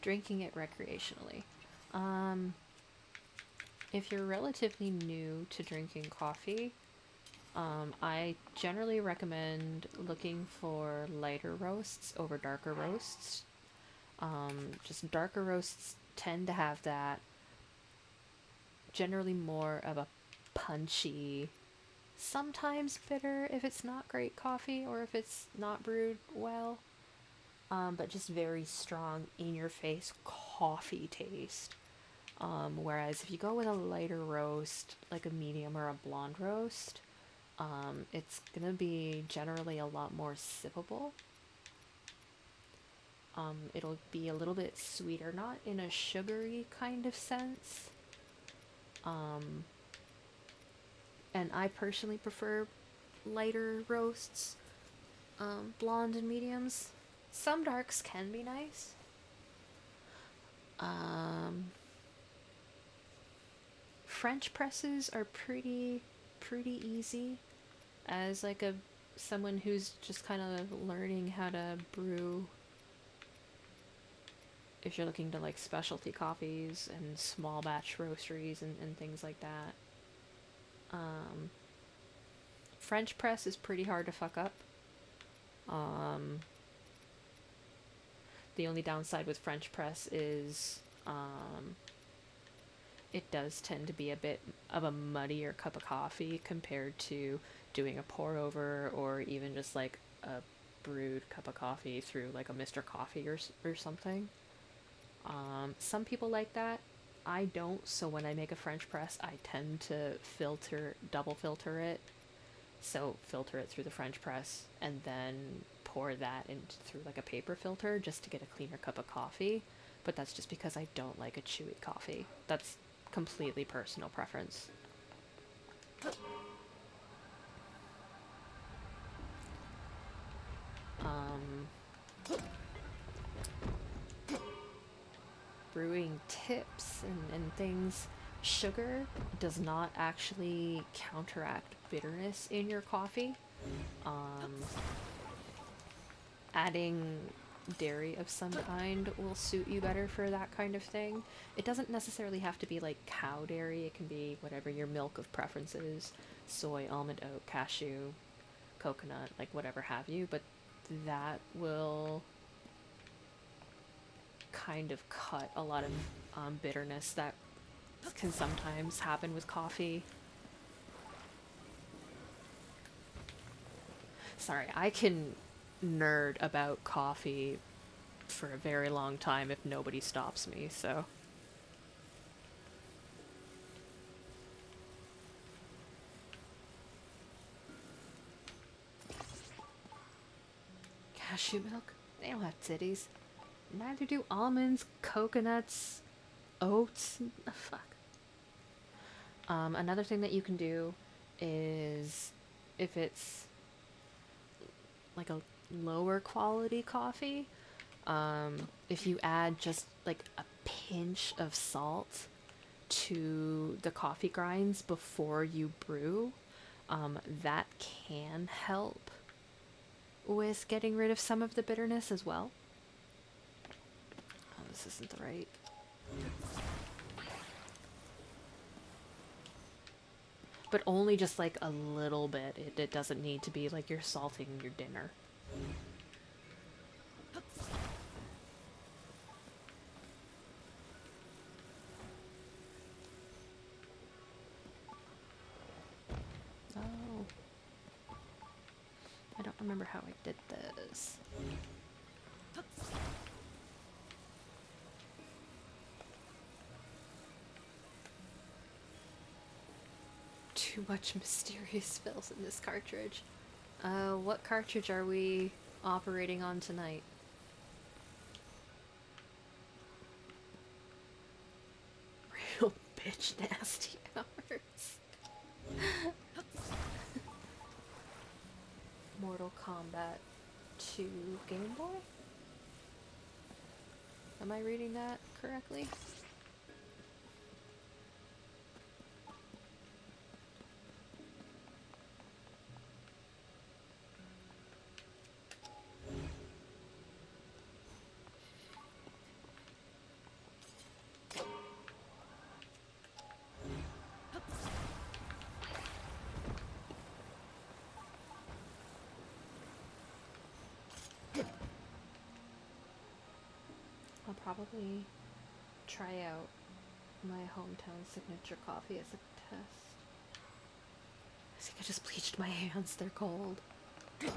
Drinking it recreationally. Um, if you're relatively new to drinking coffee, I generally recommend looking for lighter roasts over darker roasts. Just darker roasts tend to have that generally more of a punchy, sometimes bitter if it's not great coffee or if it's not brewed well, but just very strong in your face coffee taste. Whereas if you go with a lighter roast, like a medium or a blonde roast, it's gonna be generally a lot more sippable. It'll be a little bit sweeter, not in a sugary kind of sense. Um, and I personally prefer lighter roasts, blonde and mediums. Some darks can be nice. Um, French presses are pretty easy as like a someone who's just kind of learning how to brew. If you're looking to like specialty coffees and small batch roasteries and things like that. Um, French press is pretty hard to fuck up. Um, the only downside with French press is it does tend to be a bit of a muddier cup of coffee compared to doing a pour over or even just like a brewed cup of coffee through like a Mr. Coffee or something. Some people like that. I don't, so when I make a French press, I tend to double filter it. So filter it through the French press and then pour that in through like a paper filter just to get a cleaner cup of coffee. But that's just because I don't like a chewy coffee. That's completely personal preference. Um, Brewing tips and things. Sugar does not actually counteract bitterness in your coffee. Um, Adding dairy of some kind will suit you better for that kind of thing. It doesn't necessarily have to be like cow dairy, it can be whatever your milk of preference is: soy, almond, oat, cashew, coconut, like whatever have you, but that will kind of cut a lot of bitterness that can sometimes happen with coffee. Sorry, I can nerd about coffee for a very long time if nobody stops me, so. Cashew milk? They don't have titties. Neither do almonds, coconuts, oats. Fuck. Another thing that you can do is if it's like a lower quality coffee, if you add just like a pinch of salt to the coffee grinds before you brew, that can help with getting rid of some of the bitterness as well. Oh, this isn't the right. But only just like a little bit. It doesn't need to be like you're salting your dinner. Oh. I don't remember how I did this. Too much mysterious fills in this cartridge. What cartridge are we operating on tonight? Real bitch nasty hours. Mortal Kombat 2 Game Boy? Am I reading that correctly? I'll probably try out my hometown signature coffee as a test. I think I just bleached my hands, they're cold. Oh no.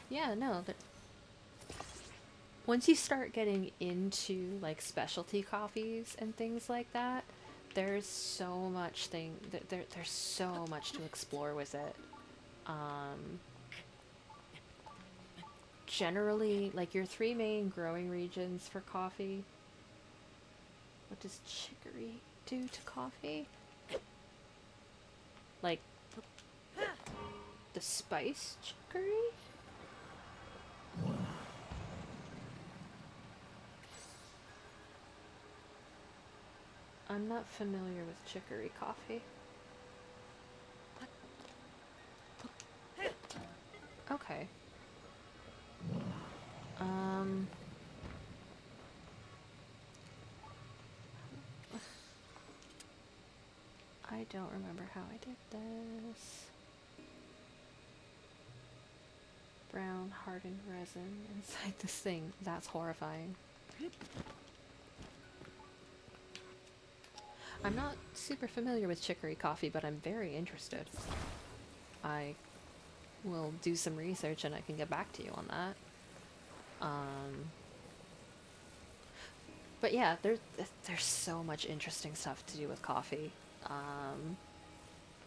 Yeah, no, that once you start getting into like specialty coffees and things like that, there's so much there's so much to explore with it. Um, Generally, like your three main growing regions for coffee. What does chicory do to coffee? Like the spice chicory? I'm not familiar with chicory coffee. Okay. Um, I don't remember how I did this. Brown hardened resin inside this thing. That's horrifying. I'm not super familiar with chicory coffee, but I'm very interested. I will do some research and I can get back to you on that. But yeah, there's so much interesting stuff to do with coffee. Um,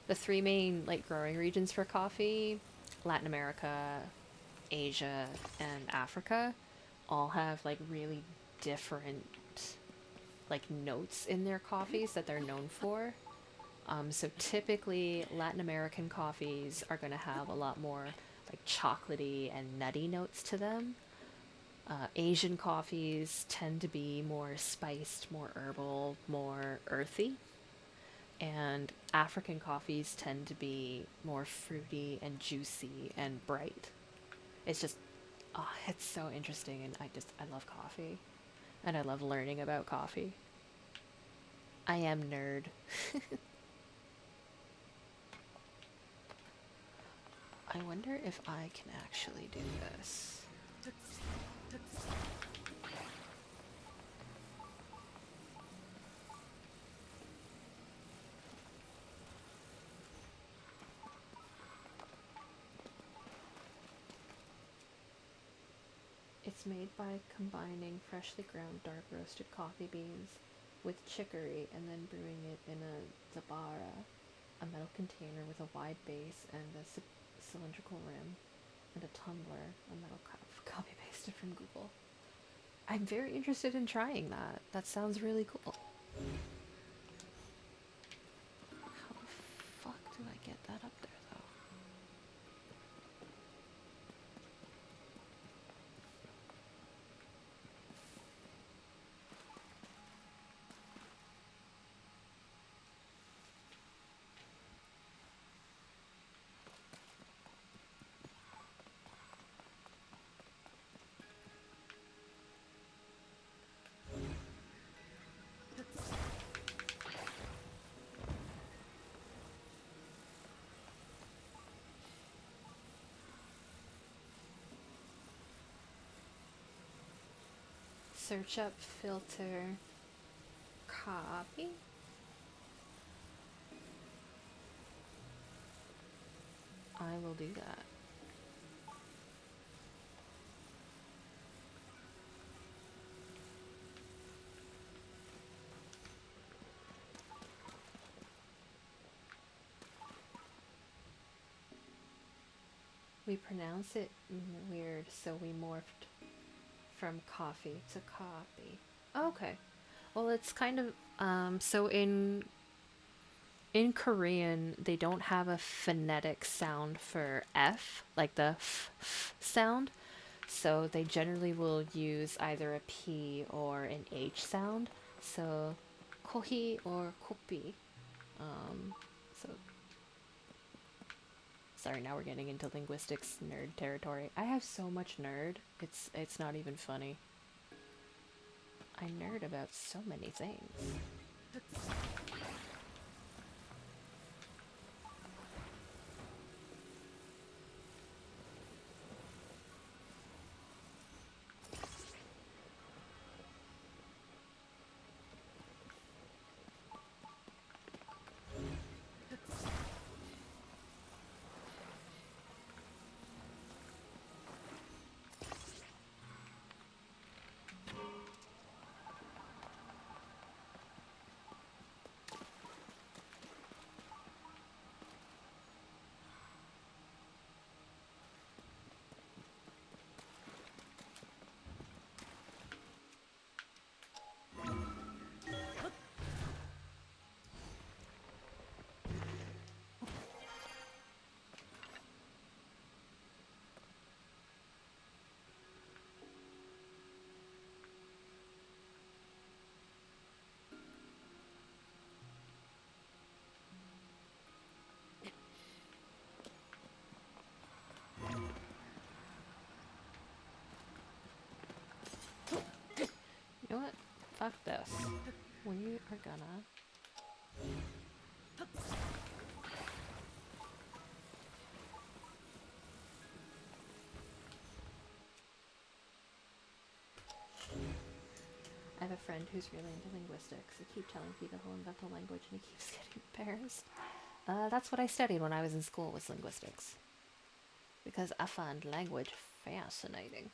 the three main like growing regions for coffee, Latin America, Asia, and Africa, all have like really different like notes in their coffees that they're known for. So typically Latin American coffees are going to have a lot more like chocolatey and nutty notes to them. Asian coffees tend to be more spiced, more herbal, more earthy. And African coffees tend to be more fruity and juicy and bright. It's just, oh, it's so interesting. And I love coffee. And I love learning about coffee. I am nerd. I wonder if I can actually do this. It's made by combining freshly ground dark roasted coffee beans with chicory and then brewing it in a zabara, a metal container with a wide base and a cylindrical rim, and a tumbler, a metal cup. Copy pasted from Google. I'm very interested in trying that. That sounds really cool. How the fuck do I get that up there, though? Search up filter copy. I will do that. We pronounce it weird, so we morphed from coffee to copy. Okay. Well, it's kind of so in Korean, they don't have a phonetic sound for F, like the f sound. So they generally will use either a P or an H sound. So kohi or kopi. Um, so sorry, now we're getting into linguistics nerd territory. I have so much nerd. It's not even funny. I nerd about so many things. You know what? Fuck this. We are gonna... I have a friend who's really into linguistics. I keep telling people he'll invent a language and he keeps getting embarrassed. That's what I studied when I was in school, was linguistics. Because I find language fascinating.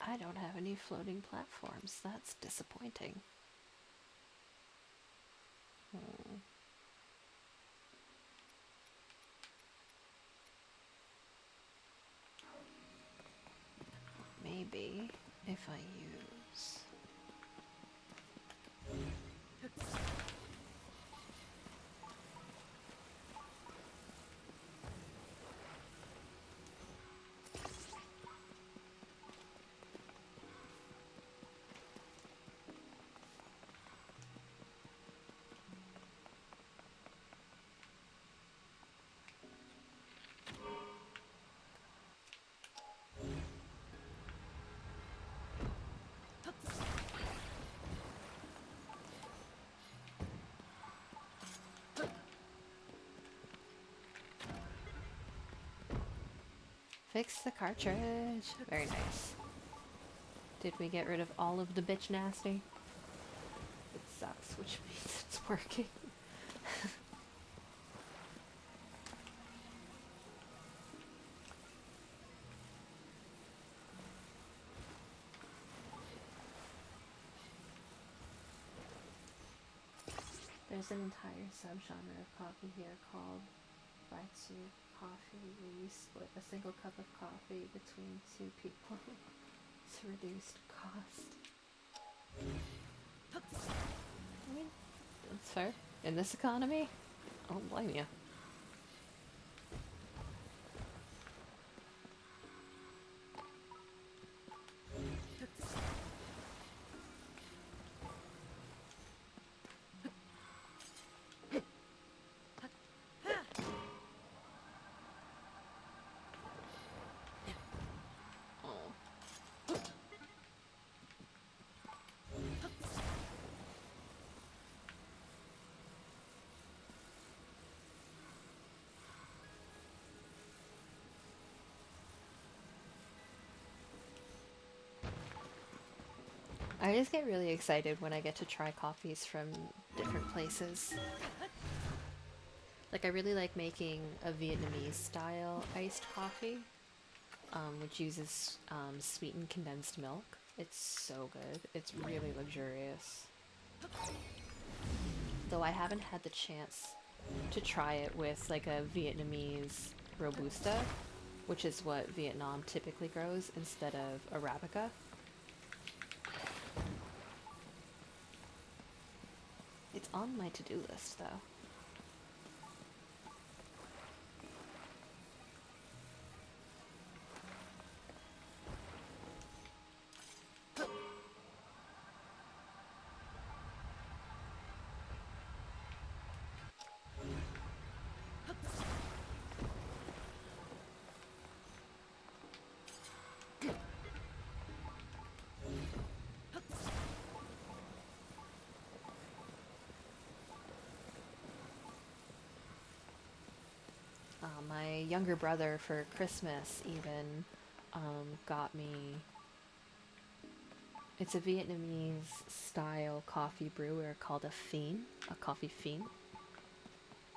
I don't have any floating platforms. That's disappointing. Maybe if I use... Fix the cartridge. Very nice. Did we get rid of all of the bitch nasty? It sucks which means it's working. There's an entire subgenre of coffee here called Baitsu coffee, where you split a single cup of coffee between two people. It's reduced cost. I mean, that's fair. In this economy, I don't blame you. I just get really excited when I get to try coffees from different places. Like, I really like making a Vietnamese style iced coffee, which uses sweetened condensed milk. It's so good. It's really luxurious. Though I haven't had the chance to try it with like a Vietnamese Robusta, which is what Vietnam typically grows instead of Arabica. It's on my to-do list though. My younger brother for Christmas even got me. It's a Vietnamese style coffee brewer called a coffee fiend.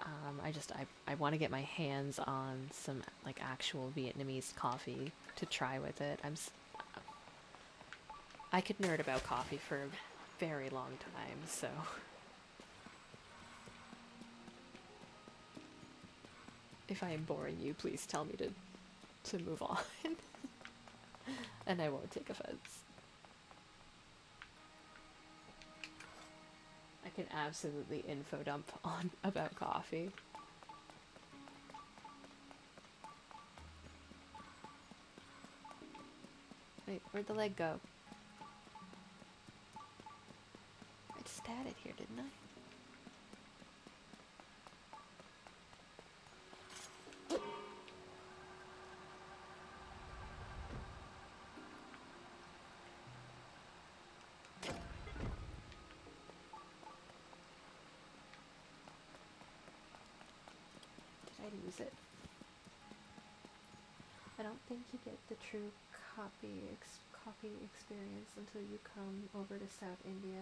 I want to get my hands on some like actual Vietnamese coffee to try with it. I could nerd about coffee for a very long time, so. If I am boring you, please tell me to move on. And I won't take offense. I can absolutely info dump on about coffee. Wait, where'd the leg go? I just had it here, didn't I? Did I lose it? I don't think you get the true coffee experience until you come over to South India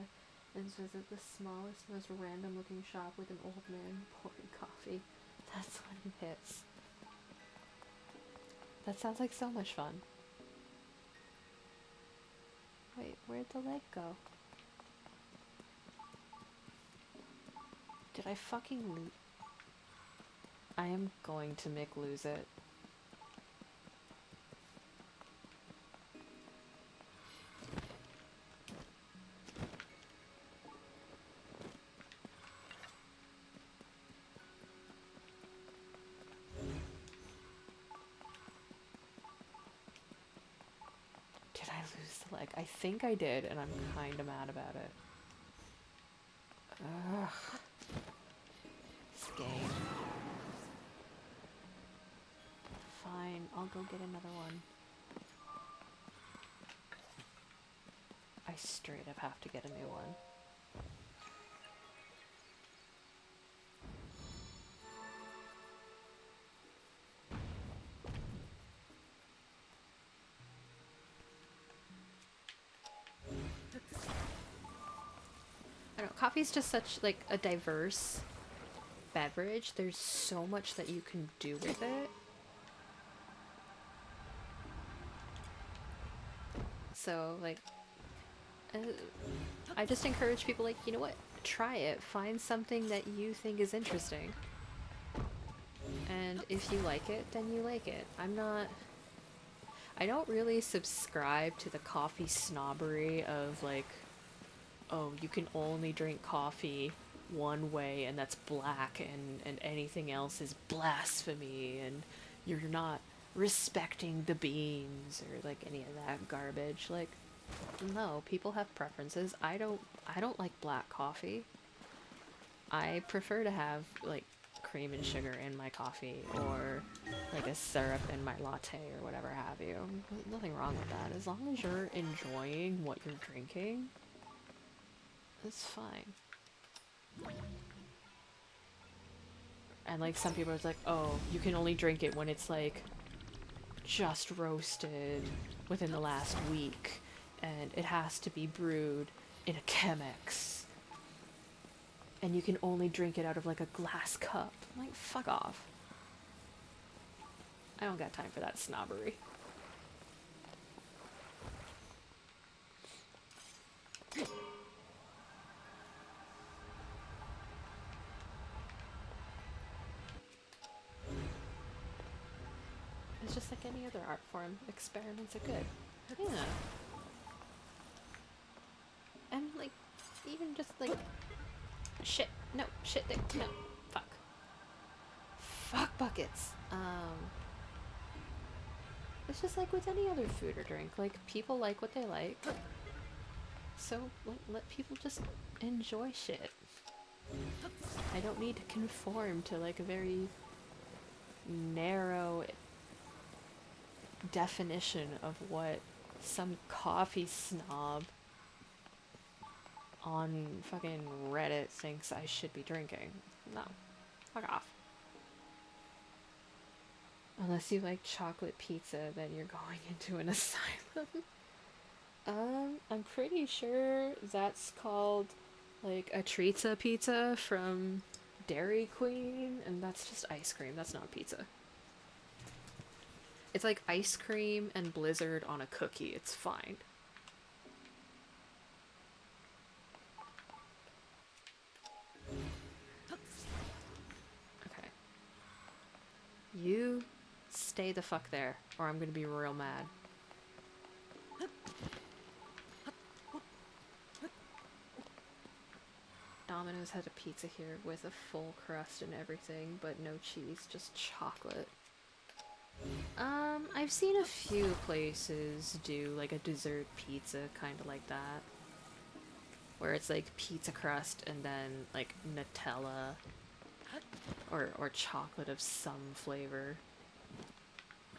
and visit the smallest, most random looking shop with an old man pouring coffee. That's when it hits. That sounds like so much fun. Wait, where'd the leg go? Did I fucking lose? I am going to Mick lose it. Did I lose the leg? I think I did, and I'm kinda mad about it. Ugh. This game. Fine, I'll go get another one. I straight up have to get a new one. I don't know, coffee's just such like a diverse beverage. There's so much that you can do with it. So like, uh, I just encourage people like, you know what? Try it. Find something that you think is interesting. And if you like it, then you like it. I don't really subscribe to the coffee snobbery of like, oh, you can only drink coffee one way and that's black and anything else is blasphemy and you're not respecting the beans or like any of that garbage. Like, no, people have preferences. I don't like black coffee. I prefer to have like cream and sugar in my coffee or like a syrup in my latte or whatever have you. Nothing wrong with that. As long as you're enjoying what you're drinking, it's fine. And like some people are like, oh, you can only drink it when it's like just roasted within the last week and it has to be brewed in a Chemex and you can only drink it out of like a glass cup. I'm like, fuck off. I don't got time for that snobbery. It's just like any other art form. Experiments are good. Yeah. And like, even just like, shit. No, shit, no. Fuck. Fuck buckets. It's just like with any other food or drink. Like, people like what they like. So let people just enjoy shit. I don't need to conform to like a very narrow definition of what some coffee snob on fucking Reddit thinks I should be drinking. No. Fuck off. Unless you like chocolate pizza, then you're going into an asylum. I'm pretty sure that's called like a Treatza pizza from Dairy Queen, and that's just ice cream. That's not pizza. It's like ice cream and Blizzard on a cookie. It's fine. Okay. You stay the fuck there, or I'm gonna be real mad. Domino's had a pizza here with a full crust and everything, but no cheese, just chocolate. I've seen a few places do like a dessert pizza kind of like that. Where it's like pizza crust and then like Nutella or chocolate of some flavor.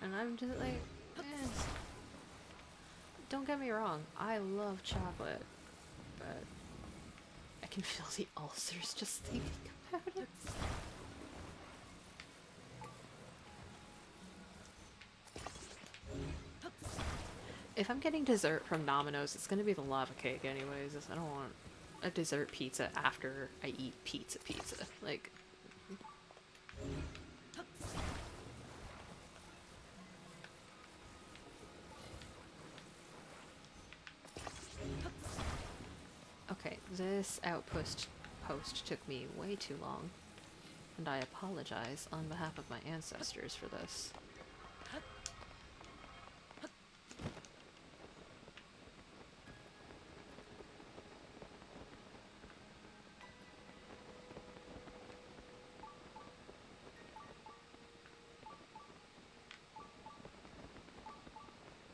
And I'm just like, eh. Don't get me wrong, I love chocolate, but I can feel the ulcers just thinking about it. If I'm getting dessert from Domino's, it's gonna be the lava cake anyways. I don't want a dessert pizza after I eat pizza. Like, okay, this outpost post took me way too long, and I apologize on behalf of my ancestors for this.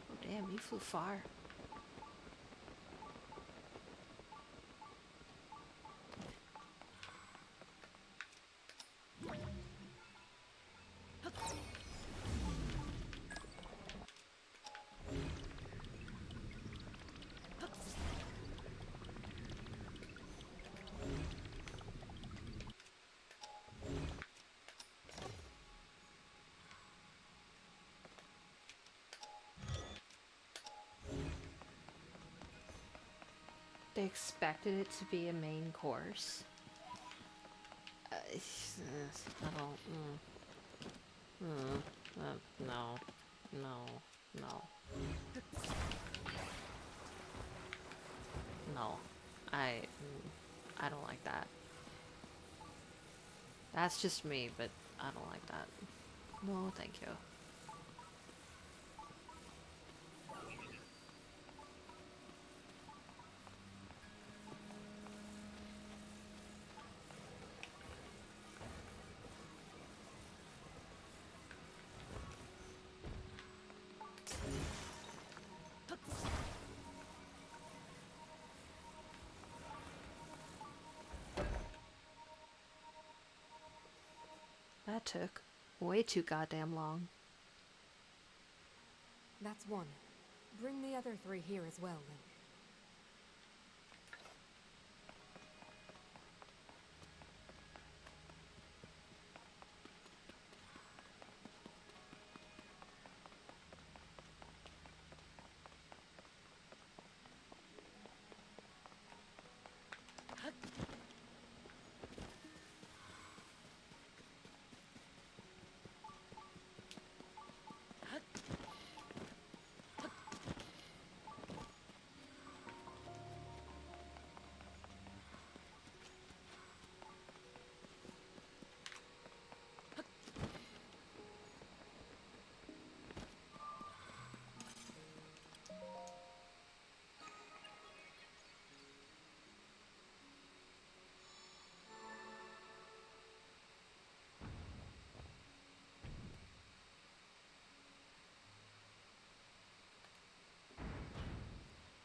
Oh damn, you flew far. They expected it to be a main course. I don't. No, no, no, no. I don't like that. That's just me, but I don't like that. No, thank you. That took way too goddamn long. That's one. Bring the other three here as well, Link.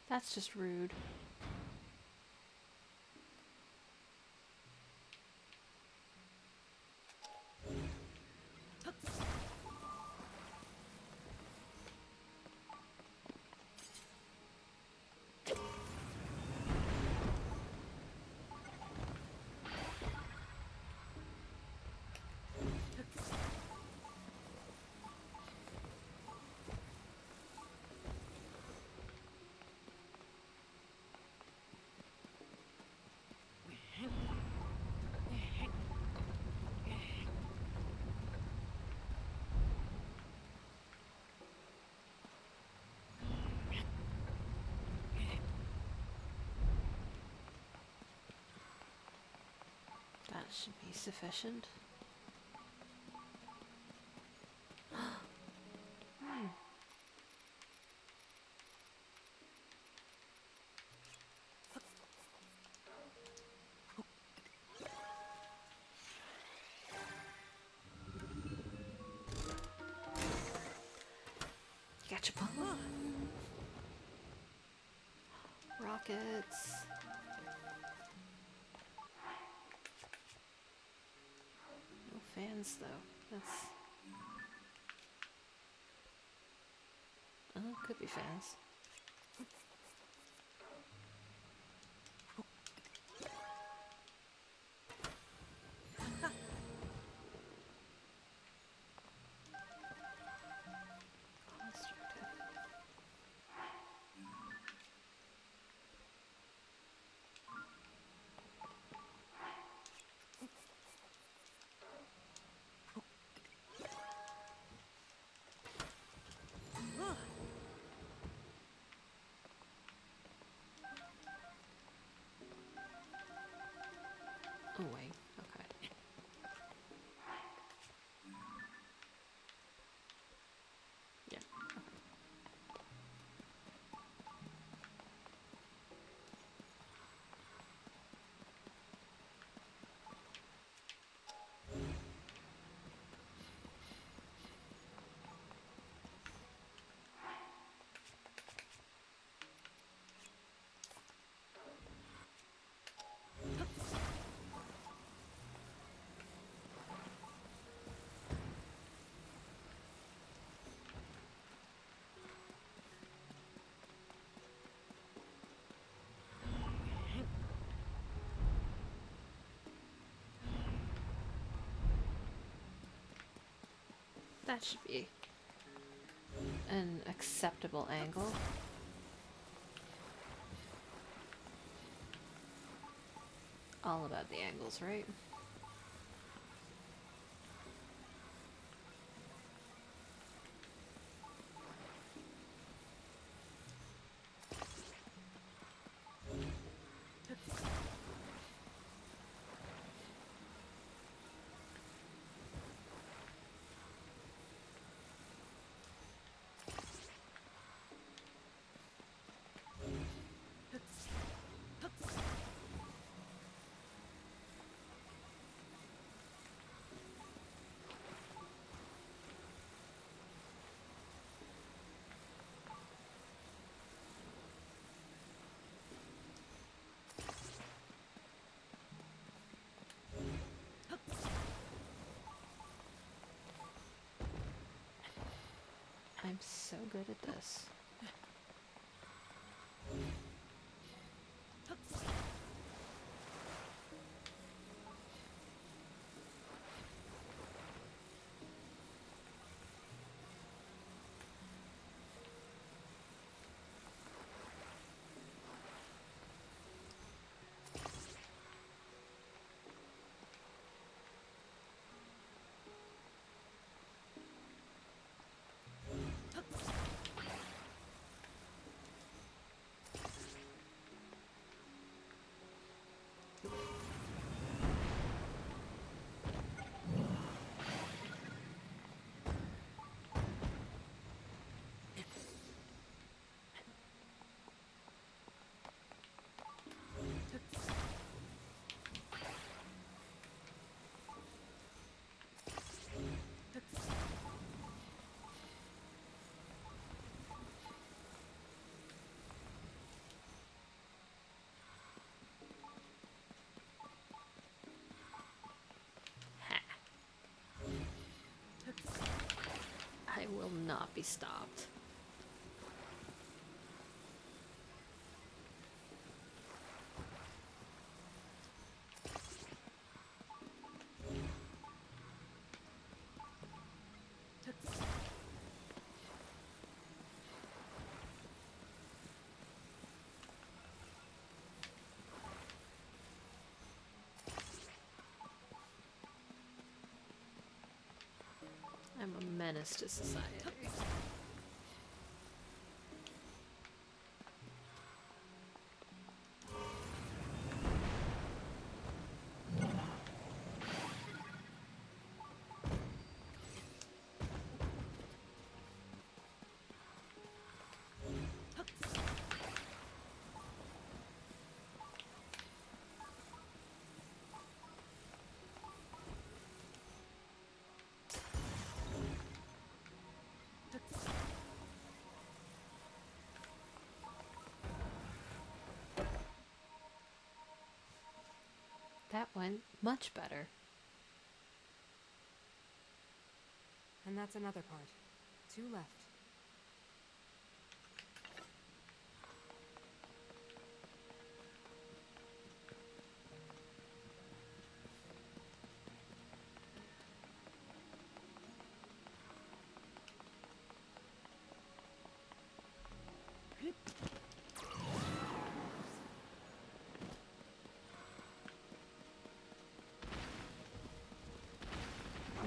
That's just rude. That should be sufficient. You got your bomb. Rockets. No fans though. That's could be fans. Constructed. Oh wait. Okay. Yeah. That should be an acceptable angle. All about the angles, right? I'm so good at this. I will not be stopped. I'm a menace to society. That went much better. And that's another part. 2 left.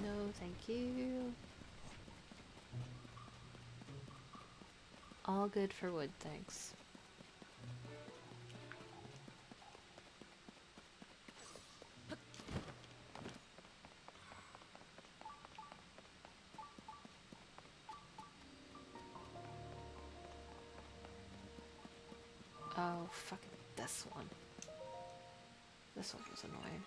No, thank you. All good for wood, thanks. Oh, fucking this one. This one was annoying.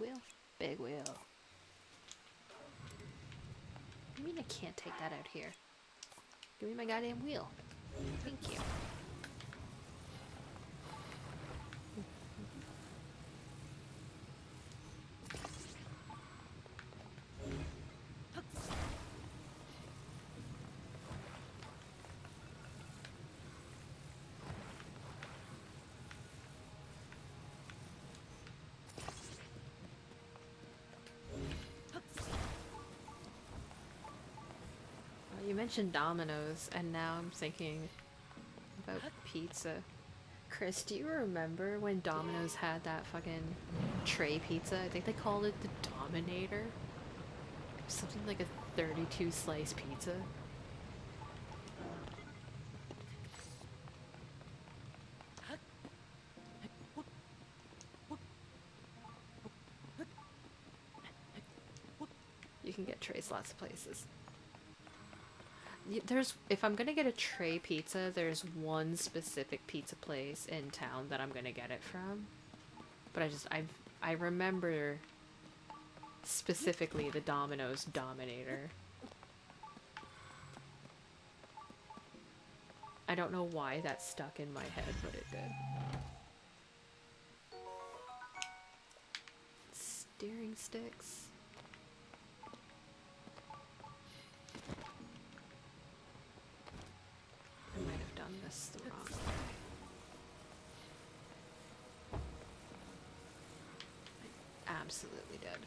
wheel? Big wheel. I mean, I can't take that out here. Give me my goddamn wheel. Thank you. You mentioned Domino's, and now I'm thinking about pizza. Chris, do you remember when Domino's had that fucking tray pizza? I think they called it the Dominator. Something like a 32 slice pizza. You can get trays lots of places. If I'm gonna get a tray pizza, there's one specific pizza place in town that I'm gonna get it from. But I remember specifically the Domino's Dominator. I don't know why that stuck in my head, but it did. Steering sticks. I might have done this the wrong way. I absolutely did.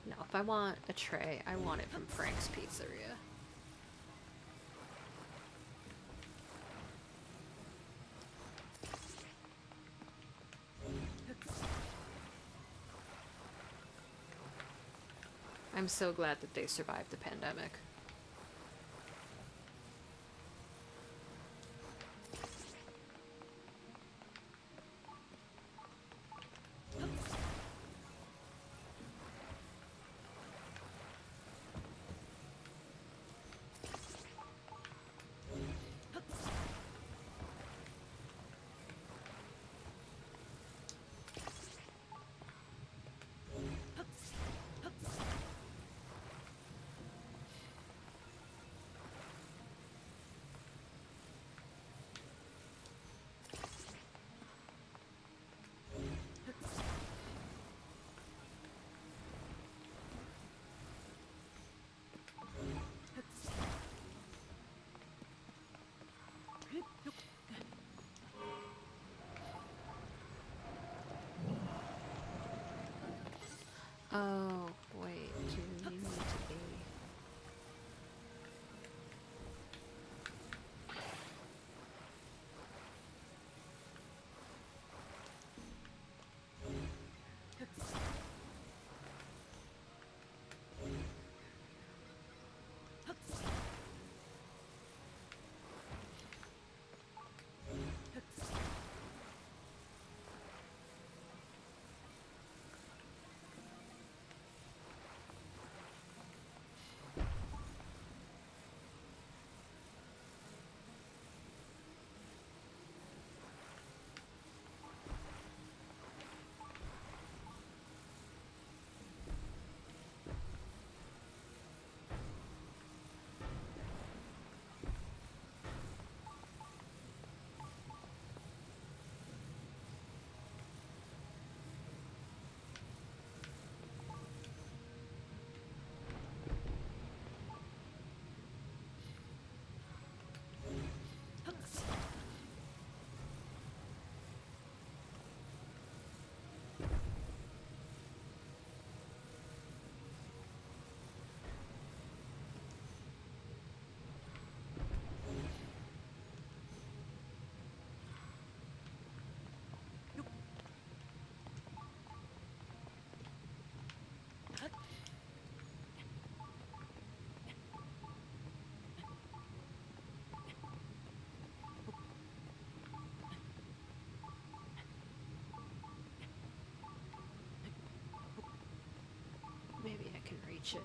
No, if I want a tray, I want it from Frank's Pizzeria. I'm so glad that they survived the pandemic. Oh, wait, do you need to be... reach it.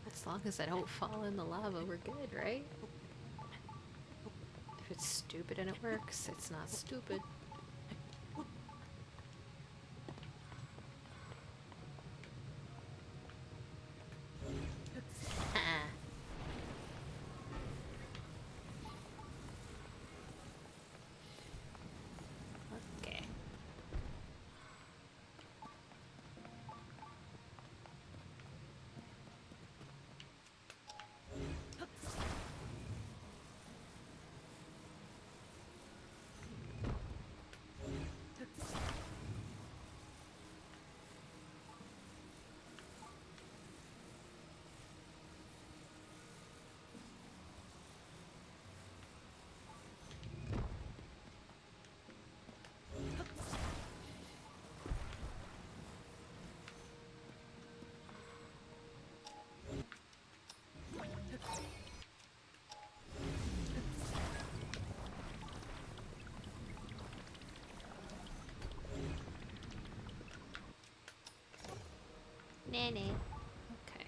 As long as I don't fall in the lava, we're good, right? If it's stupid and it works, it's not stupid. Ah. Okay. Nanny. Okay.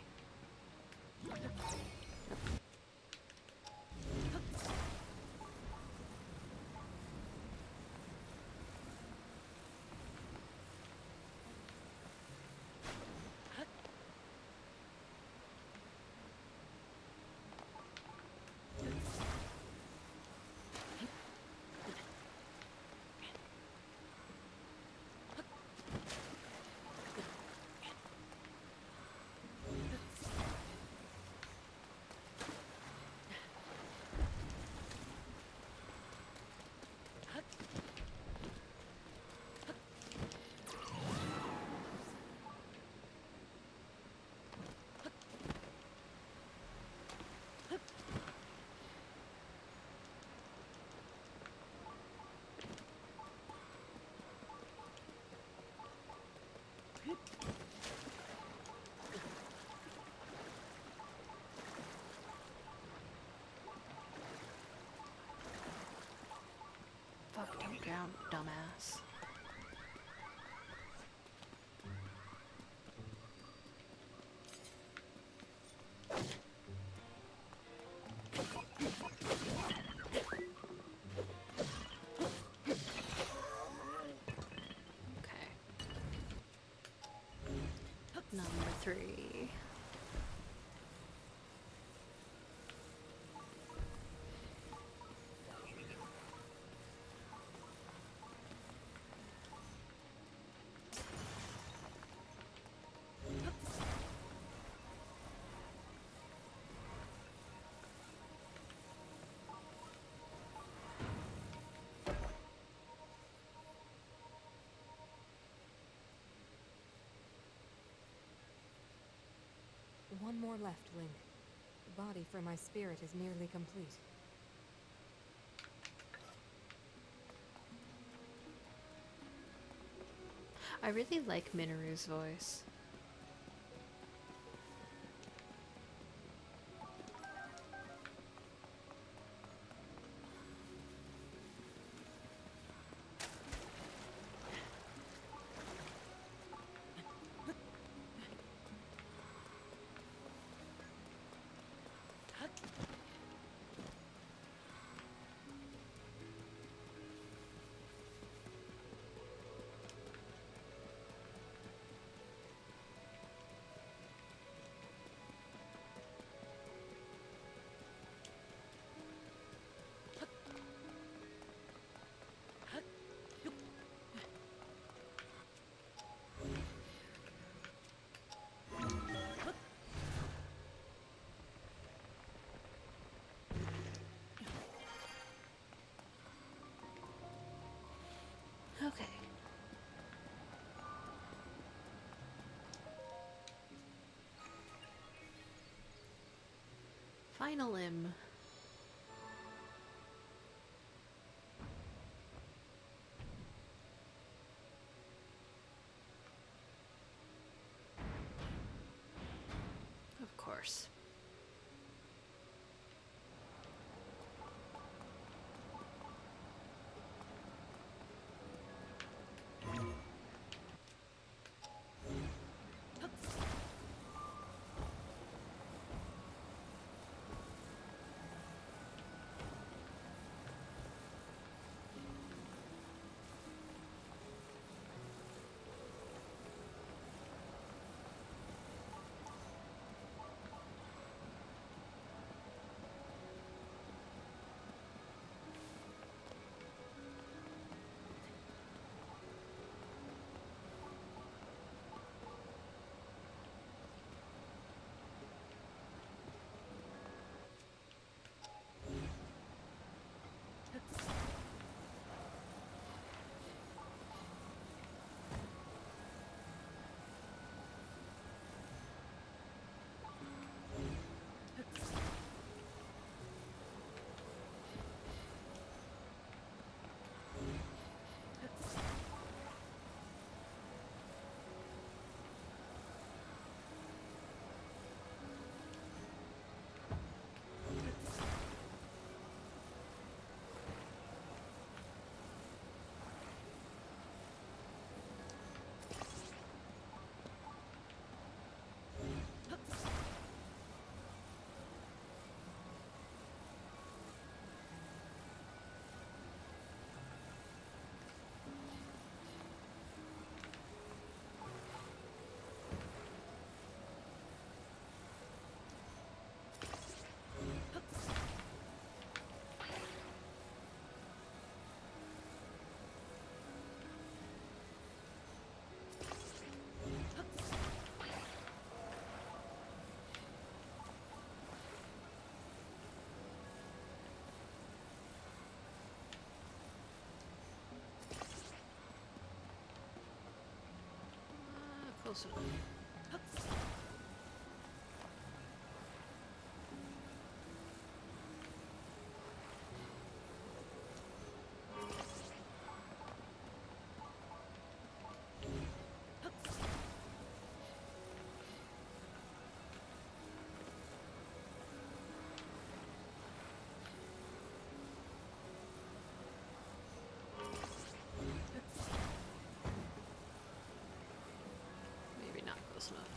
Fuck, don't drown, dumbass. Okay. Number 3. One more left, Link. The body for my spirit is nearly complete. I really like Minoru's voice. Okay. Final limb. Of course. close enough. Maybe not close enough.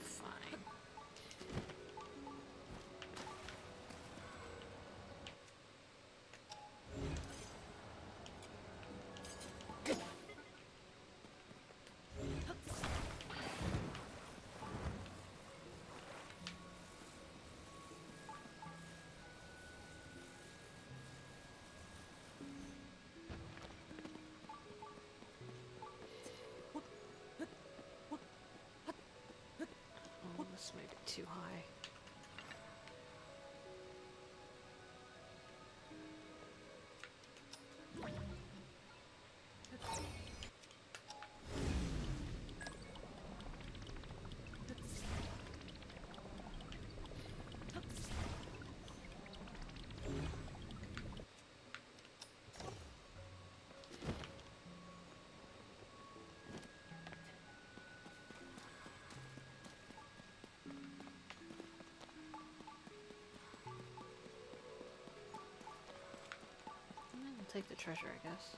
Fine. Oh, this might be too high. I'll take the treasure, I guess.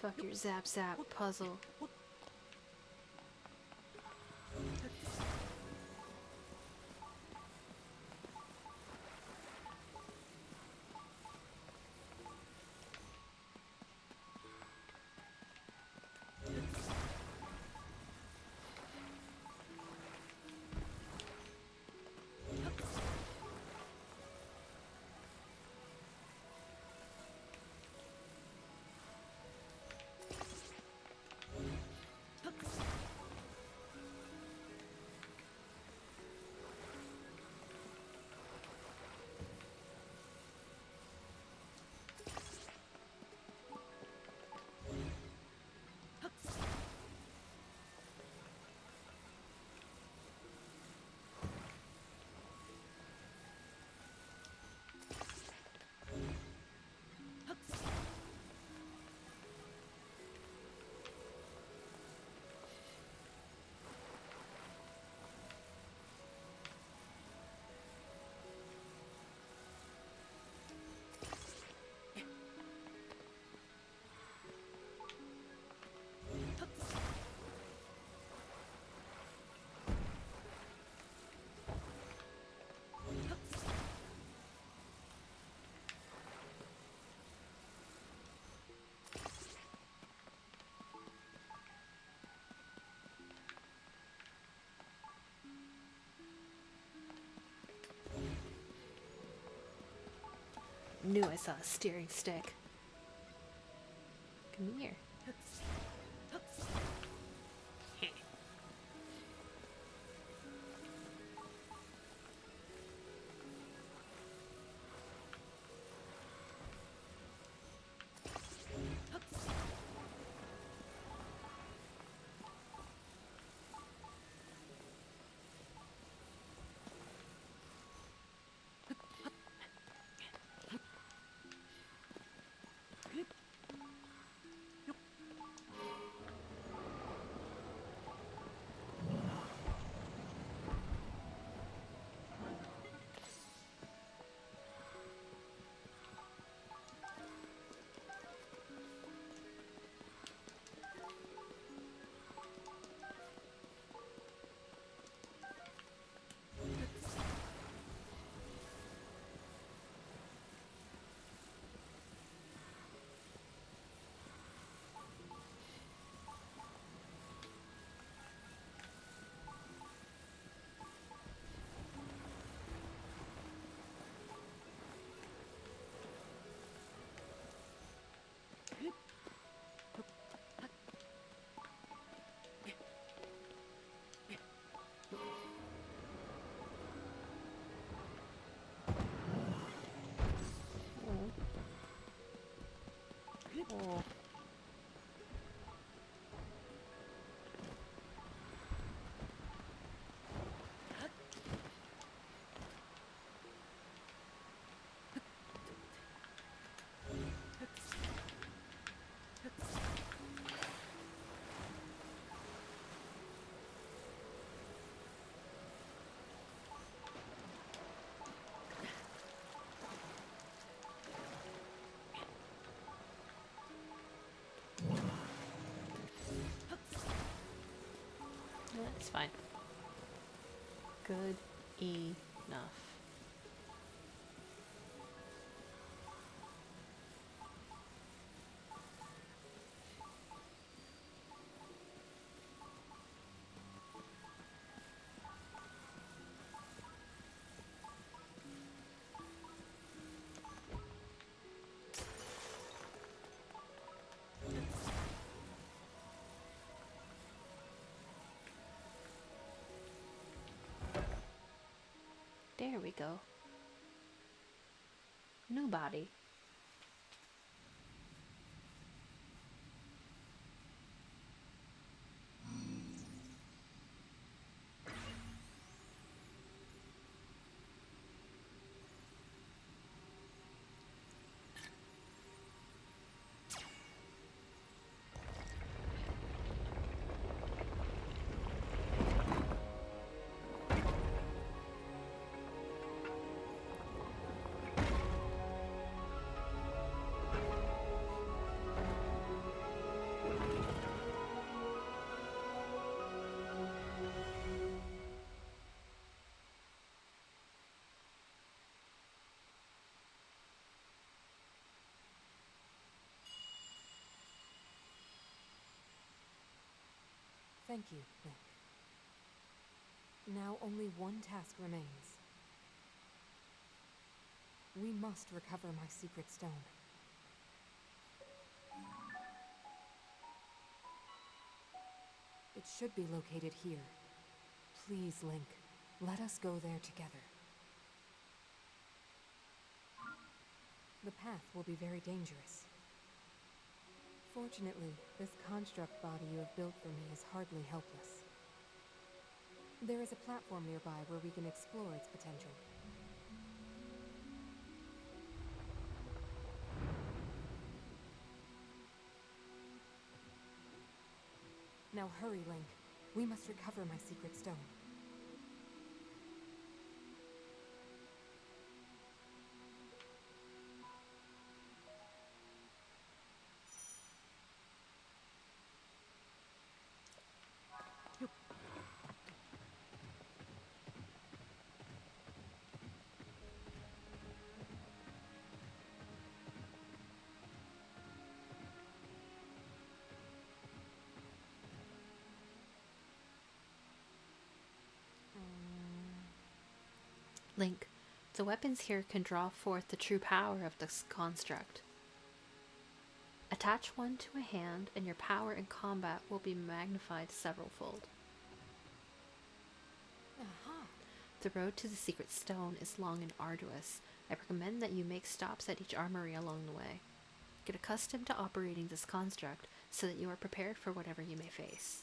Fuck your zap zap puzzle. knew I saw a steering stick. Come here. Oh. That's fine. Good enough. There we go. New body. Thank you, Link. Now only one task remains. We must recover my secret stone. It should be located here. Please, Link, let us go there together. The path will be very dangerous. Fortunately, this construct body you have built for me is hardly helpless. There is a platform nearby where we can explore its potential. Now hurry, Link. We must recover my secret stone. Link, The weapons here can draw forth the true power of this construct. Attach one to a hand, and your power in combat will be magnified severalfold. Aha! The road to the secret stone is long and arduous. I recommend that you make stops at each armory along the way. Get accustomed to operating this construct so that you are prepared for whatever you may face.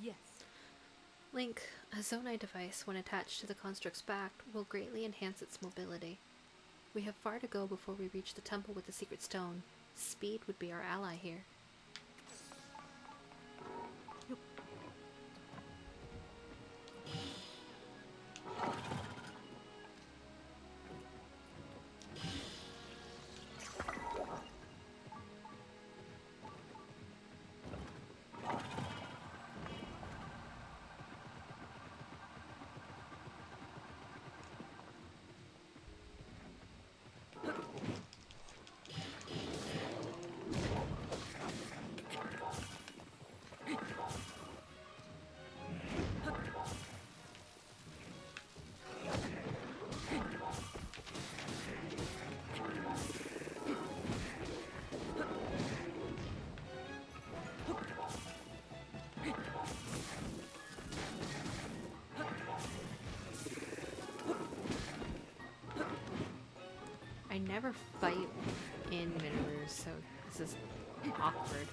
Yes. Link, a Zonai device, when attached to the construct's back, will greatly enhance its mobility. We have far to go before we reach the temple with the secret stone. Speed would be our ally here. I never fight in Minoru, so this is awkward.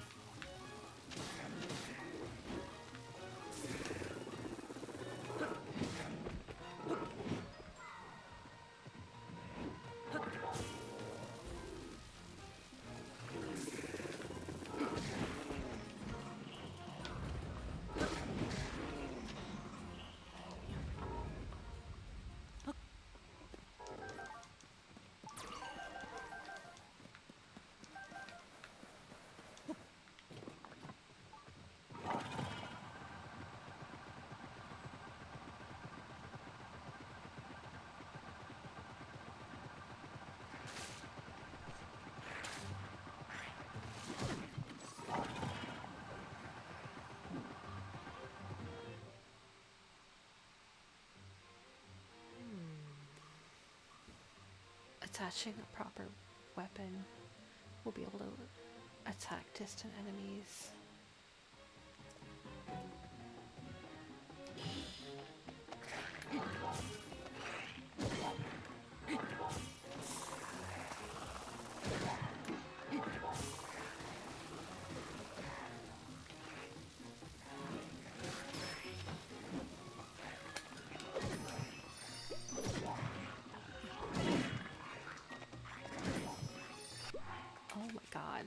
Attaching a proper weapon, we'll be able to attack distant enemies. Oh my god.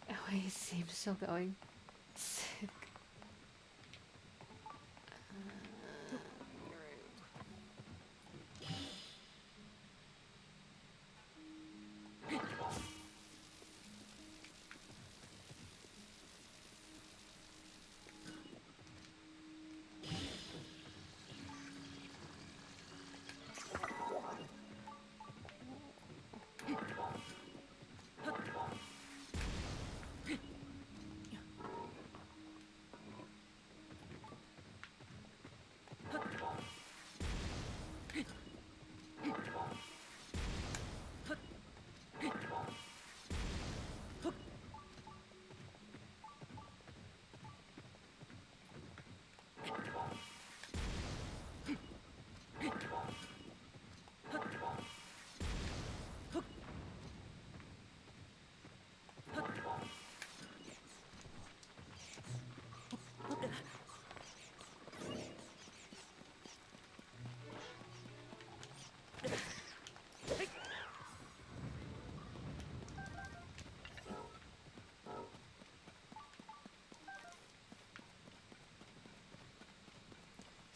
Oh, he seems still going. Sick.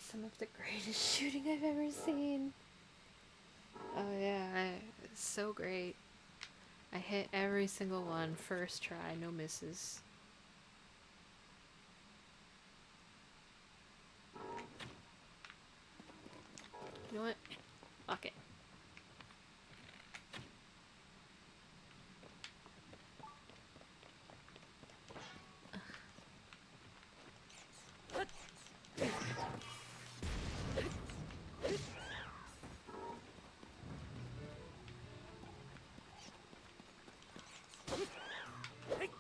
Some of the greatest shooting I've ever seen. Oh yeah, it's so great. I hit every single one first try, no misses. You know what? Fuck it.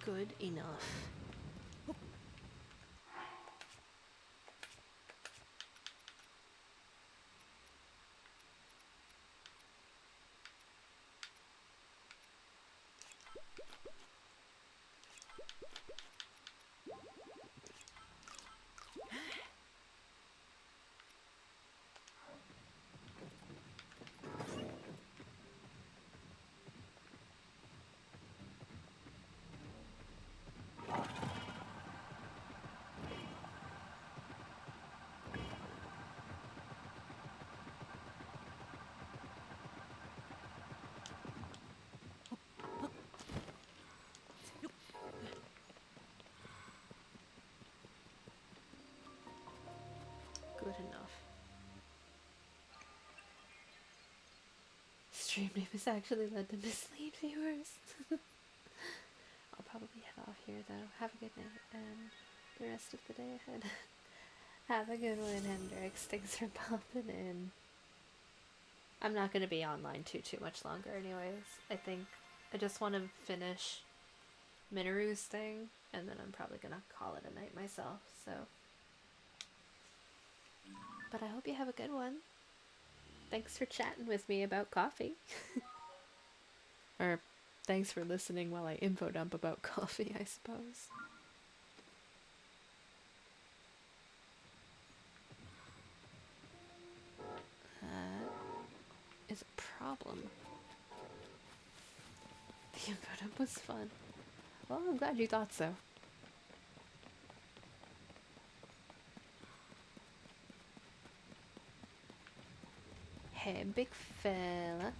Good enough. Good enough. Stream name has actually led to mislead viewers. I'll probably head off here though. Have a good night and the rest of the day ahead. Have a good one, Hendrix. Thanks for popping in. I'm not gonna be online too much longer anyways. I think I just want to finish Minoru's thing and then I'm probably gonna call it a night myself, so. But I hope you have a good one. Thanks for chatting with me about coffee. Or thanks for listening while I info dump about coffee, I suppose. That is a problem. The info dump was fun. Well, I'm glad you thought so. Hey, big fella.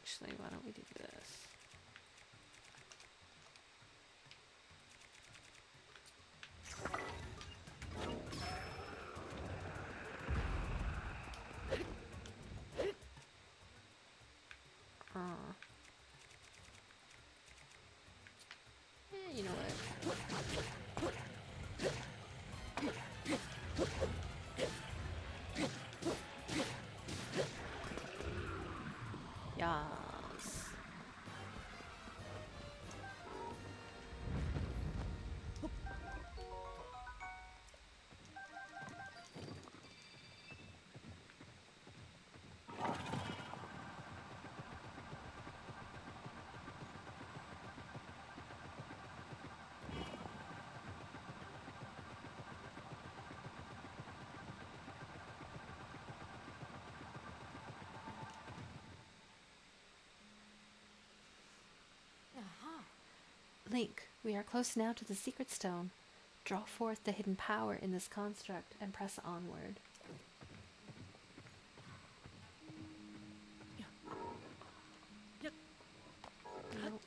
Actually, why don't we do this? You know what? Yas. Aha! Link, we are close now to the secret stone. Draw forth the hidden power in this construct and press onward. Nope.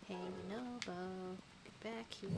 Hanging over. Get back here.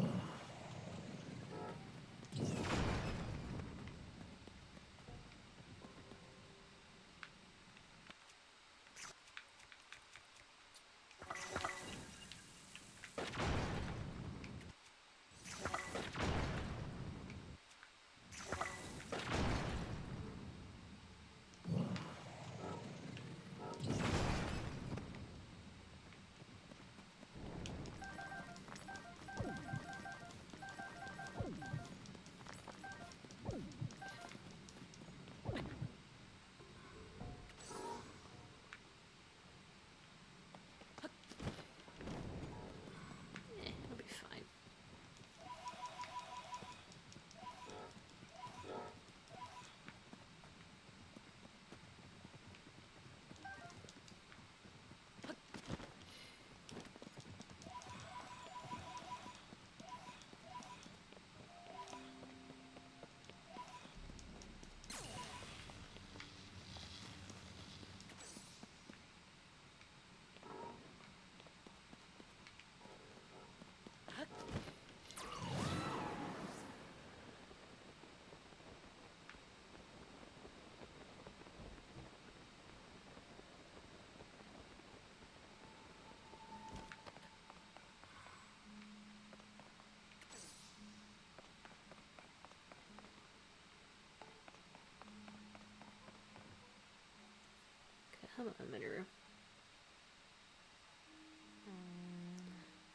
Come on, Minoru.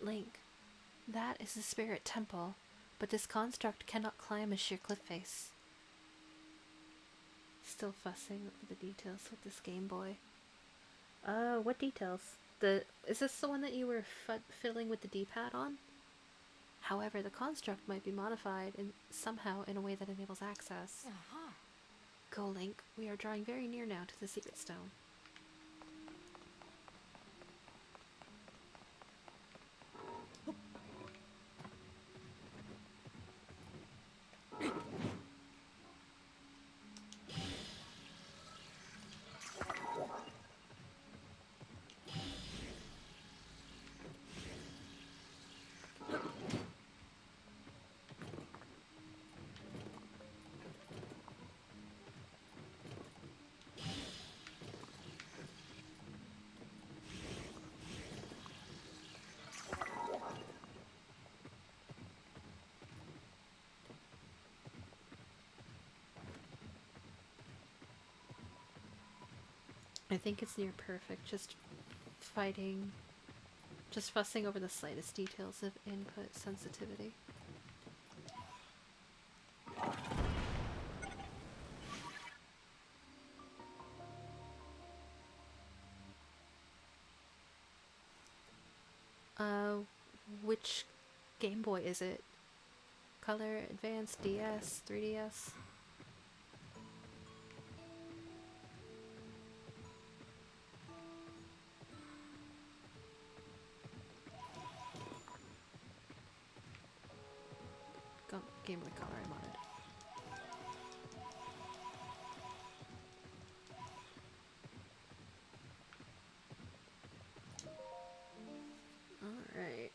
Link, that is the spirit temple, but this construct cannot climb a sheer cliff face. Still fussing over the details with this Game Boy. What details? Is this the one that you were fiddling with the D-pad on? However, the construct might be modified somehow in a way that enables access. Aha. Go, Link. We are drawing very near now to the secret stone. I think it's near perfect, just fussing over the slightest details of input sensitivity. Which Game Boy is it? Color, Advanced, DS, 3DS? Game Boy Color, I modded. Alright.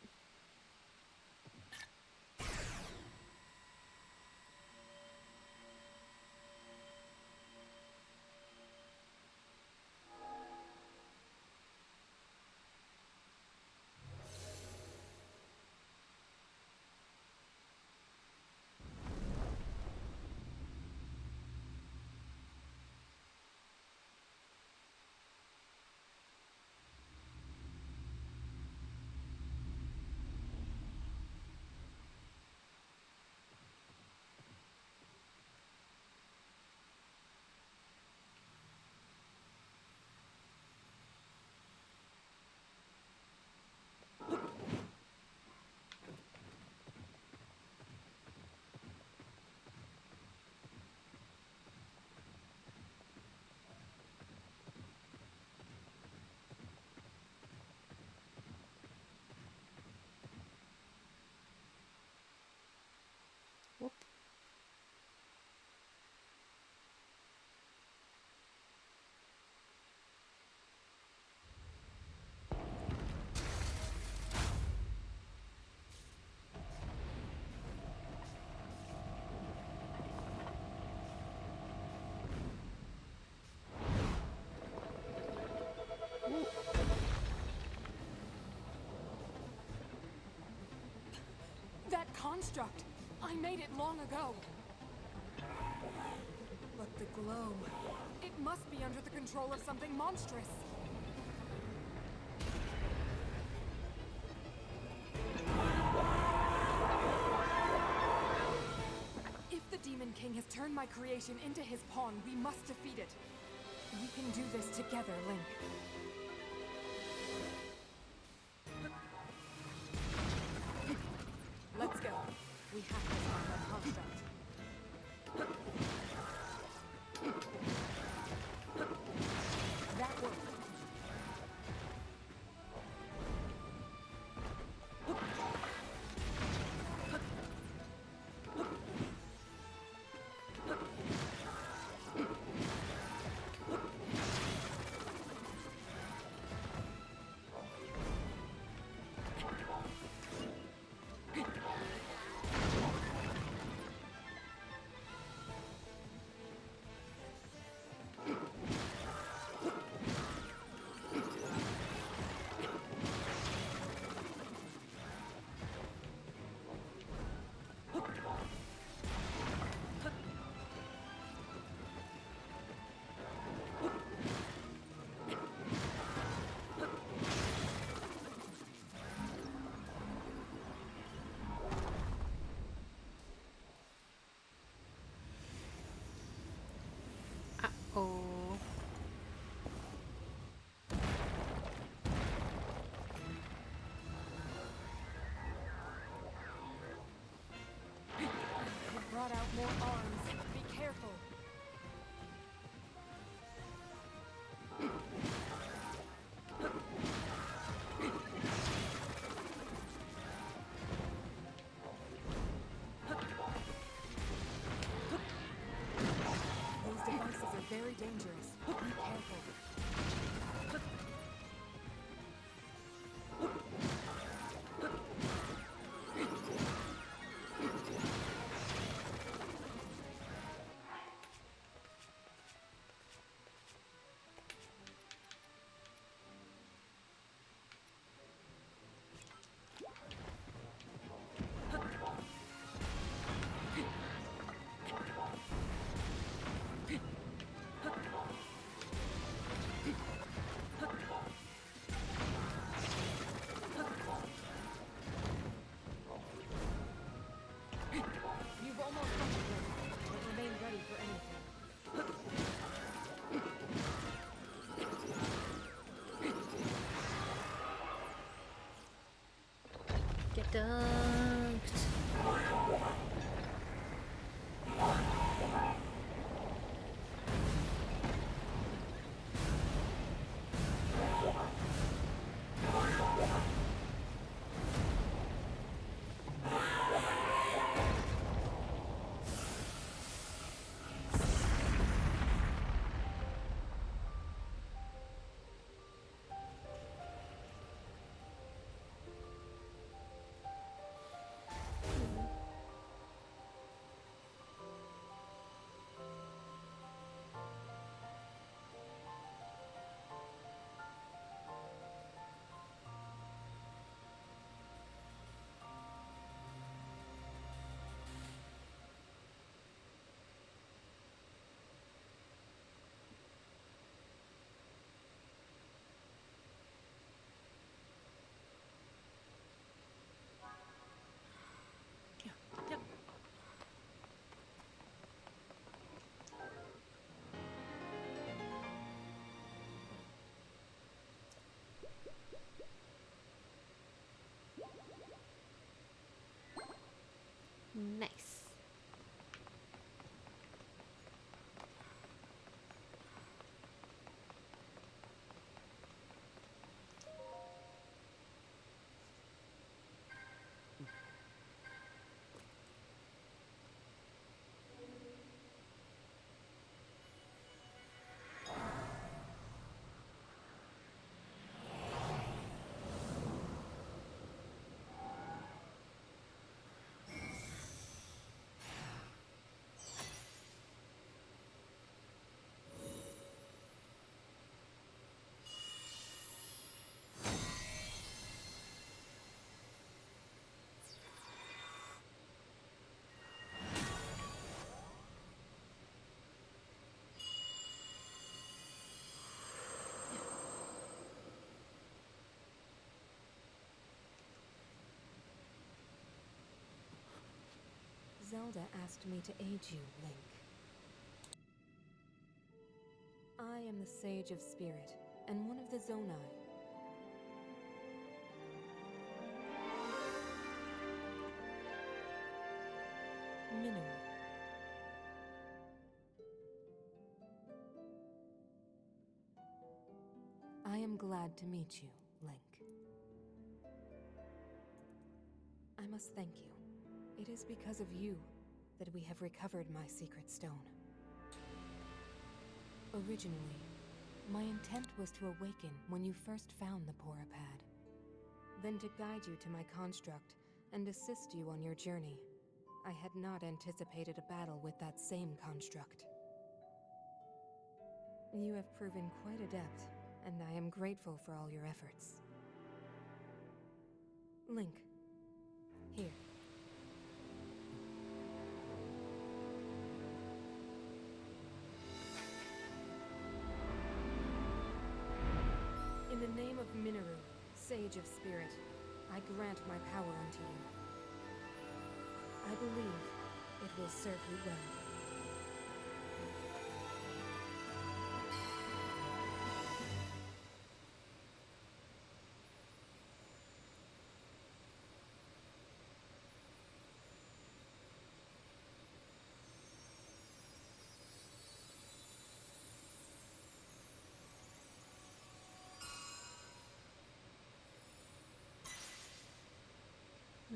Whoop. That construct! I made it long ago. But the glow... It must be under the control of something monstrous. If the Demon King has turned my creation into his pawn, we must defeat it. We can do this together, Link. Let's go. We have to find that construct. That worked. More arms. Be careful. Those devices are very dangerous. Be careful. You've almost done it, Raine, but remain ready for anything. Get dunked. Nice. Zelda asked me to aid you, Link. I am the Sage of Spirit, and one of the Zonai. Mineral. I am glad to meet you, Link. I must thank you. It is because of you that we have recovered my secret stone. Originally, my intent was to awaken when you first found the Porapad, then to guide you to my construct and assist you on your journey. I had not anticipated a battle with that same construct. You have proven quite adept, and I am grateful for all your efforts. Link, here. In the name of Minoru, Sage of Spirit, I grant my power unto you. I believe it will serve you well.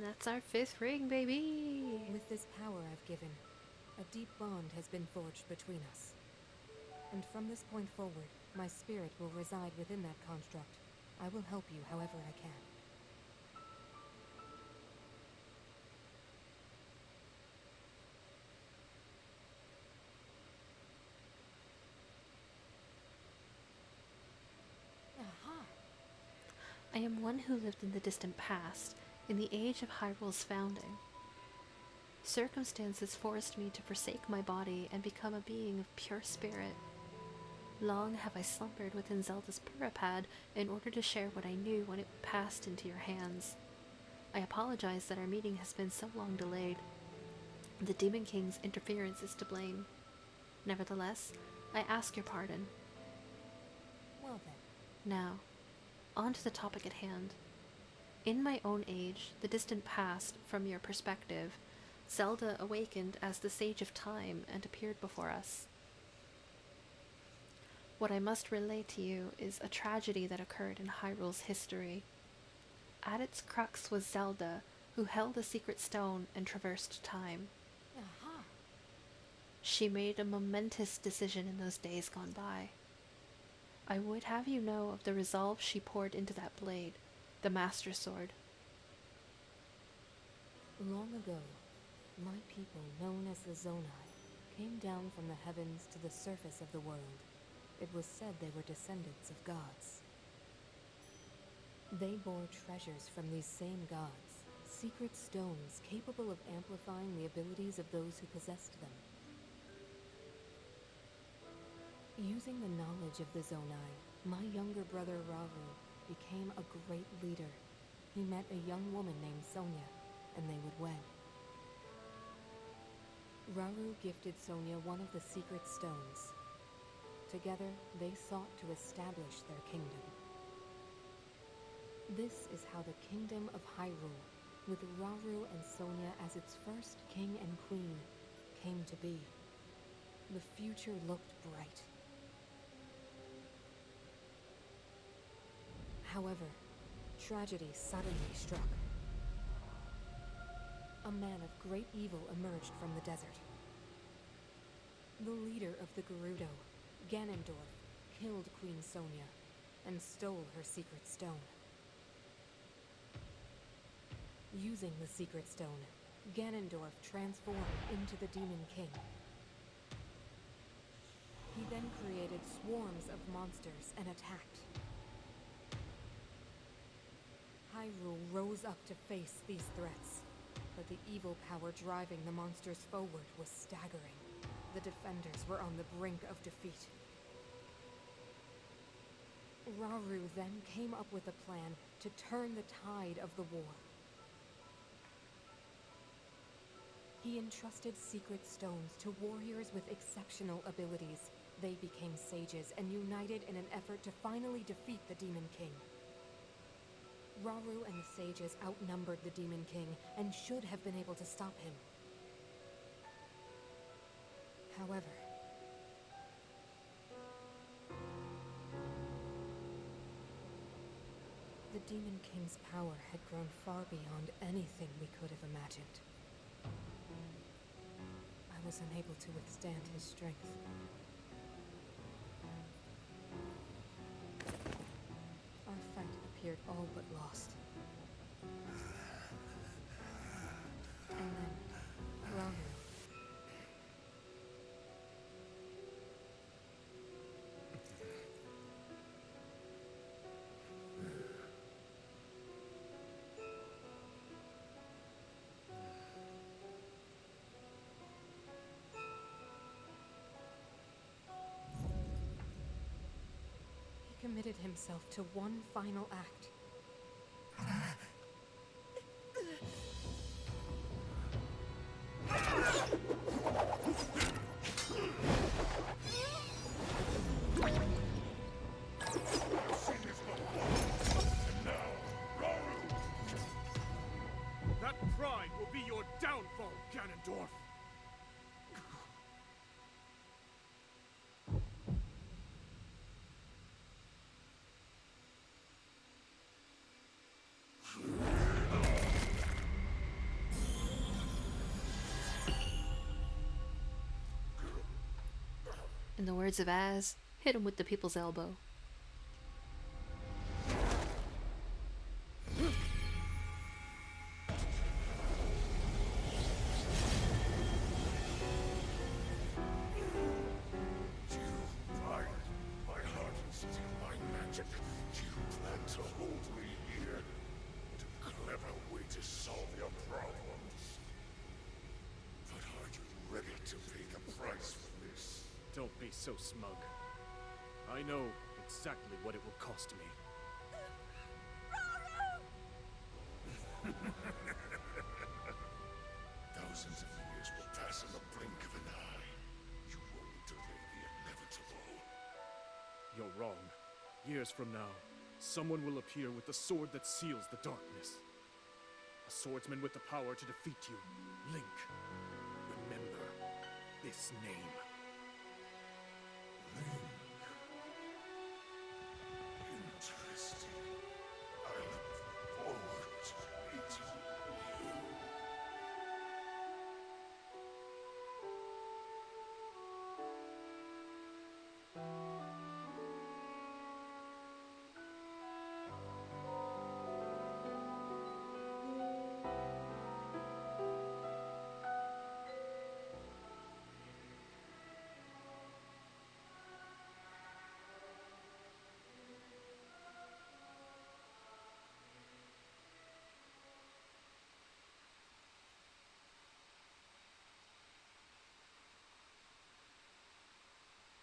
That's our fifth ring, baby! With this power I've given, a deep bond has been forged between us. And from this point forward, my spirit will reside within that construct. I will help you however I can. Aha! I am one who lived in the distant past, in the age of Hyrule's founding. Circumstances forced me to forsake my body and become a being of pure spirit. Long have I slumbered within Zelda's puripad in order to share what I knew when it passed into your hands. I apologize that our meeting has been so long delayed. The Demon King's interference is to blame. Nevertheless, I ask your pardon. Well then. Now, on to the topic at hand. In my own age, the distant past, from your perspective, Zelda awakened as the Sage of Time and appeared before us. What I must relay to you is a tragedy that occurred in Hyrule's history. At its crux was Zelda, who held a secret stone and traversed time. Aha! She made a momentous decision in those days gone by. I would have you know of the resolve she poured into that blade, the Master Sword. Long ago, my people, known as the Zonai, came down from the heavens to the surface of the world. It was said they were descendants of gods. They bore treasures from these same gods, secret stones capable of amplifying the abilities of those who possessed them. Using the knowledge of the Zonai, my younger brother Rauru became a great leader. He met a young woman named Sonia, and they would wed. Rauru gifted Sonia one of the secret stones. Together, they sought to establish their kingdom. This is how the kingdom of Hyrule, with Rauru and Sonia as its first king and queen, came to be. The future looked bright. However, tragedy suddenly struck. A man of great evil emerged from the desert. The leader of the Gerudo, Ganondorf, killed Queen Sonia and stole her secret stone. Using the secret stone, Ganondorf transformed into the Demon King. He then created swarms of monsters and attacked. Hyrule rose up to face these threats, but the evil power driving the monsters forward was staggering. The defenders were on the brink of defeat. Rauru then came up with a plan to turn the tide of the war. He entrusted secret stones to warriors with exceptional abilities. They became sages and united in an effort to finally defeat the Demon King. Rauru and the sages outnumbered the Demon King and should have been able to stop him. However, the Demon King's power had grown far beyond anything we could have imagined. I was unable to withstand his strength. Our fight appeared all but lost. And then, Rauru. He committed himself to one final act. That pride will be your downfall, Ganondorf! In the words of Az, hit him with the people's elbow. You find my heart and steal my magic. You plan to hold me here. What a clever way to solve your problems. But are you ready to pay the price for this? Don't be so smug. I know exactly what it will cost me. Thousands of years will pass in the blink of an eye. You won't delay the inevitable. You're wrong. Years from now, someone will appear with the sword that seals the darkness. A swordsman with the power to defeat you. Link. Remember this name. Interesting. I look forward to meeting you.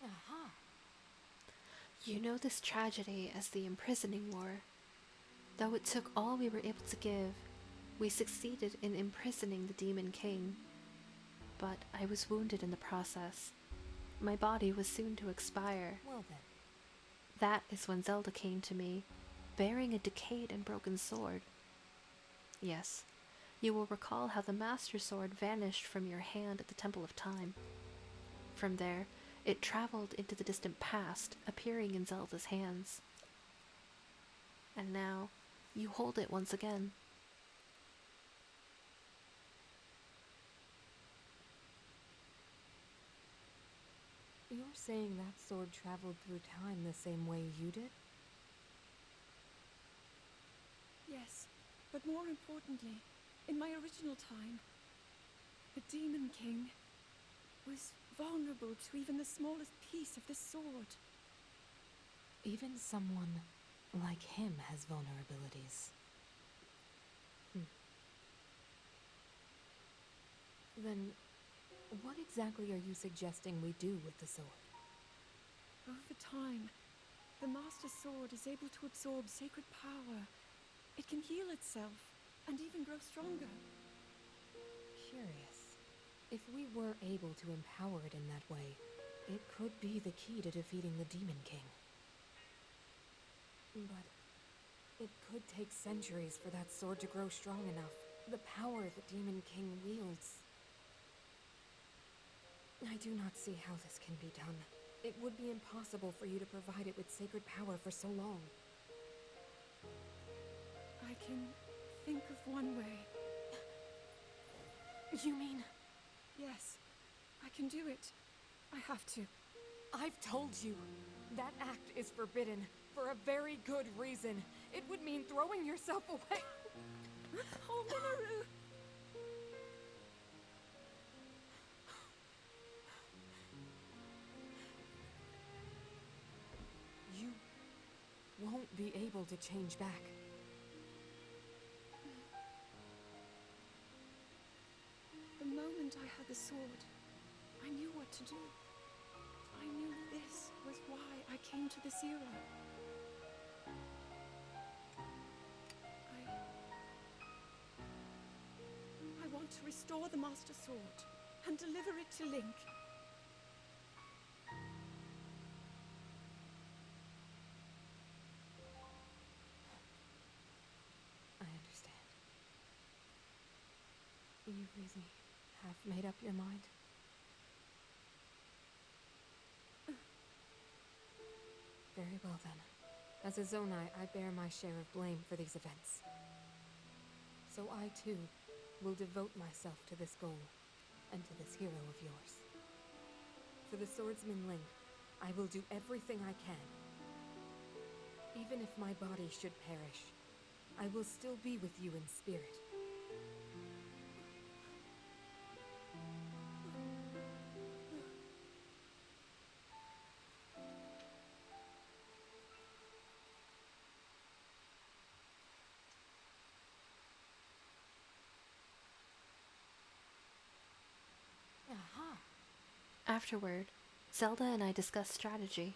Aha! You know this tragedy as the imprisoning war. Though it took all we were able to give, we succeeded in imprisoning the Demon King. But I was wounded in the process. My body was soon to expire. Well then. That is when Zelda came to me, bearing a decayed and broken sword. Yes, you will recall how the Master Sword vanished from your hand at the Temple of Time. From there, it traveled into the distant past, appearing in Zelda's hands. And now, you hold it once again. You're saying that sword traveled through time the same way you did? Yes, but more importantly, in my original time, the Demon King was vulnerable to even the smallest piece of this sword. Even someone like him has vulnerabilities. Then, what exactly are you suggesting we do with the sword? Over time, the Master Sword is able to absorb sacred power. It can heal itself, and even grow stronger. Curious. If we were able to empower it in that way, it could be the key to defeating the Demon King. But it could take centuries for that sword to grow strong enough. The power the Demon King wields. I do not see how this can be done. It would be impossible for you to provide it with sacred power for so long. I can think of one way. You mean? Yes, I can do it. I have to. I've told you. That act is forbidden for a very good reason. It would mean throwing yourself away. Oh, Minoru! You won't be able to change back. The moment I had the sword, I knew what to do. I knew this was why I came to this era. I want to restore the Master Sword and deliver it to Link. I understand. You really have made up your mind? Very well then. As a Zonai, I bear my share of blame for these events. So I too will devote myself to this goal, and to this hero of yours. For the swordsman Link, I will do everything I can. Even if my body should perish, I will still be with you in spirit. Aha! Afterward, Zelda and I discussed strategy.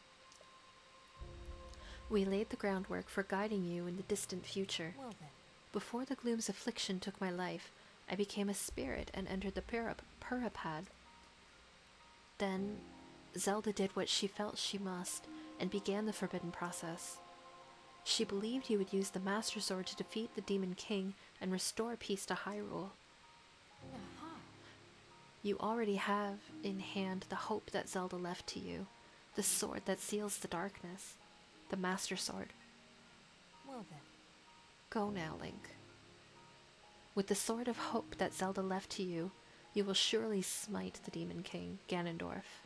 We laid the groundwork for guiding you in the distant future. Well then. Before the gloom's affliction took my life, I became a spirit and entered the Purapad. Then, Zelda did what she felt she must and began the forbidden process. She believed you would use the Master Sword to defeat the Demon King and restore peace to Hyrule. Aha! You already have in hand the hope that Zelda left to you, the sword that seals the darkness, the Master Sword. Well then. Go now, Link. With the sword of hope that Zelda left to you, you will surely smite the Demon King, Ganondorf.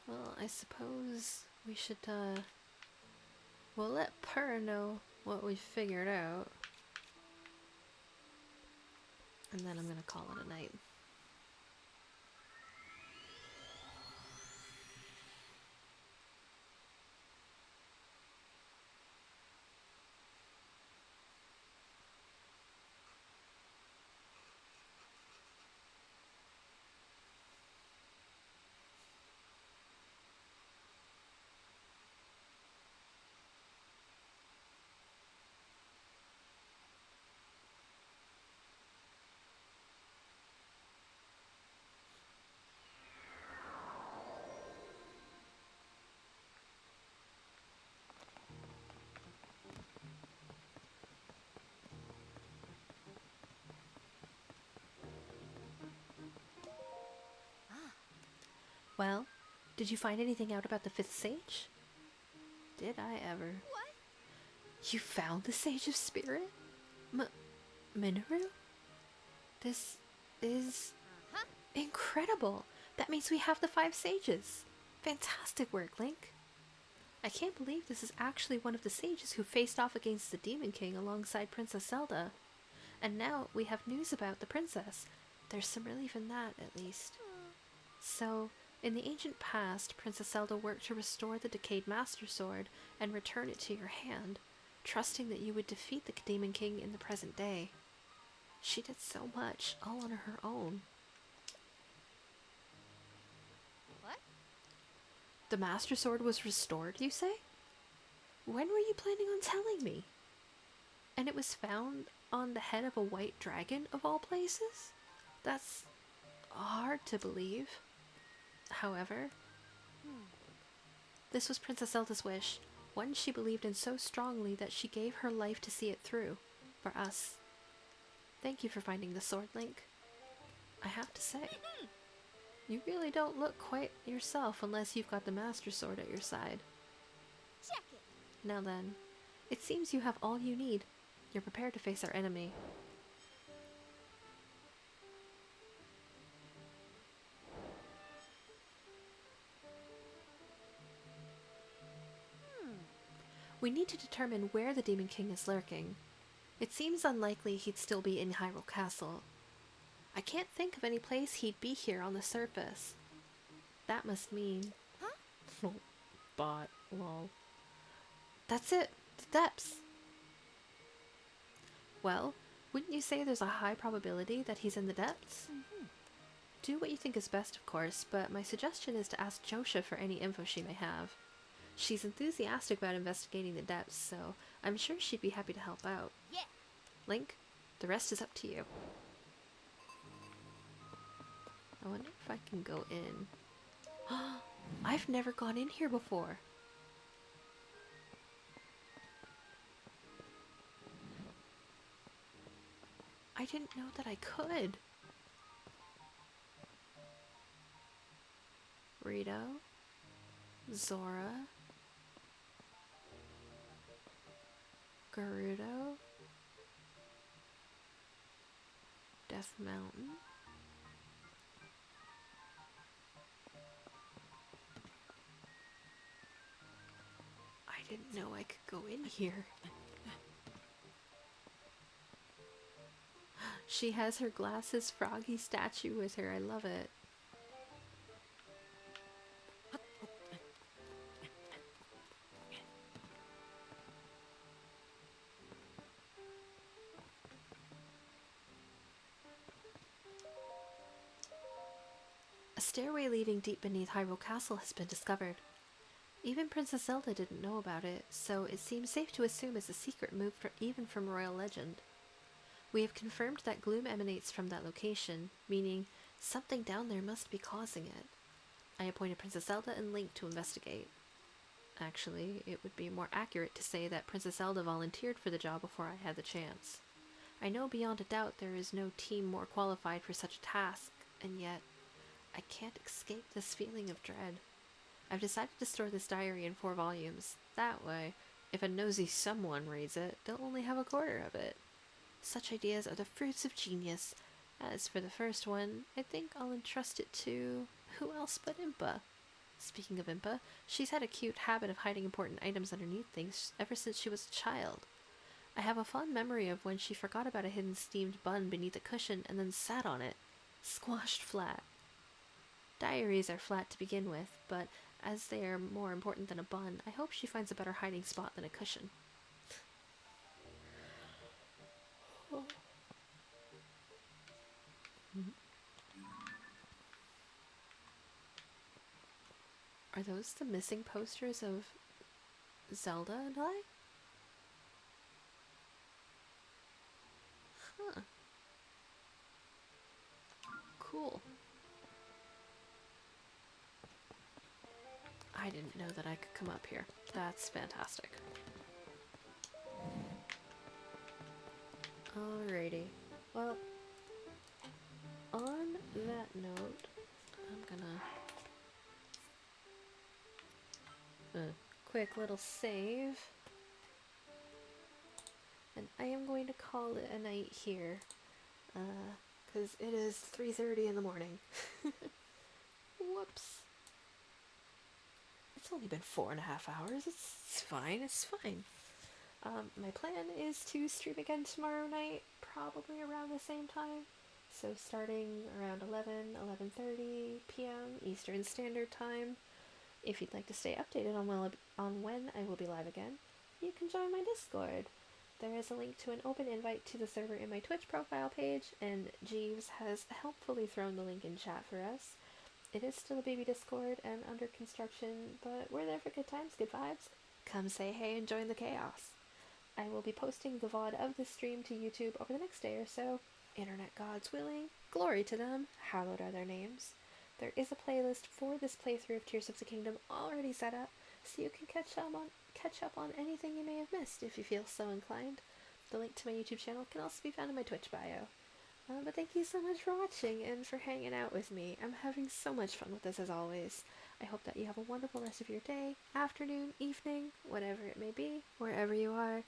Well, I suppose we should, we'll let Per know what we figured out. And then I'm gonna call it a night. Well, did you find anything out about the fifth sage? Did I ever? What? You found the Sage of Spirit? Minoru? This is incredible. That means we have the 5 sages. Fantastic work, Link. I can't believe this is actually one of the sages who faced off against the Demon King alongside Princess Zelda. And now we have news about the princess. There's some relief in that, at least. So, in the ancient past, Princess Zelda worked to restore the decayed Master Sword and return it to your hand, trusting that you would defeat the Demon King in the present day. She did so much, all on her own. What? The Master Sword was restored, you say? When were you planning on telling me? And it was found on the head of a white dragon, of all places? That's hard to believe. However, this was Princess Zelda's wish, one she believed in so strongly that she gave her life to see it through, for us. Thank you for finding the sword, Link. I have to say, you really don't look quite yourself unless you've got the Master Sword at your side. Check it. Now then, it seems you have all you need. You're prepared to face our enemy. We need to determine where the Demon King is lurking. It seems unlikely he'd still be in Hyrule Castle. I can't think of any place he'd be here on the surface. That must mean... Huh? Bot, lol. That's it, the depths. Well, wouldn't you say there's a high probability that he's in the depths? Do what you think is best, of course, but my suggestion is to ask Josha for any info she may have. She's enthusiastic about investigating the depths, so I'm sure she'd be happy to help out. Yeah. Link, the rest is up to you. I wonder if I can go in. I've never gone in here before. I didn't know that I could. Rito, Zora, Gerudo, Death Mountain. I didn't know I could go in here. She has her glasses froggy statue with her. I love it. A stairway leading deep beneath Hyrule Castle has been discovered. Even Princess Zelda didn't know about it, so it seems safe to assume it's a secret moved even from royal legend. We have confirmed that gloom emanates from that location, meaning something down there must be causing it. I appointed Princess Zelda and Link to investigate. Actually, it would be more accurate to say that Princess Zelda volunteered for the job before I had the chance. I know beyond a doubt there is no team more qualified for such a task, and yet I can't escape this feeling of dread. I've decided to store this diary in 4 volumes. That way, if a nosy someone reads it, they'll only have a quarter of it. Such ideas are the fruits of genius. As for the first one, I think I'll entrust it to... who else but Impa? Speaking of Impa, she's had a cute habit of hiding important items underneath things ever since she was a child. I have a fond memory of when she forgot about a hidden steamed bun beneath a cushion and then sat on it, squashed flat. Diaries are flat to begin with, but as they are more important than a bun, I hope she finds a better hiding spot than a cushion. Are those the missing posters of Zelda and I? Huh. Cool. I didn't know that I could come up here. That's fantastic. Alrighty. Well, on that note, I'm gonna quick little save, and I am going to call it a night here, because it is 3:30 in the morning. Whoops. It's only been 4.5 hours. It's fine. It's fine. My plan is to stream again tomorrow night, probably around the same time. So starting around 11:30 p.m. Eastern Standard Time. If you'd like to stay updated on when I will be live again, you can join my Discord. There is a link to an open invite to the server in my Twitch profile page, and Jeeves has helpfully thrown the link in chat for us. It is still a baby Discord and under construction, but we're there for good times, good vibes. Come say hey and join the chaos. I will be posting the VOD of this stream to YouTube over the next day or so. Internet gods willing, glory to them, hallowed are their names. There is a playlist for this playthrough of Tears of the Kingdom already set up, so you can catch up on anything you may have missed if you feel so inclined. The link to my YouTube channel can also be found in my Twitch bio. But thank you so much for watching and for hanging out with me. I'm having so much fun with this as always. I hope that you have a wonderful rest of your day, afternoon, evening, whatever it may be, wherever you are.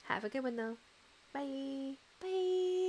Have a good one though. Bye. Bye.